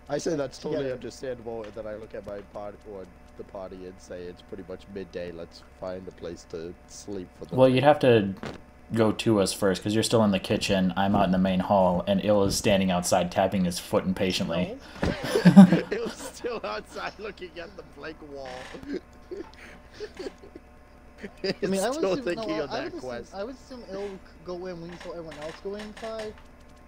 I say that's totally Together. understandable, and then I look at my party or the party and say it's pretty much midday. Let's find a place to sleep for the Well, night. you'd have to go to us first, because you're still in the kitchen. I'm out in the main hall, and Il is standing outside tapping his foot impatiently. It was still outside looking at the blank wall. I mean, I would still assume, thinking no, of I that would quest. Assume, I would assume it'll go in when you saw everyone else go inside,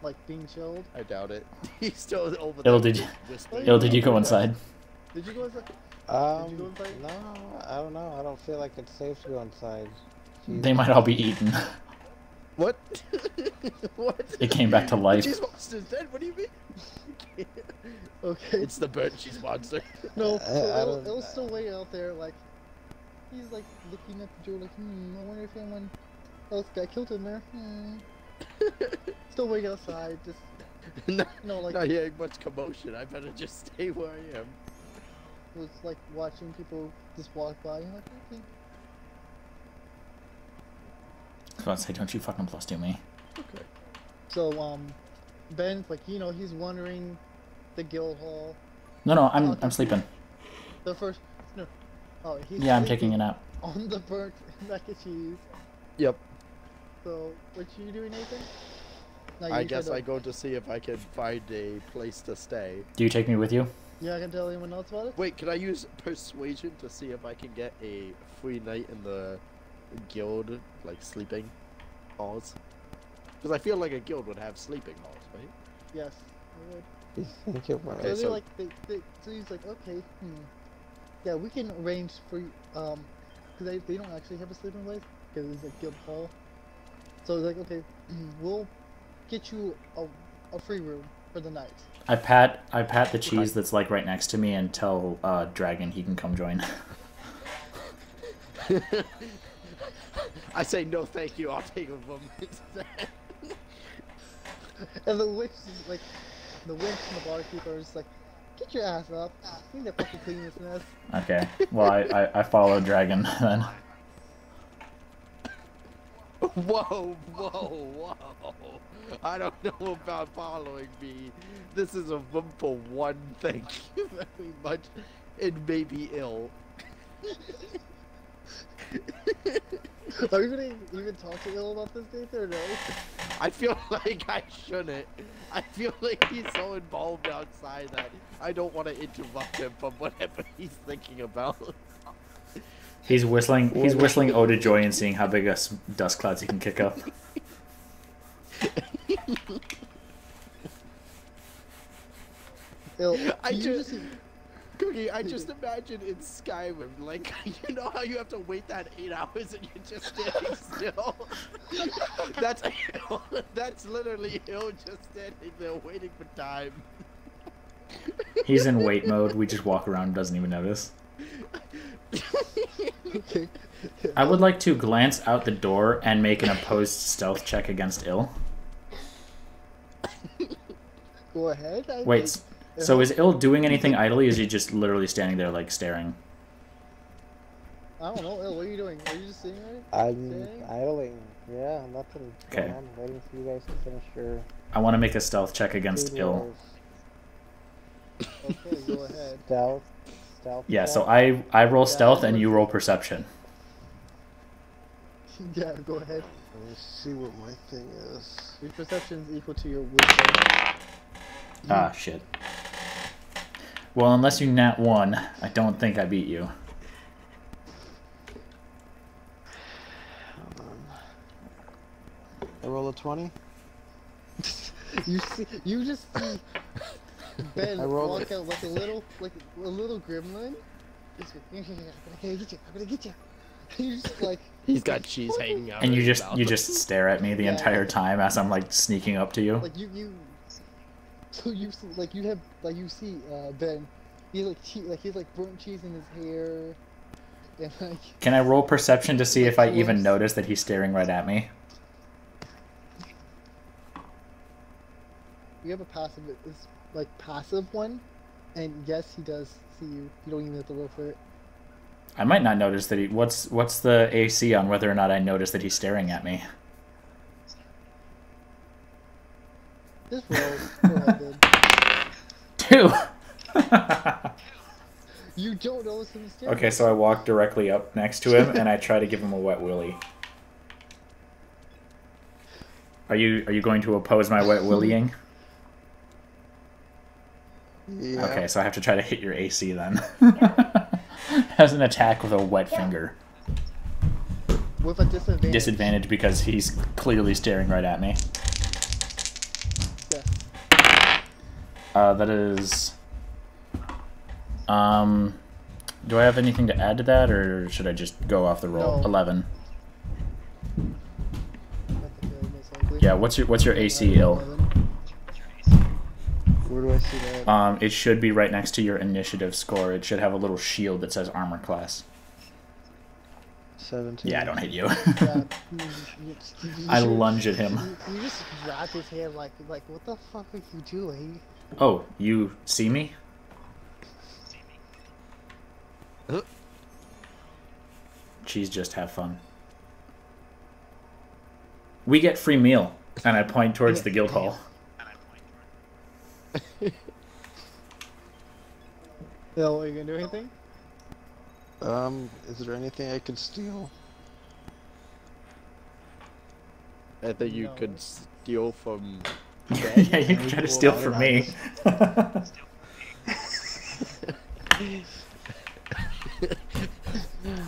like being chilled. I doubt it. He's still over there. Il, did you, whispering. Il, did you go inside? Did you go inside? Um, go inside? no, I don't know. I don't feel like it's safe to go inside. Jeez. They might all be eaten. What? What? It came back to The life. cheese monster's dead? What do you mean? Okay. It's the burnt cheese monster. No, I so don't- it'll still wait out there, like, he's like looking at the door, like, I wonder if anyone else got killed in there. Still waiting outside, just, not, like, not hearing much commotion. I better just stay where I am. was like watching people just walk by, and like, okay. I was about to say, don't you fucking plus to me. Okay. So, Ben's like, he's wandering the guild hall. No, no, I'm sleeping. The first, no, oh, he's Yeah, I'm sleeping taking a nap. on the burnt mac and cheese. Yep. So, what you doing, Nathan? No, I you guess tried I to- go to see if I can find a place to stay. Do you take me with you? You're not gonna tell anyone else about it? Wait, can I use persuasion to see if I can get a free night in the guild, like sleeping halls? Because I feel like a guild would have sleeping halls, right? Yes, I would. You think it So might? Okay, they're so- like, so he's like, okay, yeah, we can arrange for, because they don't actually have a sleeping place, because it's a guild hall. So he's like, okay, we'll get you a free room for the night. I pat the cheese that's like right next to me and tell Dragon he can come join. I say no, thank you. I'll take a woman instead. And the witch is like, the witch and the barkeeper is like, get your ass up. You need to fucking clean this mess. Okay. Well, I follow Dragon then. Whoa, whoa, whoa. I don't know about following me. This is a room for one. Thank you very much. It may be ill. Are you gonna even talk to Il about this, Nathan, or no? I feel like I shouldn't. I feel like he's so involved outside that I don't want to interrupt him from whatever he's thinking about. He's whistling Ode to Joy and seeing how big a dust clouds he can kick up. Cookie, I just imagine in Skyrim, like, you know how you have to wait that 8 hours and you're just standing still? That's literally him just standing there waiting for time. He's in wait mode. We just walk around and doesn't even notice. Okay. I would like to glance out the door and make an opposed stealth check against Il. Go ahead. Wait, so is Il doing anything idly, or is he just literally standing there, like, staring? I don't know, Il, what are you doing? Are you just sitting there? I'm idling. Yeah, nothing. Okay. I'm waiting for you guys to finish your. I want to make a stealth check against food Il. wars. Okay, go ahead. Stealth. Yeah, so check. I roll stealth and you roll perception. Yeah, go ahead. Let me see what my thing is. Your perception is equal to your wisdom. Ah, shit. Well, unless you nat 1, I don't think I beat you. Hold on. I roll a 20. You just see Ben I rolled walk it. out like a little gremlin. He's like, I'm gonna get you. You just like He's got cheese hanging out. And of you his just mouth. stare at me the Yeah. entire time as I'm like sneaking up to you. like you. So you see, like you see Ben. He's like burnt cheese in his hair, and like. Can I roll perception to see if I even notice that he's staring right at me? You have a passive, it's like passive one, and yes, he does see you. You don't even have to roll for it. I might not notice that he. What's the AC on whether or not I notice that he's staring at me? Just roll. Go ahead, then. 2. You don't notice him staring. Okay, so I walk directly up next to him and I try to give him a wet willy. Are you going to oppose my wet willying? Yeah. Okay, so I have to try to hit your AC then. As an attack with a wet finger. With a disadvantage. Disadvantage because he's clearly staring right at me. Yes. That is... do I have anything to add to that, or should I just go off the roll? No. 11. That's the most likely. Yeah, what's your AC, Il? 11. Where do I see that? It should be right next to your initiative score. It should have a little shield that says armor class. 17. Yeah, I don't hit you. Yeah. I lunge at him. You just grab his hand like what the fuck are you doing? Oh, you see me? Cheese, just have fun. We get free meal, and I point towards the guild hall. Phil, are you gonna do anything? Is there anything I could steal? I think you No. could steal from. Yeah, you can try to steal from me.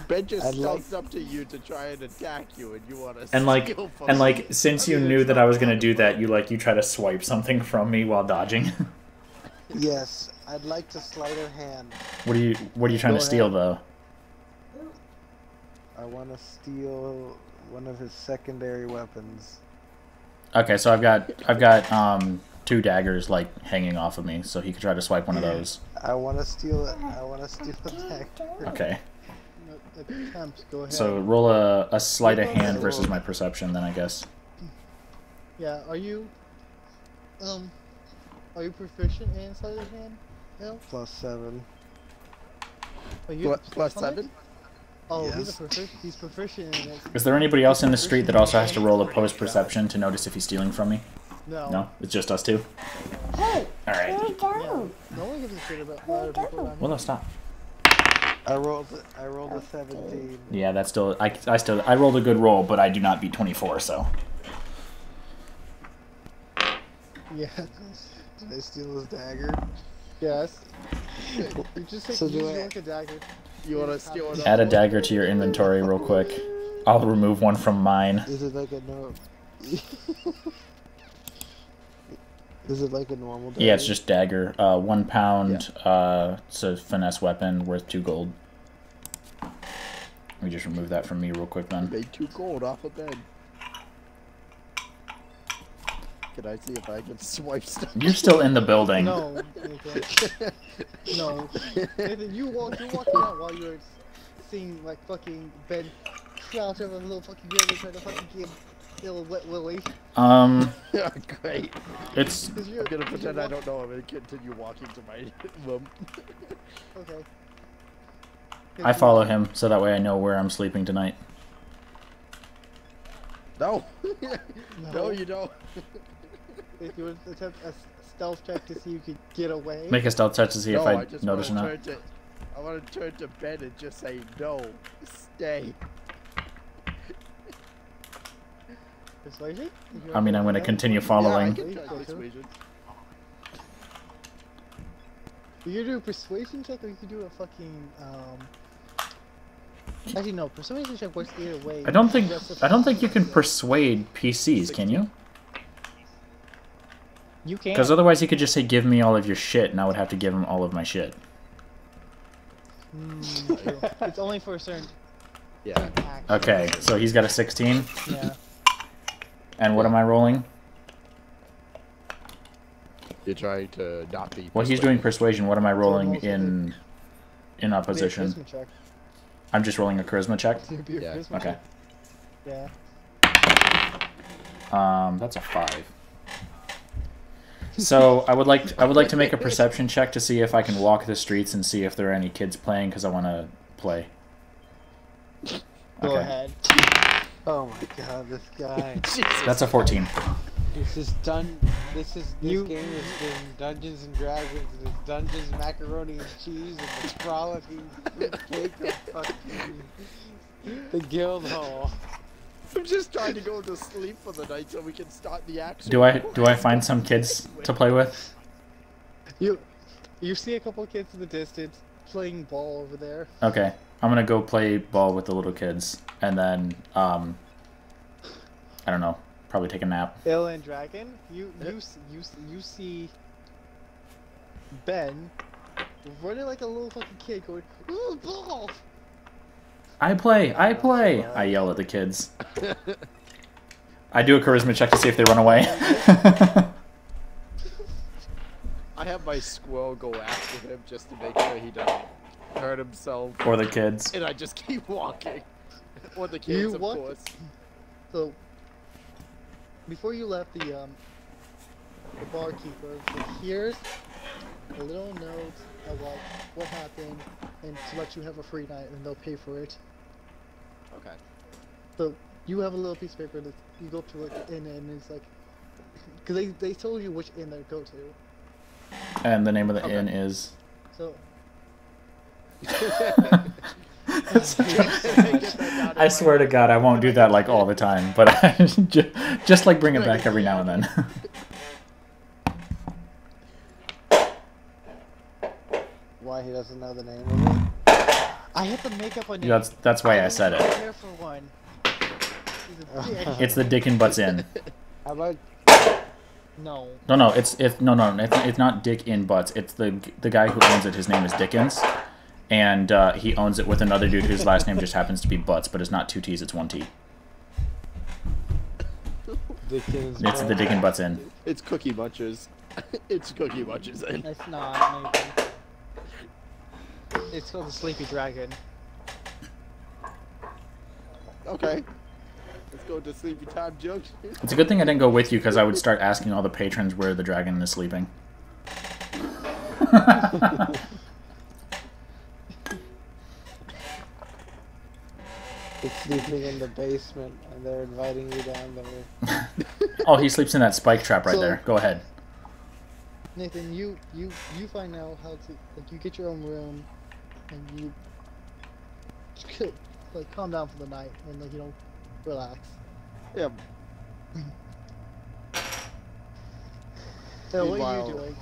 Ben just I'd like- stalks up to you to try and attack you, and you want to And steal from him. since I you mean, knew it's that I not was gonna wrong. do that, you try to swipe something from me while dodging. Yes, I'd like to sleight of hand. What are you trying Go to steal ahead. though? I want to steal one of his secondary weapons. Okay, so I've got 2 daggers like hanging off of me, so he could try to swipe one of those. I want to steal it. I want to steal the dagger. Okay. Attempts, go ahead. So roll a sleight of hand versus my perception, then I guess. Yeah, are you proficient in sleight of hand? No? +7. Are you Plus something? 7? Oh, Yes. he's proficient in it. Is there anybody else in the street that also has to roll a post perception to notice if he's stealing from me? No. No, it's just us two. Hey, All right. where we Yeah. go? No one gives a shit about other people around Well, here. no, stop. I rolled a 17. Yeah, that's still. I rolled a good roll, but I do not beat 24. So. Yeah. Did I steal his dagger? Yes. You just take So do use I- like a dagger. You want to steal it? Add a dagger to your inventory real quick. I'll remove one from mine. Is it like a no? Is it like a normal dagger? Yeah, it's just dagger. 1 pound. It's a finesse weapon worth 2 gold. Let me just remove that from me real quick then. Made 2 gold off of bed. Can I see if I can swipe stuff? You're still in the building. No. Nathan. No. Nathan, you're walking out while you're seeing like fucking Ben crouch over a little fucking building trying to fucking give little wet Willie. Yeah, great. It's Cause I'm gonna pretend I don't know. I'm gonna continue walking to my room. Okay. I follow him so that way I know where I'm sleeping tonight. No. No, you don't. If you would attempt a stealth check to see if you could get away. Make a stealth check to see if No, I just notice or wanna not. turn to. I want to turn to Ben and just say no. Stay. Persuasion? If you I mean, I'm going to that. continue Yeah, I following. can try Okay. persuasion. You can do a persuasion check or you can do a fucking Actually no, persuasion check works either way. I don't think you can persuade PCs, can you? You can. Because otherwise he could just say, give me all of your shit, and I would have to give him all of my shit. True. It's only for a certain Yeah. action. Okay, so he's got a 16. Yeah. And what am I rolling? You're trying to not be. Well, he's doing persuasion. What am I rolling almost in Be a opposition? charisma check. I'm just rolling a charisma check. Be a Yeah. charisma Okay. check. Yeah. That's a 5. So I would like to make a perception check to see if I can walk the streets and see if there are any kids playing because I want to play. Go Okay. ahead. Oh my god, this guy. That's a 14. This game is been Dungeons and Dragons, and it's Dungeons, macaroni and cheese, and it's frolicking cake of fucking the guild hall. I'm just trying to go to sleep for the night so we can start the action. Do I find some kids to play with? You see a couple of kids in the distance playing ball over there. Okay, I'm gonna go play ball with the little kids, and then I don't know, probably take a nap. Ill and Dragon, you see Ben running like a little fucking kid going, ooh, ball! I play. I yell at the kids. I do a charisma check to see if they run away. I have my squirrel go after him just to make sure he doesn't hurt himself. Or the kids. And I just keep walking. Or the You kids, of walk- course. So, before you left the barkeeper, here's a little note about what happened and to let you have a free night and they'll pay for it. Okay. So, you have a little piece of paper that you go to like the inn and it's like, because they told you which inn to go to. And the name of the Okay. inn is. So, I swear to God, I won't do that like all the time, but just like bring it back every now and then. Why he doesn't know the name of it? I had to make up a name. Yeah, that's why I said wasn't it. prepared for one. He's a dick. It's the Dick and Butts Inn. How about No. No, it's not Dick in Butts. It's the guy who owns it. His name is Dickens, and he owns it with another dude whose last name just happens to be Butts, but it's not 2 T's, it's 1 T. Dickens? It's the Dick and Butts Inn. It's Cookie Munchers. It's Cookie Monster's in. It's not, maybe. It's called the Sleepy Dragon. Okay. Let's go to Sleepy Time Junction. It's a good thing I didn't go with you because I would start asking all the patrons where the dragon is sleeping. It's sleeping in the basement, and they're inviting you down there. Oh, he sleeps in that spike trap right So- there. Go ahead. Nathan, you find out how to, like, you get your own room, and you like calm down for the night and, like, you know, relax. Yeah. So what are you Meanwhile- doing?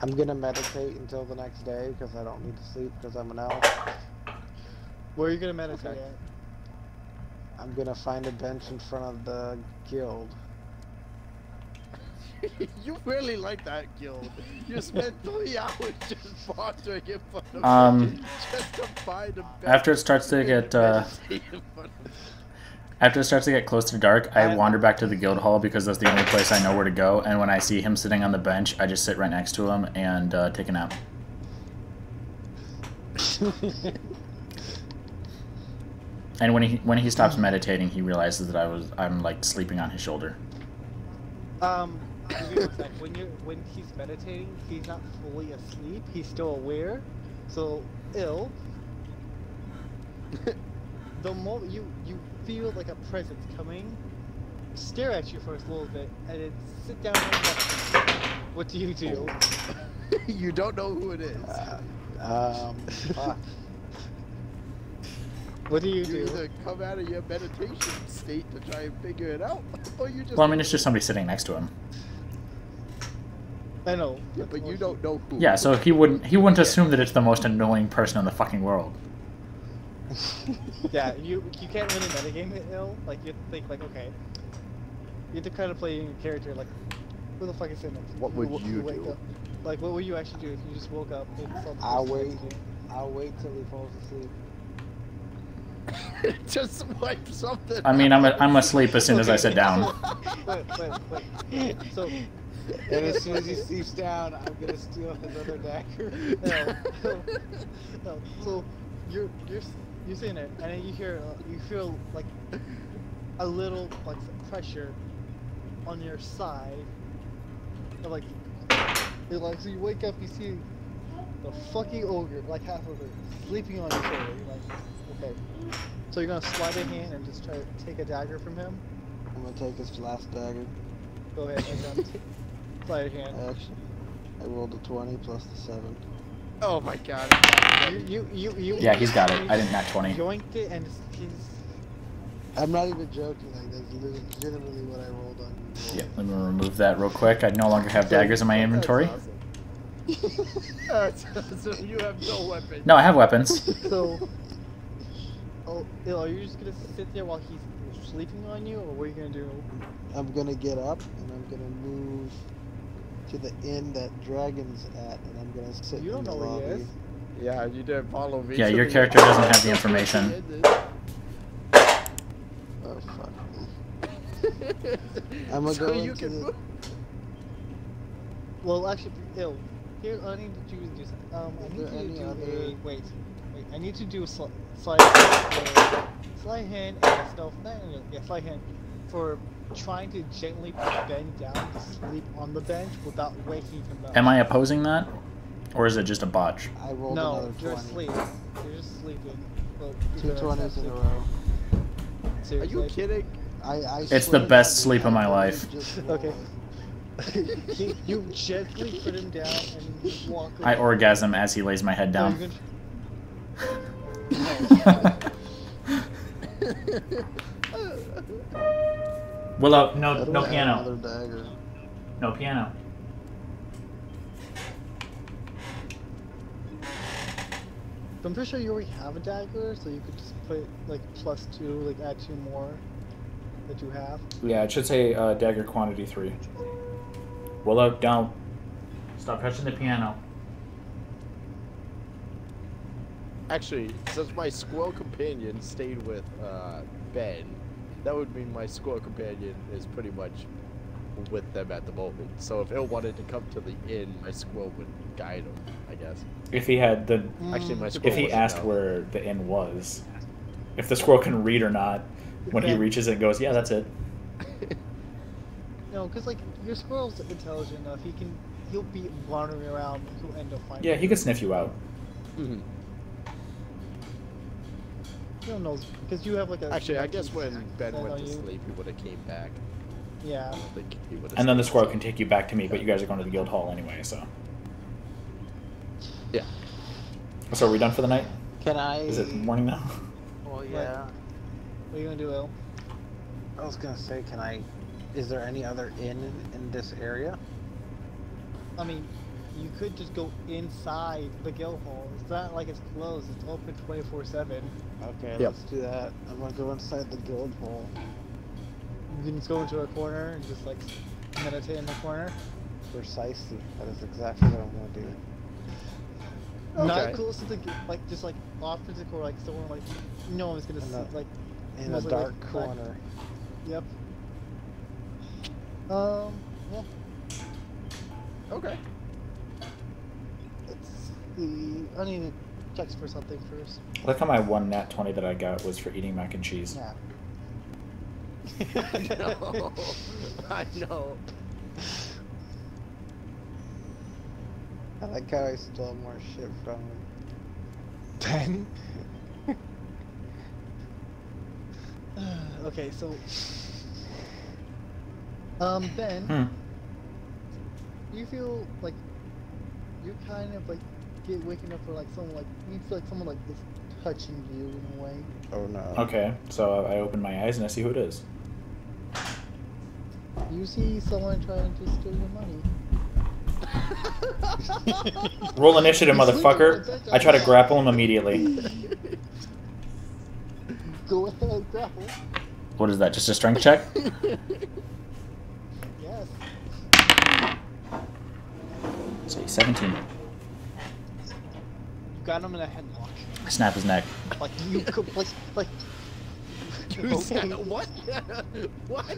I'm gonna meditate until the next day because I don't need to sleep because I'm an elf. Where are you gonna meditate Okay. at? I'm gonna find a bench in front of the guild. You really like that guild. You spent 3 hours just wandering in front of just to find a bench After it starts to get meditate in front of after it starts to get close to dark, I wander back to the guild hall because that's the only place I know where to go. And when I see him sitting on the bench, I just sit right next to him and take a nap. And when he stops meditating, he realizes that I'm like sleeping on his shoulder. Give me one sec. When he's meditating, he's not fully asleep. He's still aware. So, the moment you feel like a presence coming, stare at you for a little bit, and then sit down and rest. What do you do? You don't know who it is. Fuck. What do you You do? either come out of your meditation state to try and figure it out, or you just. Well, I mean, it's just somebody sitting next to him. I know. Yeah, but you don't know who. Yeah, so he wouldn't assume that it's the most annoying person in the fucking world. Yeah, you can't really metagame it Like you think like, okay, you have to kind of play your character like, who the fuck is in it? What would you wake do? up? Like, what would you actually do if you just woke up and saw the I'll person wait. next to you? I'll wait till he falls asleep. Just wipe something. I mean, I'm asleep as soon as I sit down. Wait. So, And as soon as he sleeps down, I'm gonna steal his other dagger. no, so you're sitting there, and then you feel like a little like pressure on your side, and, like so you wake up, you see the fucking ogre, like half of it, sleeping on your shoulder. You're like, okay, so you're gonna slide a hand and just try to take a dagger from him. I'm gonna take his last dagger. Go ahead, slide a hand. Actually, I rolled a 20 plus the 7. Oh my god. You Yeah, he's got it. I didn't nat 20. Yoinked it and he's. I'm not even joking. Like that's legitimately what I rolled on. Yeah, let me remove that real quick. I no longer have daggers in my inventory. That's awesome. So you have no weapon. No, I have weapons. So, are you just gonna sit there while he's sleeping on you, or what are you gonna do? I'm gonna get up and I'm gonna move to the inn that Dragon's at, and I'm gonna sit You in don't the know where he lobby. is. Yeah, you didn't follow me. Yeah, to your the- character doesn't have the information. Oh fuck me. I'm gonna So go you into can the. move. Well, actually, here I need to do this. I Is need there to any do other- wait. I need to do a slide hand and a stealth. Slide hand for trying to gently bend down to sleep on the bench without waking him up. Am I opposing that? Or is it just a botch? I rolled No, another you're 20. asleep. You're just sleeping. Well, Two you're 20s in a asleep. row. Are Seriously? you kidding? I It's swear the to best God, sleep of my I life. just Okay. rolled. you gently put him down and you walk away. I orgasm as he lays my head No, down. you're Willow, I no don't no have piano. Another dagger. No piano. I'm pretty sure you already have a dagger, so you could just put like +2, like add 2 more that you have. Yeah, it should say dagger quantity 3. Willow, don't. Stop touching the piano. Actually, since my squirrel companion stayed with Ben, that would mean my squirrel companion is pretty much with them at the moment. So if Hill wanted to come to the inn, my squirrel would guide him, I guess. If he had the, Actually, my squirrel if he wouldn't asked know. where the inn was, if the squirrel can read or not, when he reaches it, goes, yeah, that's it. No, because like your squirrel's intelligent enough. He'll be wandering around. He'll end up finding. Yeah, he could sniff you out. Mhm. You don't know because you have like a. Actually, I guess when Ben scent went on to you. sleep, he would have came back. Yeah. I don't think he would have. And then the squirrel can take you back to me, but you guys are going to the guild hall anyway, so. Yeah. So are we done for the night? Can I? Is it morning now? Well, yeah. What are you gonna do, Il? I was gonna say, can I? Is there any other inn in this area? I mean, you could just go inside the guild hall. It's not like it's closed. It's open 24/7. Okay, Yep. let's do that. I'm gonna go inside the guild hall. You can just go into a corner and just like meditate in the corner. Precisely. That is exactly what I'm gonna do. Not Okay. close to the like just like off to the corner, like somewhere like no one's gonna In see the- like In a mostly, dark like, corner. Yep. Yeah. Okay. Let's see. I need to check for something first. Look how my one nat 20 that I got was for eating mac and cheese. Yeah. No, I know. I like how I stole more shit from him. Ben? Okay, so Ben, Hmm. you feel like you're kind of like waking up for like someone like you feel like someone like is touching you in a way. Oh no. Okay, so I open my eyes and I see who it is. You see someone trying to steal your money. Roll initiative, motherfucker. I try to grapple him immediately. Go ahead, grapple. What is that, just a strength check? Yes. Say 17. You got him in a headlock. I snap his neck. Like you could like You said what? What?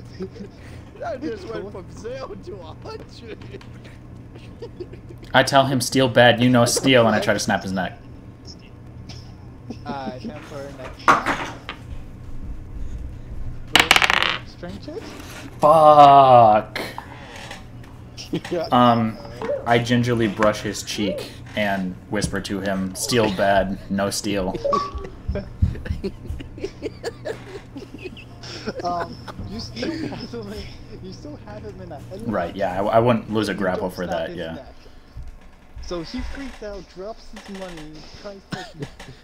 I just went from 0 to 100. I tell him steal bad, you know steal, and I try to snap his neck. time for next strength check. Fuck. I gingerly brush his cheek and whisper to him, steal bad, no steal. You still have him in a headlock. Right, yeah, I wouldn't lose a You grapple don't for snap that, his yeah. neck. So he freaks out, drops his money, tries to like,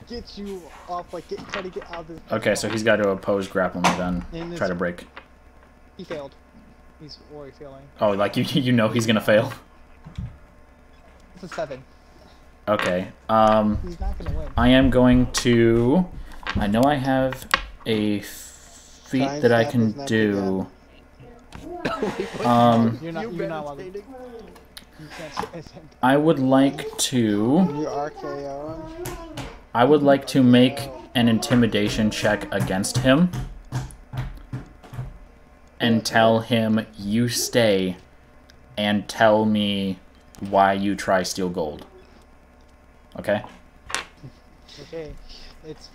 get you off, like try to get out of this. Okay, so he's got to oppose grapple me then. And Try this- to break. He failed. He's already failing. Oh, like you know he's gonna fail? It's a 7. Okay, He's not gonna win. I am going to... I know I have a feat Try and that I snap can his neck do. You're not. You're not allowed. meditating? You can't. I would like to... You RKO him? I would like to make an intimidation check against him and tell him you stay and tell me why you try steal gold. Okay? Okay. It's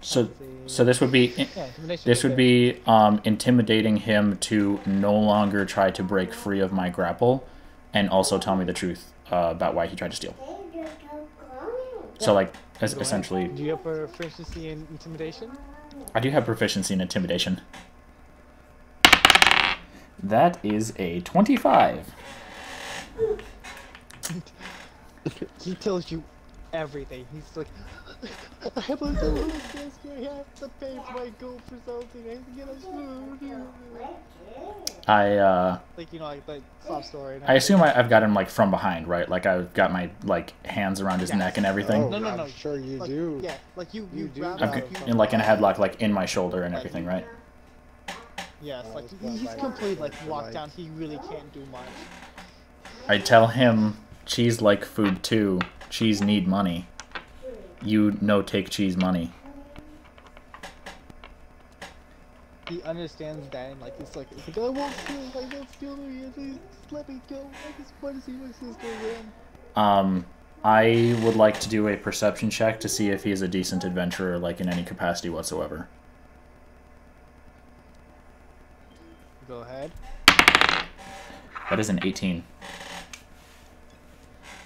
So let's see. so this would be Yeah, intimidation this is would okay. be intimidating him to no longer try to break free of my grapple and also tell me the truth about why he tried to steal. So like essentially Do you have proficiency in intimidation? I do have proficiency in intimidation. That is a 25. He tells you everything. He's like, I have a gold I have to pay for my gold for something. I have to get us food. Like, you know, like the sob story. And I assume everything. I've got him like from behind, right? Like I've got my like hands around his Yes. neck and everything. Oh, No, no, I'm no. sure you Like, do. Yeah, like you You do grab got I'm it him, from in like in a headlock, like in my shoulder and everything, right? Yes, Oh, like it's not he's like- completely like like- locked down. He really can't do much. I tell him cheese like food too. Cheese need money. You no take cheese money. he understands that, and like it's like I won't steal, like don't steal me, please let me go. I just want to see my sister again. I would like to do a perception check to see if he's a decent adventurer, like in any capacity whatsoever. Go ahead. That is an 18.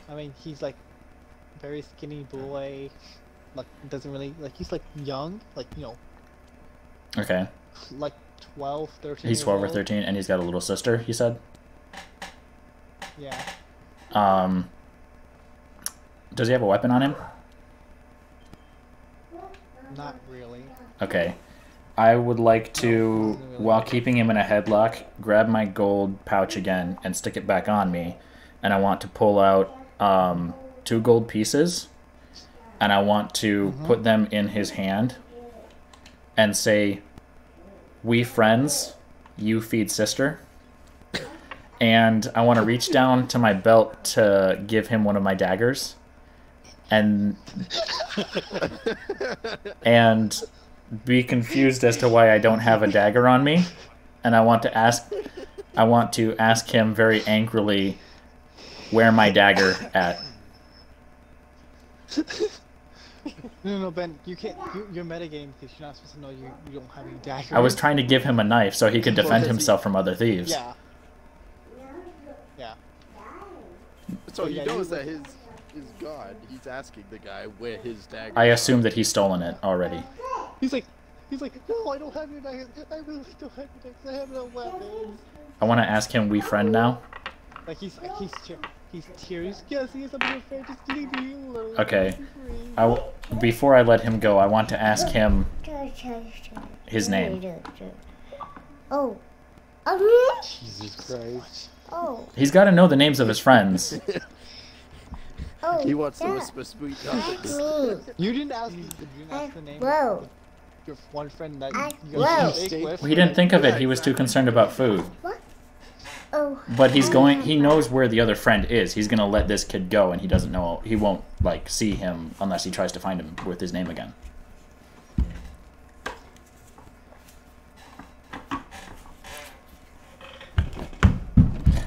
I mean, he's like very skinny boy. Like doesn't really like he's like young, like you know. Okay. Like 12, 13. He's 12 or years old. 13, and he's got a little sister, you said? Yeah. Does he have a weapon on him? Not really. Okay. I would like to, while keeping him in a headlock, grab my gold pouch again and stick it back on me. And I want to pull out 2 gold pieces. And I want to put them in his hand and say, "We friends, you feed sister." And I want to reach down to my belt to give him one of my daggers. And be confused as to why I don't have a dagger on me. And I want to ask him very angrily where my dagger at. No, Ben, you can't. You're metagaming because you're not supposed to know you don't have any dagger. I was trying to give him a knife so he could defend himself from other thieves. Yeah. Yeah. So he yeah, knows that his god. He's asking the guy where his dagger. I assume that he's stolen it already. He's like, no, I don't have your dagger. I really don't have your dagger. I have no weapons. I want to ask him, we friend now? Like he's tears. Yes, I'm your friend. Just leave me alone. Okay. Before I let him go, I want to ask him his name. Oh. Jesus Christ. Oh. He's got to know the names of his friends. Oh. He wants to whisper sweet nothings. You didn't ask the name Whoa. of your one friend that you Whoa. got steak with. He didn't think of it. He was too concerned about food. What? Oh. But he knows where the other friend is. He's going to let this kid go, and he doesn't know, he won't, like, see him unless he tries to find him with his name again.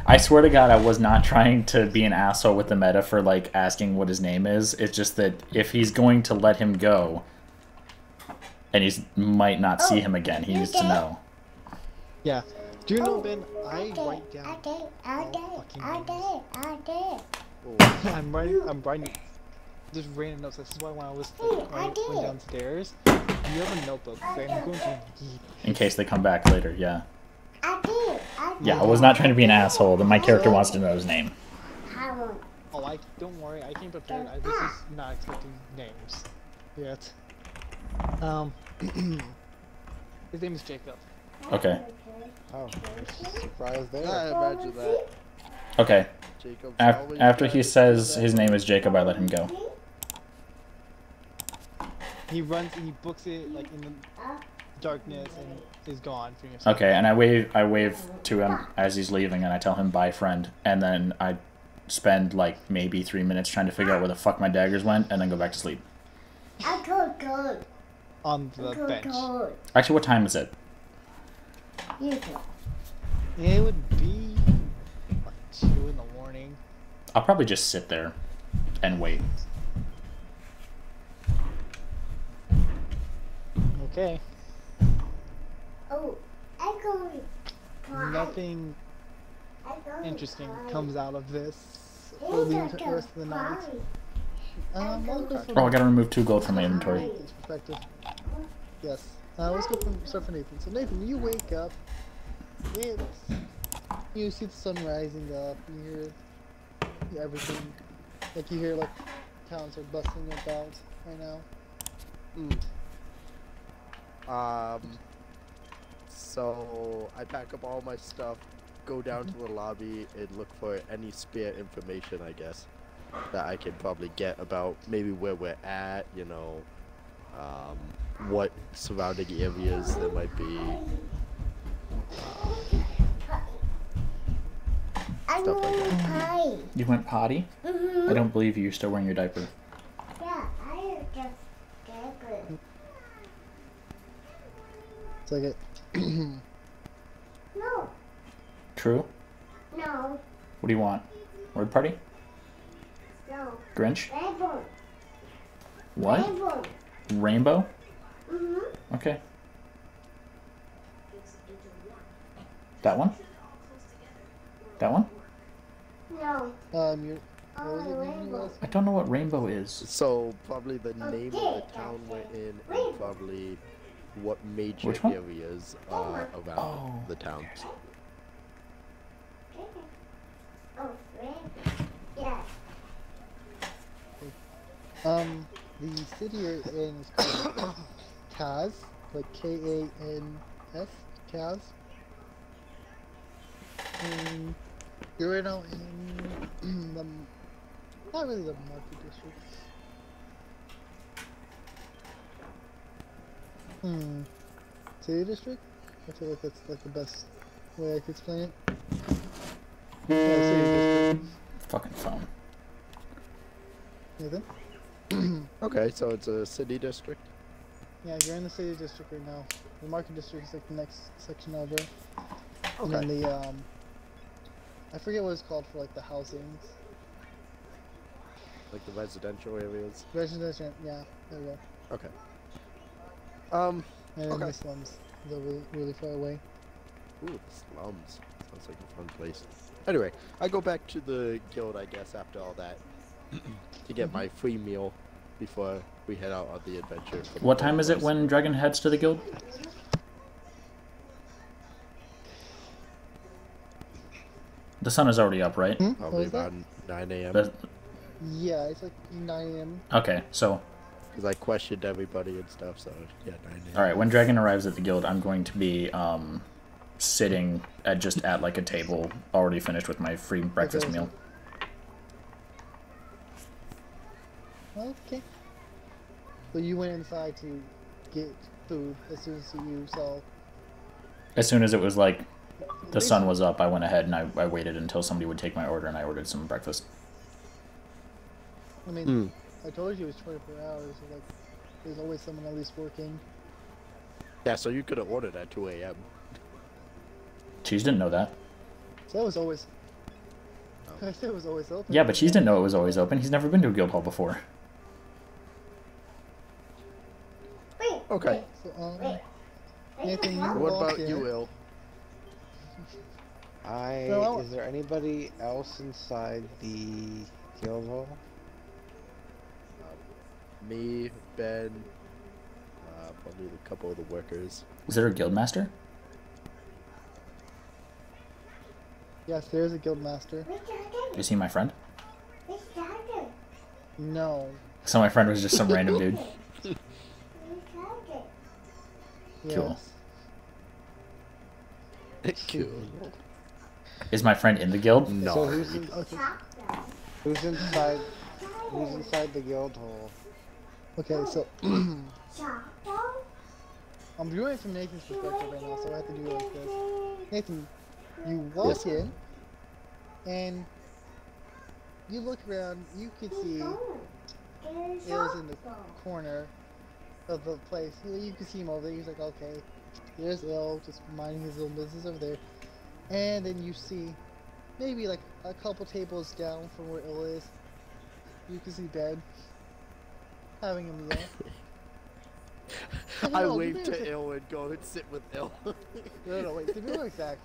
I swear to God, I was not trying to be an asshole with the meta for, like, asking what his name is. It's just that if he's going to let him go, and he might not see him again, he needs to know. Yeah. Do you know, Ben? I write down all fucking names. I'm writing just random notes. This is why when I was went downstairs, you have a notebook. So I'm going to In case they come back later, yeah. Yeah, I was not trying to be an asshole, but my character wants to know his name. Oh, don't worry, I came prepared. I was just not expecting names yet. His name is Jacob. Okay. Oh, surprise there. I imagine that. Okay. Jacob's After he says his name is Jacob, I let him go. He runs and he books it like in the darkness and is gone from your side. Okay, and I wave to him as he's leaving, and I tell him bye, friend, and then I spend like maybe 3 minutes trying to figure out where the fuck my daggers went, and then go back to sleep. On the bench. Actually, what time is it? It would be like 2 in the morning. I'll probably just sit there and wait. Okay. Oh, Nothing interesting comes out of this. We'll leave it the rest of the night. I'll go from Oh, I gotta remove 2 gold from my inventory. Nathan's perspective. Yes. Let's go start from Nathan. So Nathan, you wake up. You see the sun rising up. You hear everything. Like you hear like towns are bustling about right now. So I pack up all my stuff, go down to the lobby, and look for any spare information, I guess, that I can probably get about maybe where we're at, you know, what surrounding areas there might be. Stuff like that. You went potty? I don't believe you. You're still wearing your diaper. Yeah, I just It's like it. No. True? No. What do you want? Word party? No. Grinch? Rainbow. What? Rainbow. Rainbow? Mm-hmm. Okay. That one? That one? No. You. What was it? Rainbow. I don't know what rainbow is. So probably the name of Okay. the town we're in, and probably what major Which one? areas are around Oh. the town. Oh, rainbow. Yeah. The city you're in is called Kaz, like K-A-N-S, Kaz. And you're right now in the, not really the market district. City district? I feel like that's like the best way I could explain it. Yeah, city district. Fucking phone. Nathan? Okay, so it's a city district. Yeah, you're in the city district right now. The market district is like the next section over. And Okay. then the I forget what it's called for like the housings. Like the residential areas. Residential, yeah, there we go. Okay. And then Okay. the slums. They're really, really far away. Ooh, the slums. Sounds like a fun place. Anyway, I go back to the guild, I guess, after all that, to get my free meal before we head out on the adventure. for the What time is it place. when Dragon heads to the guild? The sun is already up, right? What Probably was that? about 9 a.m. The- Yeah, it's like 9 a.m. Okay, so Because I questioned everybody and stuff, so yeah, 9 a.m. all right. When Dragon arrives at the guild, I'm going to be sitting at like a table, already finished with my free breakfast Okay. meal. Okay. So you went inside to get food as soon as you saw. As soon as it was like the sun was up, I went ahead and I waited until somebody would take my order, and I ordered some breakfast. I mean, Hmm. I told you it was 24 hours. So like, there's always someone at least working. Yeah, so you could have ordered at 2 a.m. Cheese didn't know that. So it was always. I said it was always open. Yeah, but Cheese didn't know it was always open. He's never been to a guild hall before. Wait. Okay. So Wait. Nathan, you What walk about in. you, Il? Is there anybody else inside the guild hall? Me, Ben, probably a couple of the workers. Is there a guild master? Yes, there's a guild master. Which dragon? Is he my friend? Which dragon? No. So my friend was just some random dude. Which dragon? Cool. Yes. Cool. Is my friend in the guild? No. So Okay. who's inside? Who's inside the guild hall? Okay, so Chapo? I'm doing it from Nathan's perspective right now, so I have to do it like this. Nathan, you walk in, and you look around. You can see Il's in the corner of the place. You can see him over there. He's like, okay, there's Il, just minding his own business over there. And then you see, maybe like a couple tables down from where Il is, you can see Ben having a meal. I No, waved to be to Il and go and sit with Il. No, wait, to be more exact,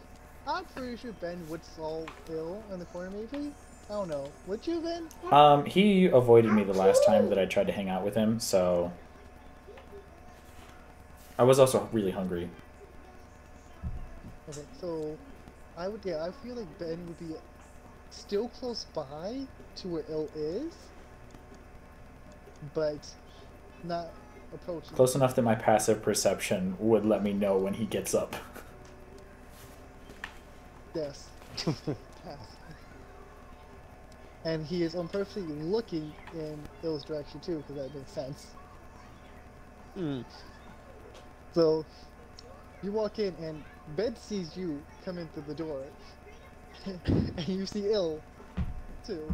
I'm pretty sure Ben would solve Il in the corner, maybe? I don't know. Would you, Ben? He avoided me the last time that I tried to hang out with him, so I was also really hungry. Okay, so I feel like Ben would be still close by to where Il is, but not approaching. Close enough that my passive perception would let me know when he gets up. Yes. And he is on purposely looking in Il's direction too, because that makes sense. So you walk in and Ben sees you come in through the door, and you see Il too.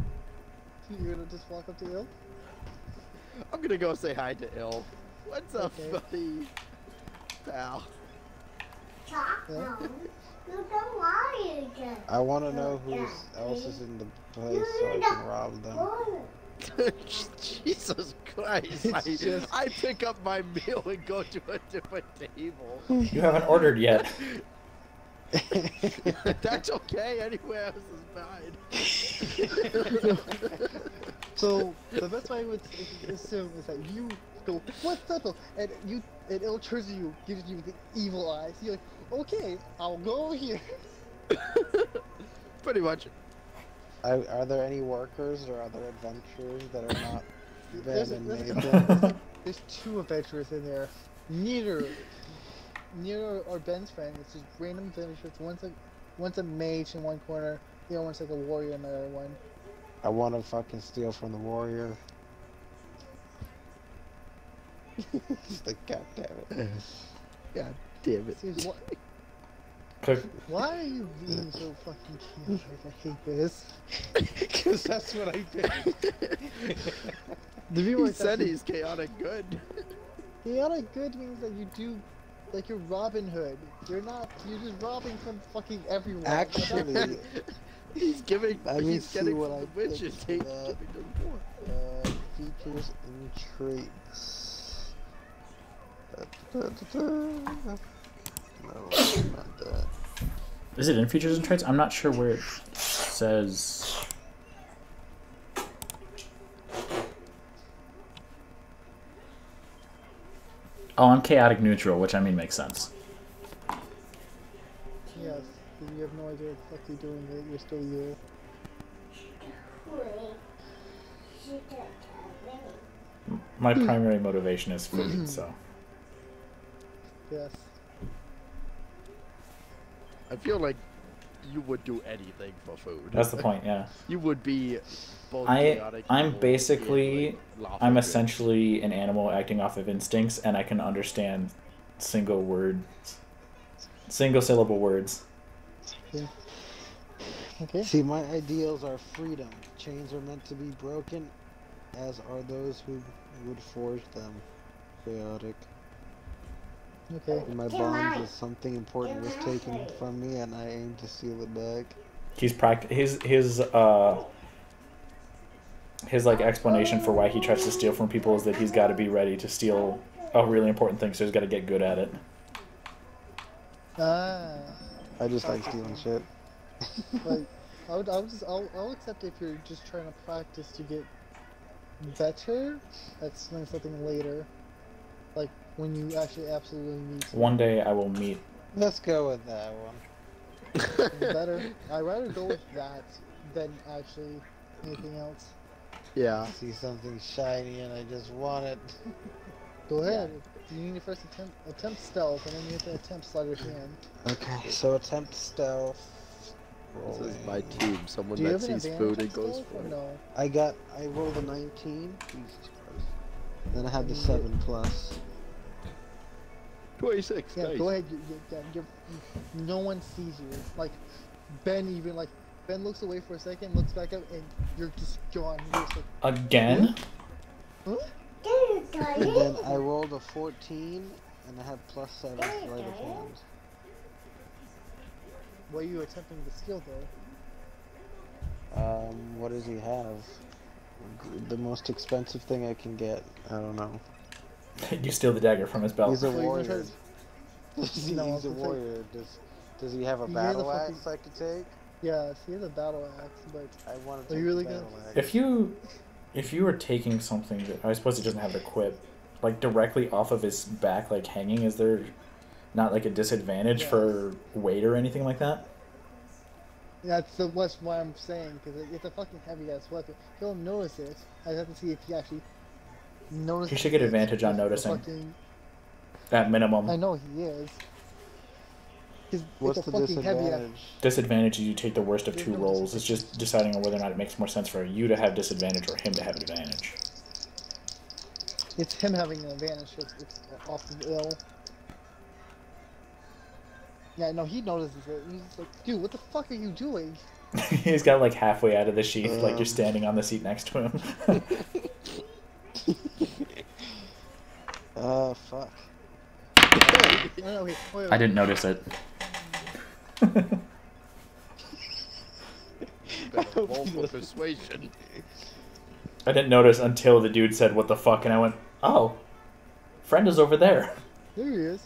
You're gonna just walk up to Il? I'm gonna go say hi to Il. What's up, Okay. buddy? Pal. Yeah. You don't want it. I want to know who else is in the place so I can rob them. Jesus Christ! I pick up my meal and go to a different table. You haven't ordered yet. That's okay. Anywhere else is mine. So the best way I would assume is that you go, "What's up?" and it'll trigger you, gives you the evil eyes. You're like, "Okay, I'll go over here." Pretty much. Are there any workers or other adventurers that are not Ben and there's- Nathan? There's two adventurers in there. Neither are Ben's friend. It's just random adventurers. One's a mage in one corner. The other one's like a warrior in the other one. I want to fucking steal from the warrior. He's like, God damn it. God damn it. Seriously, Click. why are you being so fucking chaotic? I hate this. Because that's what I did. The viewer He said he's chaotic good. chaotic good means that you do, like you're Robin Hood. You're just robbing from fucking everyone. Actually, He's giving. let me He's see getting what from I the witches. He's picked giving for them more. features and traits. No, not that. Is it in features and traits? I'm not sure where it says. Oh, I'm chaotic neutral, which I mean makes sense. Yes, you have no idea what the fuck you're doing. You're still you. My primary motivation is food, so. Yes. I feel like you would do anything for food. That's the point, yeah. You would be both chaotic. I'm evil, basically, and, like, lawful I'm good. essentially an animal acting off of instincts, and I can understand single syllable words. Okay. See, my ideals are freedom. Chains are meant to be broken, as are those who would forge them. Chaotic. Okay. In my bonds is something important was taken from me, and I aim to steal it back. His like explanation for why he tries to steal from people is that he's got to be ready to steal a really important thing, so he's got to get good at it. Ah. I just like stealing shit. Like, I'll accept if you're just trying to practice to get better. That's something later. Like, when you actually absolutely need to. One day I will meet. Let's go with that one. Better. I'd rather go with that than actually anything else. Yeah. See something shiny and I just want it. Go ahead. You need to first attempt stealth, and then you have to attempt sleight of hand. Okay, so attempt stealth. This is my team. Someone Do you that have an sees advantage food on and goes stealth, for or it. no? I rolled a 19. Jesus Christ. Then I had the 7 plus. 26. Yeah, nice. go ahead. No one sees you. Like, Ben looks away for a second, looks back up, and you're just gone. You're just like, Again? huh? And then I rolled a 14, and I had plus 7 sleight of hand. What are you attempting to steal, though? What does he have? The most expensive thing I can get. I don't know. You steal the dagger from his belt. He's a So you're warrior. gonna No, He's a it's like- warrior. Does he have a You hear the battle fucking- axe I could take? Yeah, he has a battle axe, but I want to Are take you really the gonna- battle axe. If you were taking something that I suppose he doesn't have it equipped, like directly off of his back, like hanging, is there not like a disadvantage Yes. for weight or anything like that? that's why I'm saying, because it's a fucking heavy ass weapon. He'll notice it. I have to see if he actually notices. He should get it advantage on with the noticing. fucking- At minimum. I know he is. 'Cause What's it's a the fucking heavy ass. disadvantage? Disadvantage is you take the worst of There's two no rolls. It's just deciding on whether or not it makes more sense for you to have disadvantage or him to have advantage. It's him having an advantage. It's off the ill. Yeah, no, he notices it. He's just like, dude, what the fuck are you doing? He's got like halfway out of the sheath, like you're Um. standing on the seat next to him. Fuck. No, wait, I didn't notice it. Roll for persuasion. I didn't notice until the dude said, "What the fuck?" and I went, "Oh, friend is over there." There he is.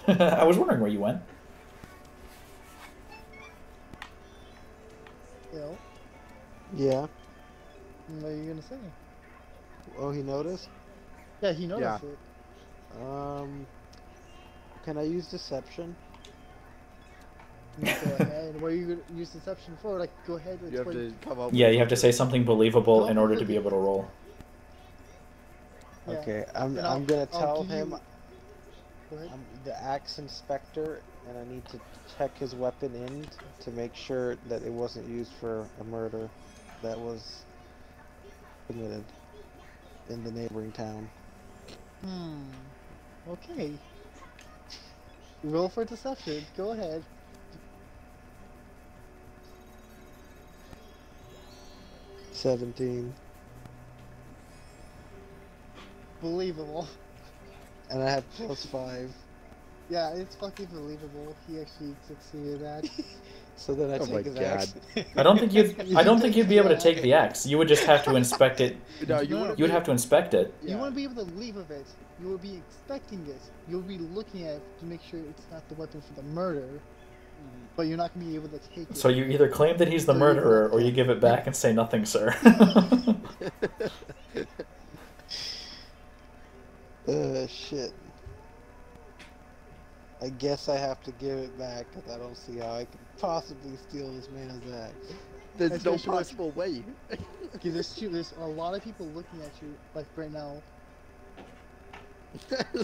I was wondering where you went. You know, Yeah. what are you gonna say? Oh, he noticed? Yeah, he noticed Yeah. it. Can I use deception? Go ahead. What are you gonna use deception for? Like, go ahead and You have explain. to come up. Yeah, with you have to say something believable in order to be able to roll. Yeah. Okay, And I'm gonna I'll tell give him you- Go ahead. I'm the axe inspector, and I need to check his weapon in to make sure that it wasn't used for a murder that was committed in the neighboring town. Okay. Roll for deception. Go ahead. $17. Believable. And I have +5. Yeah, it's fucking believable. He actually succeeded at. So then I Oh my take his God. axe. I don't think you'd be able to take the axe. You would just have to inspect it. No, No. wouldn't You would be- have to inspect it. Yeah. You wouldn't be able to leave with it. You would be expecting it. You'll be looking at it to make sure it's not the weapon for the murder. But you're not gonna be able to take it. So you either claim that he's the murderer, or you give it back and say nothing, sir. Shit. I guess I have to give it back, because I don't see how I could possibly steal this man's axe. There's no Especially- possible way. Because there's a lot of people looking at you, like right now.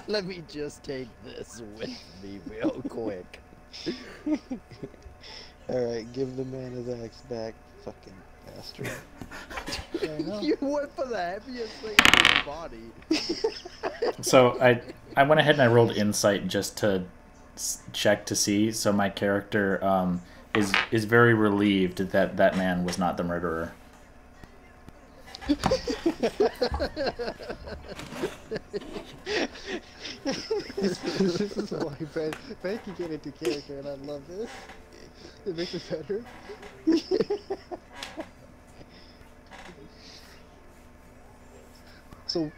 Let me just take this with me real quick. Alright, give the man his axe back, fucking bastard. I know. You went for the heaviest thing in your body. So I went ahead and I rolled insight just to check to see. So my character is very relieved that that man was not the murderer. This is why Ben can get into character, and I love this. It makes it better. So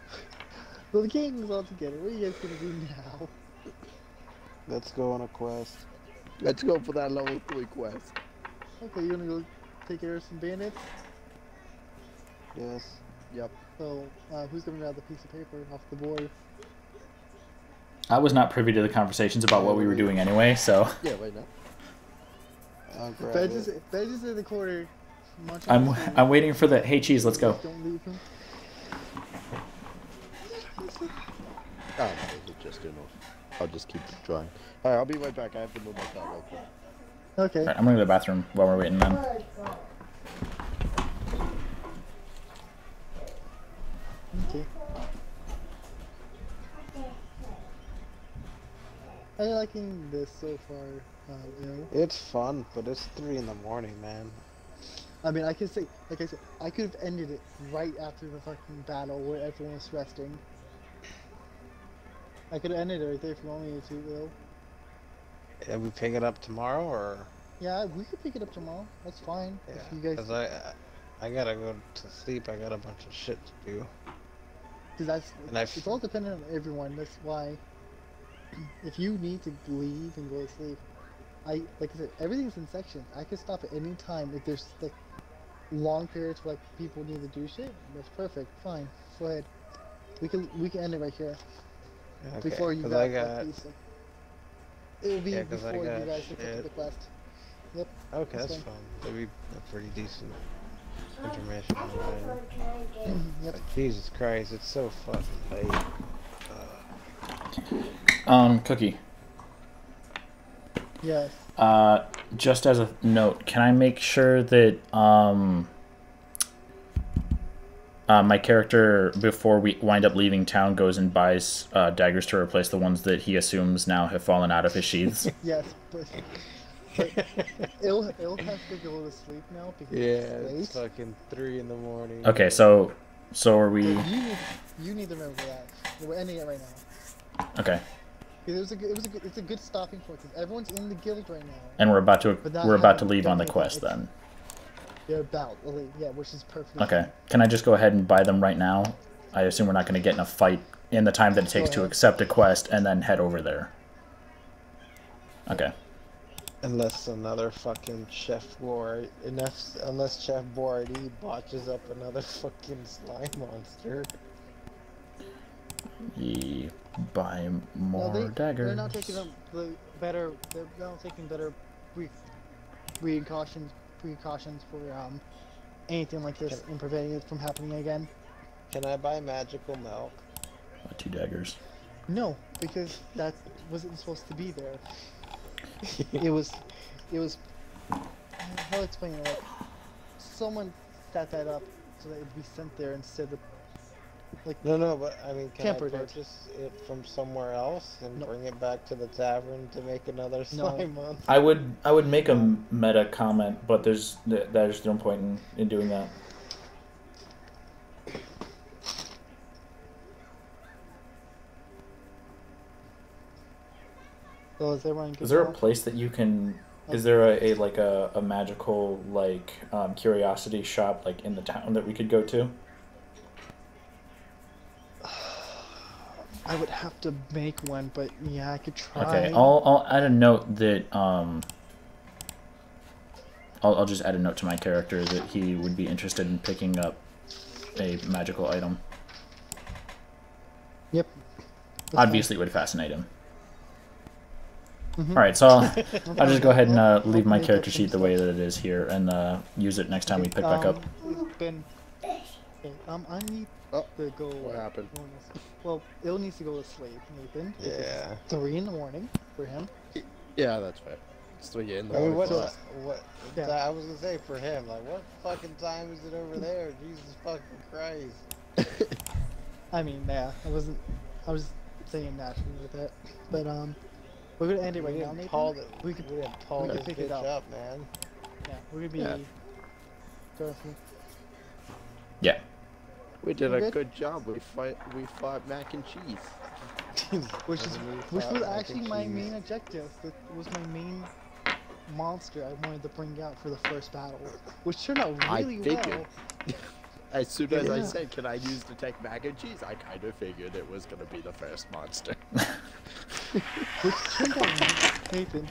the gang is all together. What are you guys gonna do now? Let's go on a quest. Let's go for that level 3 quest. Okay, you're gonna go take care of some bandits. Yes. Yep. So who's gonna grab the piece of paper off the board? I was not privy to the conversations about what we were doing anyway, so Yeah, right now. I'll grab Ben it. is in the corner. munching I'm on food. I'm waiting for the hey cheese, let's go. Don't leave him. Oh, no, it's just enough. I'll just keep trying. Alright, I'll be right back. I have to move my car real quick. Okay. Alright, I'm gonna go to the bathroom while we're waiting then. Okay. How are you liking this so far, Leo? It's fun, but it's 3 in the morning, man. I mean, I could say, like I said, I could have ended it right after the fucking battle where everyone was resting. I could have ended it right there if you want me to, Leo. And we pick it up tomorrow, or? Yeah, we could pick it up tomorrow. That's fine. Yeah, If you guys, because I gotta go to sleep. I got a bunch of shit to do. because that's, And it's all dependent on everyone. That's why, if you need to leave and go to sleep, like I said, everything's in sections. I could stop at any time if there's like long periods where like people need to do shit. That's perfect. Fine. Go ahead. We can end it right here Okay, before you 'cause guys. I got. It'll be Yeah, 'cause I before you got guys pick up shit. the quest. Yep. Okay, that's that's fine. fine. That'd be a pretty decent information on that. Yep. But Jesus Christ, it's so fucking late. Cookie. Yes. Just as a note, can I make sure that my character, before we wind up leaving town, goes and buys daggers to replace the ones that he assumes now have fallen out of his sheaths? Yes, but it'll have to go to sleep now because Yeah, it's it's late. fucking 3 in the morning. Okay, so are we? But you need to remember that. We're ending it right now. Okay, It's a good stopping point because everyone's in the guild right now. and we're about But not to having leave on the done quest anything. then. They're about, yeah, which is perfect. Okay. Can I just go ahead and buy them right now? I assume we're not going to get in a fight in the time that it takes to accept a quest and then head over there. Okay. Unless another fucking unless Chef Boyardee botches up another fucking slime monster. Ye buy more daggers. They're not taking the better. They're not taking better precautions for anything like this and preventing it from happening again. Can I buy magical milk? 2 daggers. No, because that wasn't supposed to be there. it was. How to explain it? Like, someone set that up so that it would be sent there instead of. Like, no, but I mean, can I tempered purchase it from somewhere else and bring it back to the tavern to make another slime monster? I would make a meta comment, but there's no point in doing that. So is everyone good? Is there a place that you can? Is there a magical curiosity shop like in the town that we could go to? I would have to make one, but yeah, I could try. Okay, I'll add a note that I'll just add a note to my character that he would be interested in picking up a magical item. Yep. Obviously, it would fascinate him. All right, so I'll just go ahead and leave my character sheet the way that it is here and use it next time we pick back up. I need to go. What happened? Well, Il needs to go to sleep, Nathan. Yeah. It's 3 in the morning for him. Yeah, that's fair. It's 3 in the I mean, morning. what I was gonna say for him, like, what fucking time is it over there? Jesus fucking Christ. I mean, yeah, I was saying naturally with that, but we're gonna end it right now, Nathan. We could pick it up, man. Yeah, we're gonna be going through. Yeah. We did a good job. We fought mac and cheese. which was actually my main objective. That was my main monster I wanted to bring out for the first battle, which turned out really well. As soon as I said, can I use Detect Mac and Cheese, I kind of figured it was going to be the first monster. Which turned out, Nathan,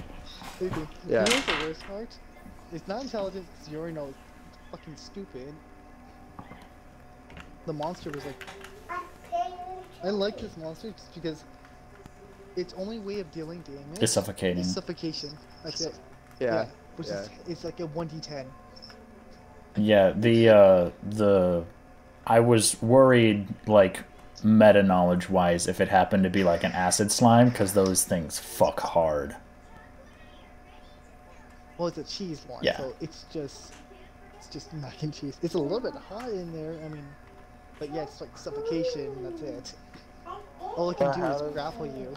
yeah. here's the worst part. It's not intelligent because you already know it's fucking stupid. The monster was like... I like this monster just because its only way of dealing damage is suffocating. Is suffocation. That's it. Yeah. Which is, it's like a 1d10. Yeah, I was worried, like, meta knowledge wise, if it happened to be like an acid slime, because those things fuck hard. Well, it's a cheese one, so it's just mac and cheese. It's a little bit hot in there, I mean, but yeah, it's like suffocation, that's it. All it can do is grapple you.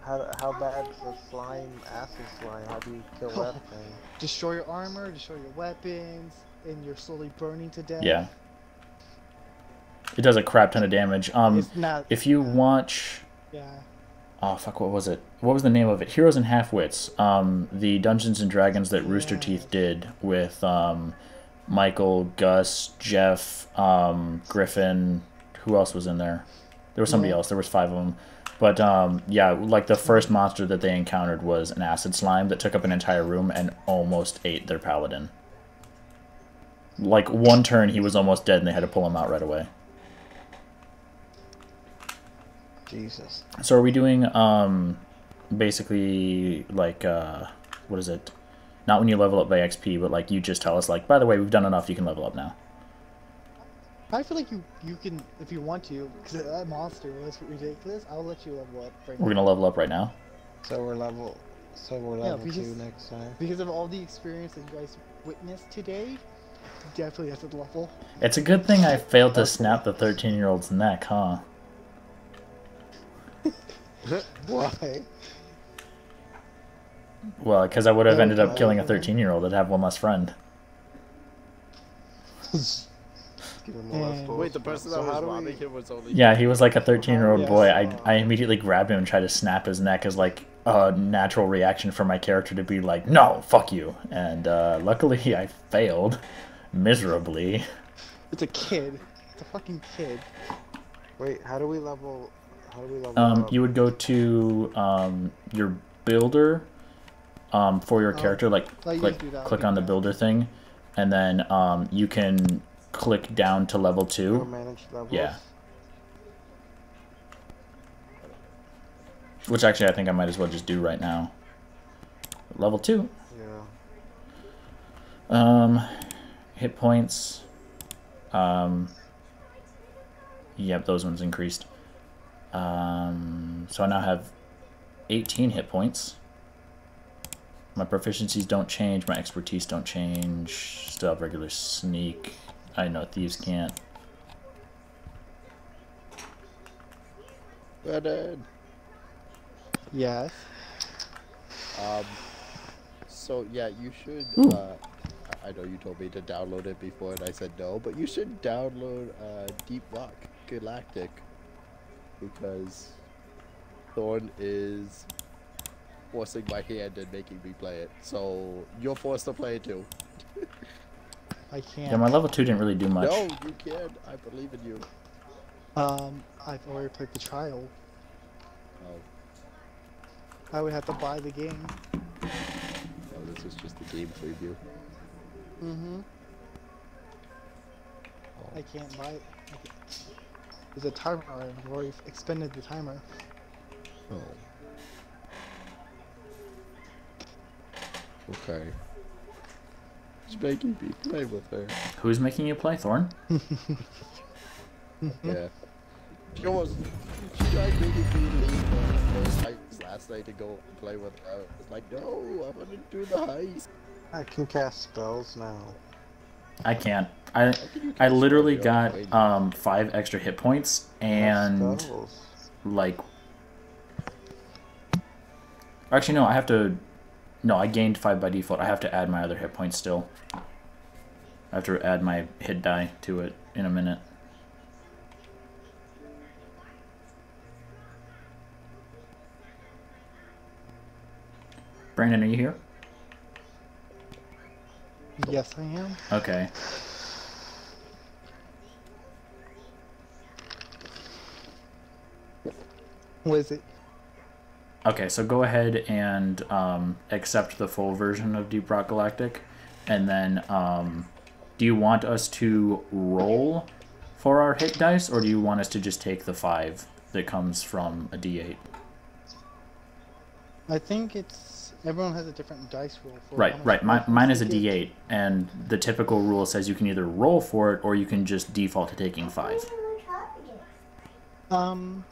How bad is a slime, acid slime? How do you kill that thing? Destroy your armor, destroy your weapons, and you're slowly burning to death. Yeah. It does a crap ton of damage. If you watch... Yeah. Oh, fuck, what was it? What was the name of it? Heroes and Half-Wits. The Dungeons and Dragons that Rooster Teeth did with Michael, Gus, Jeff, Griffin. Who else was in there? There was somebody else. There was 5 of them. But, yeah, like the first monster that they encountered was an acid slime that took up an entire room and almost ate their paladin. Like, one turn he was almost dead and they had to pull him out right away. Jesus. So are we doing, basically, like, what is it? Not when you level up by XP, but, like, you just tell us, like, by the way, we've done enough, you can level up now. I feel like you can, if you want to, because that monster was ridiculous, I'll let you level up right now. We're gonna level up right now? So we're level 2 next time. Because of all the experience that you guys witnessed today, you definitely have to level. It's a good thing I failed to snap the 13-year-old's neck, huh? Why? Well, because I would have ended up killing a 13-year-old. I'd have one less friend. Wait, the person that was robbing him was only... Yeah, he was like a 13-year-old boy. I immediately grabbed him and tried to snap his neck as, like, a natural reaction for my character to be like, no, fuck you. And luckily I failed miserably. It's a kid. It's a fucking kid. Wait, how do we level up? You would go to your builder for your character, like click on the builder thing, and then you can click down to level 2. Go manage levels? Yeah. Which actually I think I might as well just do right now. Level 2. Yeah. Hit points. Yep, those ones increased. So I now have 18 hit points. My proficiencies don't change, my expertise don't change. Still have regular sneak. I know thieves can't. Brennan. Yes. So yeah, you should. I know you told me to download it before, and I said no, but you should download Deep Rock Galactic because Thorn is forcing my hand and making me play it. So you're forced to play it too. I can't. Yeah, my level 2 didn't really do much. No, you can. I believe in you. I've already played the trial. Oh, I would have to buy the game. no, this is just a game preview. Mm-hmm. Oh. I can't buy it. There's a timer already. I've already expended the timer. Oh. Okay. She's making me play with her. Who's making you play, Thorn? Yeah. She almost. She tried making me leave the heist last night to go play with her. I was like, no, I want to do the heist. I can cast spells now. I can't. I literally got 5 extra hit points and Spells. like. Actually, no. I have to. No, I gained 5 by default. I have to add my other hit points still. I have to add my hit die to it in a minute. Brandon, are you here? Yes, I am. Okay. What is it? Okay, so go ahead and accept the full version of Deep Rock Galactic, and then do you want us to roll for our hit dice, or do you want us to just take the 5 that comes from a D8? I think it's everyone has a different dice roll for Right, how much right. Mine is a points they D8, and the typical rule says you can either roll for it, or you can just default to taking 5. get.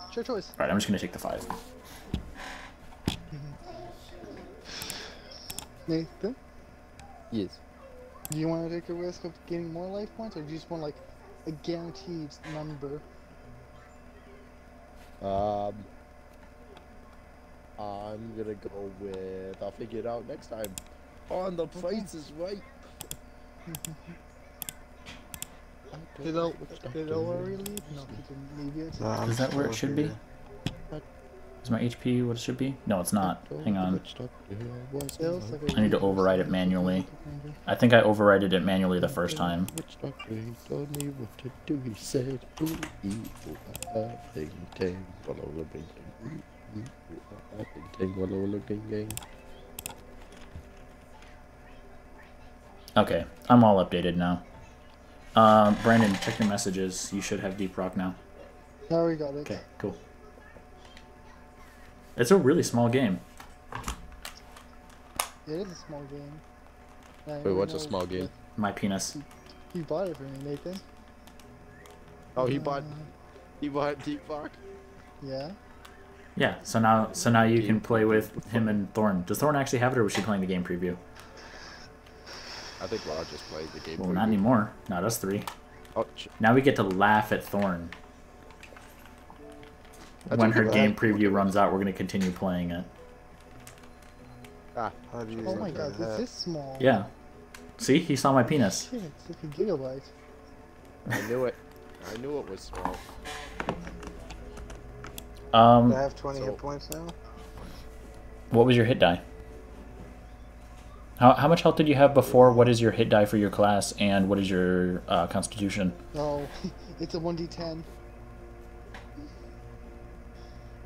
It's your choice. Right, I'm just going to take the 5. Nathan, Yes. do you want to take a risk of getting more life points, or do you just want like a guaranteed number? I'm gonna go with. I'll figure it out next time. On the Price is Right. Did it already leave? No, he didn't leave yet. No, I'm Is that where it still should be? here. Is my HP what it should be? No, it's not. Hang on. Feels like I need to override it manually. I think I overrided it manually the first time. Which doctor he told me what to do. He said, ooh, ee, ooh, ah, ting, ting, wallow, bing, ting, ooh, ee, ooh, ah, ting, ting, wallow, bing, bing. Okay, I'm all updated now. Brandon, check your messages. You should have Deep Rock now. Now we got it. Okay, cool. It's a really small game. It is a small game. I Wait, what's a know small game? My penis. You bought it for me, Nathan. Oh, he bought Deep Rock? Yeah. Yeah, so now you can play with him and Thorn. Does Thorn actually have it, or was she playing the game preview? I think Laura just played the game. Well, for not you. anymore. Not us 3. Oh, Now we get to laugh at Thorn. That's When okay, her well, game preview runs out, we're going to continue playing it. Ah, How do you Oh my do god, that? this is small. Yeah. See? He saw my penis. Shit, it's like a gigabyte. I knew it. I knew it was small. Do I have 20 So- hit points now? What was your hit die? How much health did you have before? What is your hit die for your class, and what is your constitution? Oh, it's a 1d10.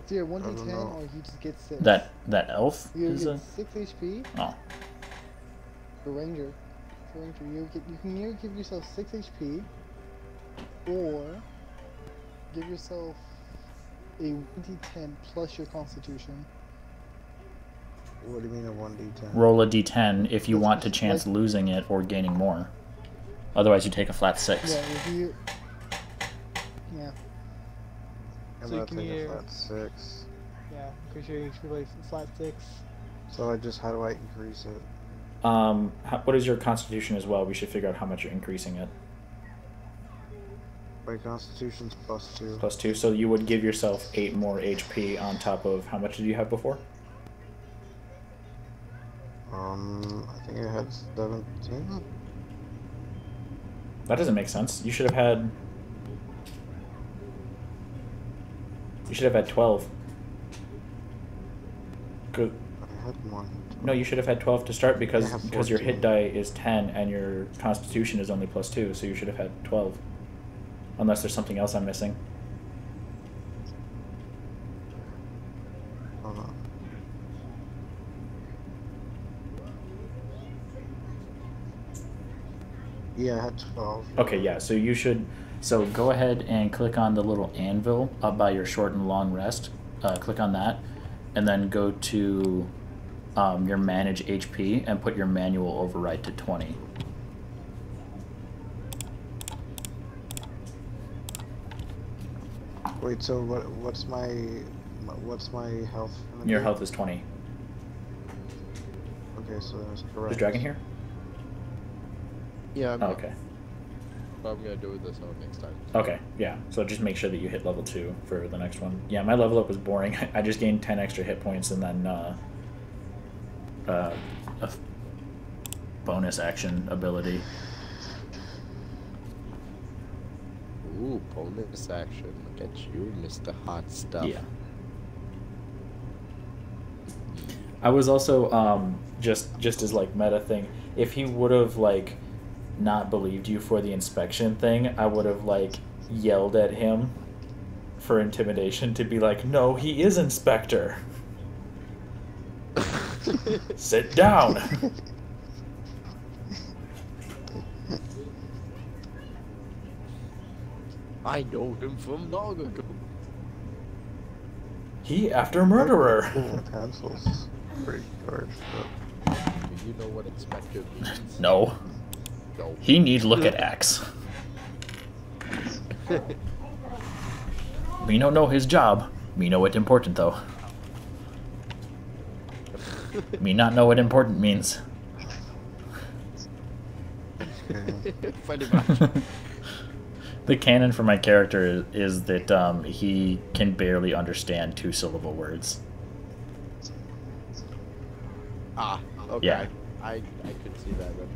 It's either 1d10 or you just get 6. That elf You is get a... 6 HP. Oh. For ranger. You can either give yourself 6 HP, or give yourself a 1d10 plus your constitution. What do you mean a 1d10? Roll a d10 if you want to chance losing it or gaining more. Otherwise, you take a flat 6. Yeah, if you... Yeah. I'm So you gonna can take a either- flat 6. Yeah, increase your HP by flat 6. So how do I increase it? What is your constitution as well? We should figure out how much you're increasing it. My constitution's +2. Plus 2, so you would give yourself 8 more HP on top of... How much did you have before? I think I had 17. That doesn't make sense. You should have had... You should have had 12. Good. I had more. No, you should have had 12 to start because I have your hit 14. die is 10 and your constitution is only +2, so you should have had 12. Unless there's something else I'm missing. Hold on. Yeah, I had 12. Okay, yeah, so you should... So go ahead and click on the little anvil up by your short and long rest. Click on that, and then go to your manage HP and put your manual override to 20. Wait, so what's my health? gonna Your be? health is 20. Okay, so that's correct. Is Dragon here? Yeah, Oh, okay. but I'm gonna do this next time. Okay, yeah. So just make sure that you hit level 2 for the next one. Yeah, my level up was boring. I just gained 10 extra hit points and then a bonus action ability. Ooh, bonus action. Look at you, Mr. Hot Stuff. Yeah. I was also just as like meta thing. If he would have like not believed you for the inspection thing, I would have like yelled at him for intimidation to be like, "No, he is Inspector. Sit down." I know him from long ago. He after murderer. Cool pencils. Pretty good. Do you know what Inspector means? No. No. He need look at axe. Me no know his job. Me know it important though. Me not know what important means. Pretty much. The canon for my character is that he can barely understand 2-syllable words. Ah, okay. Yeah. I could see that then.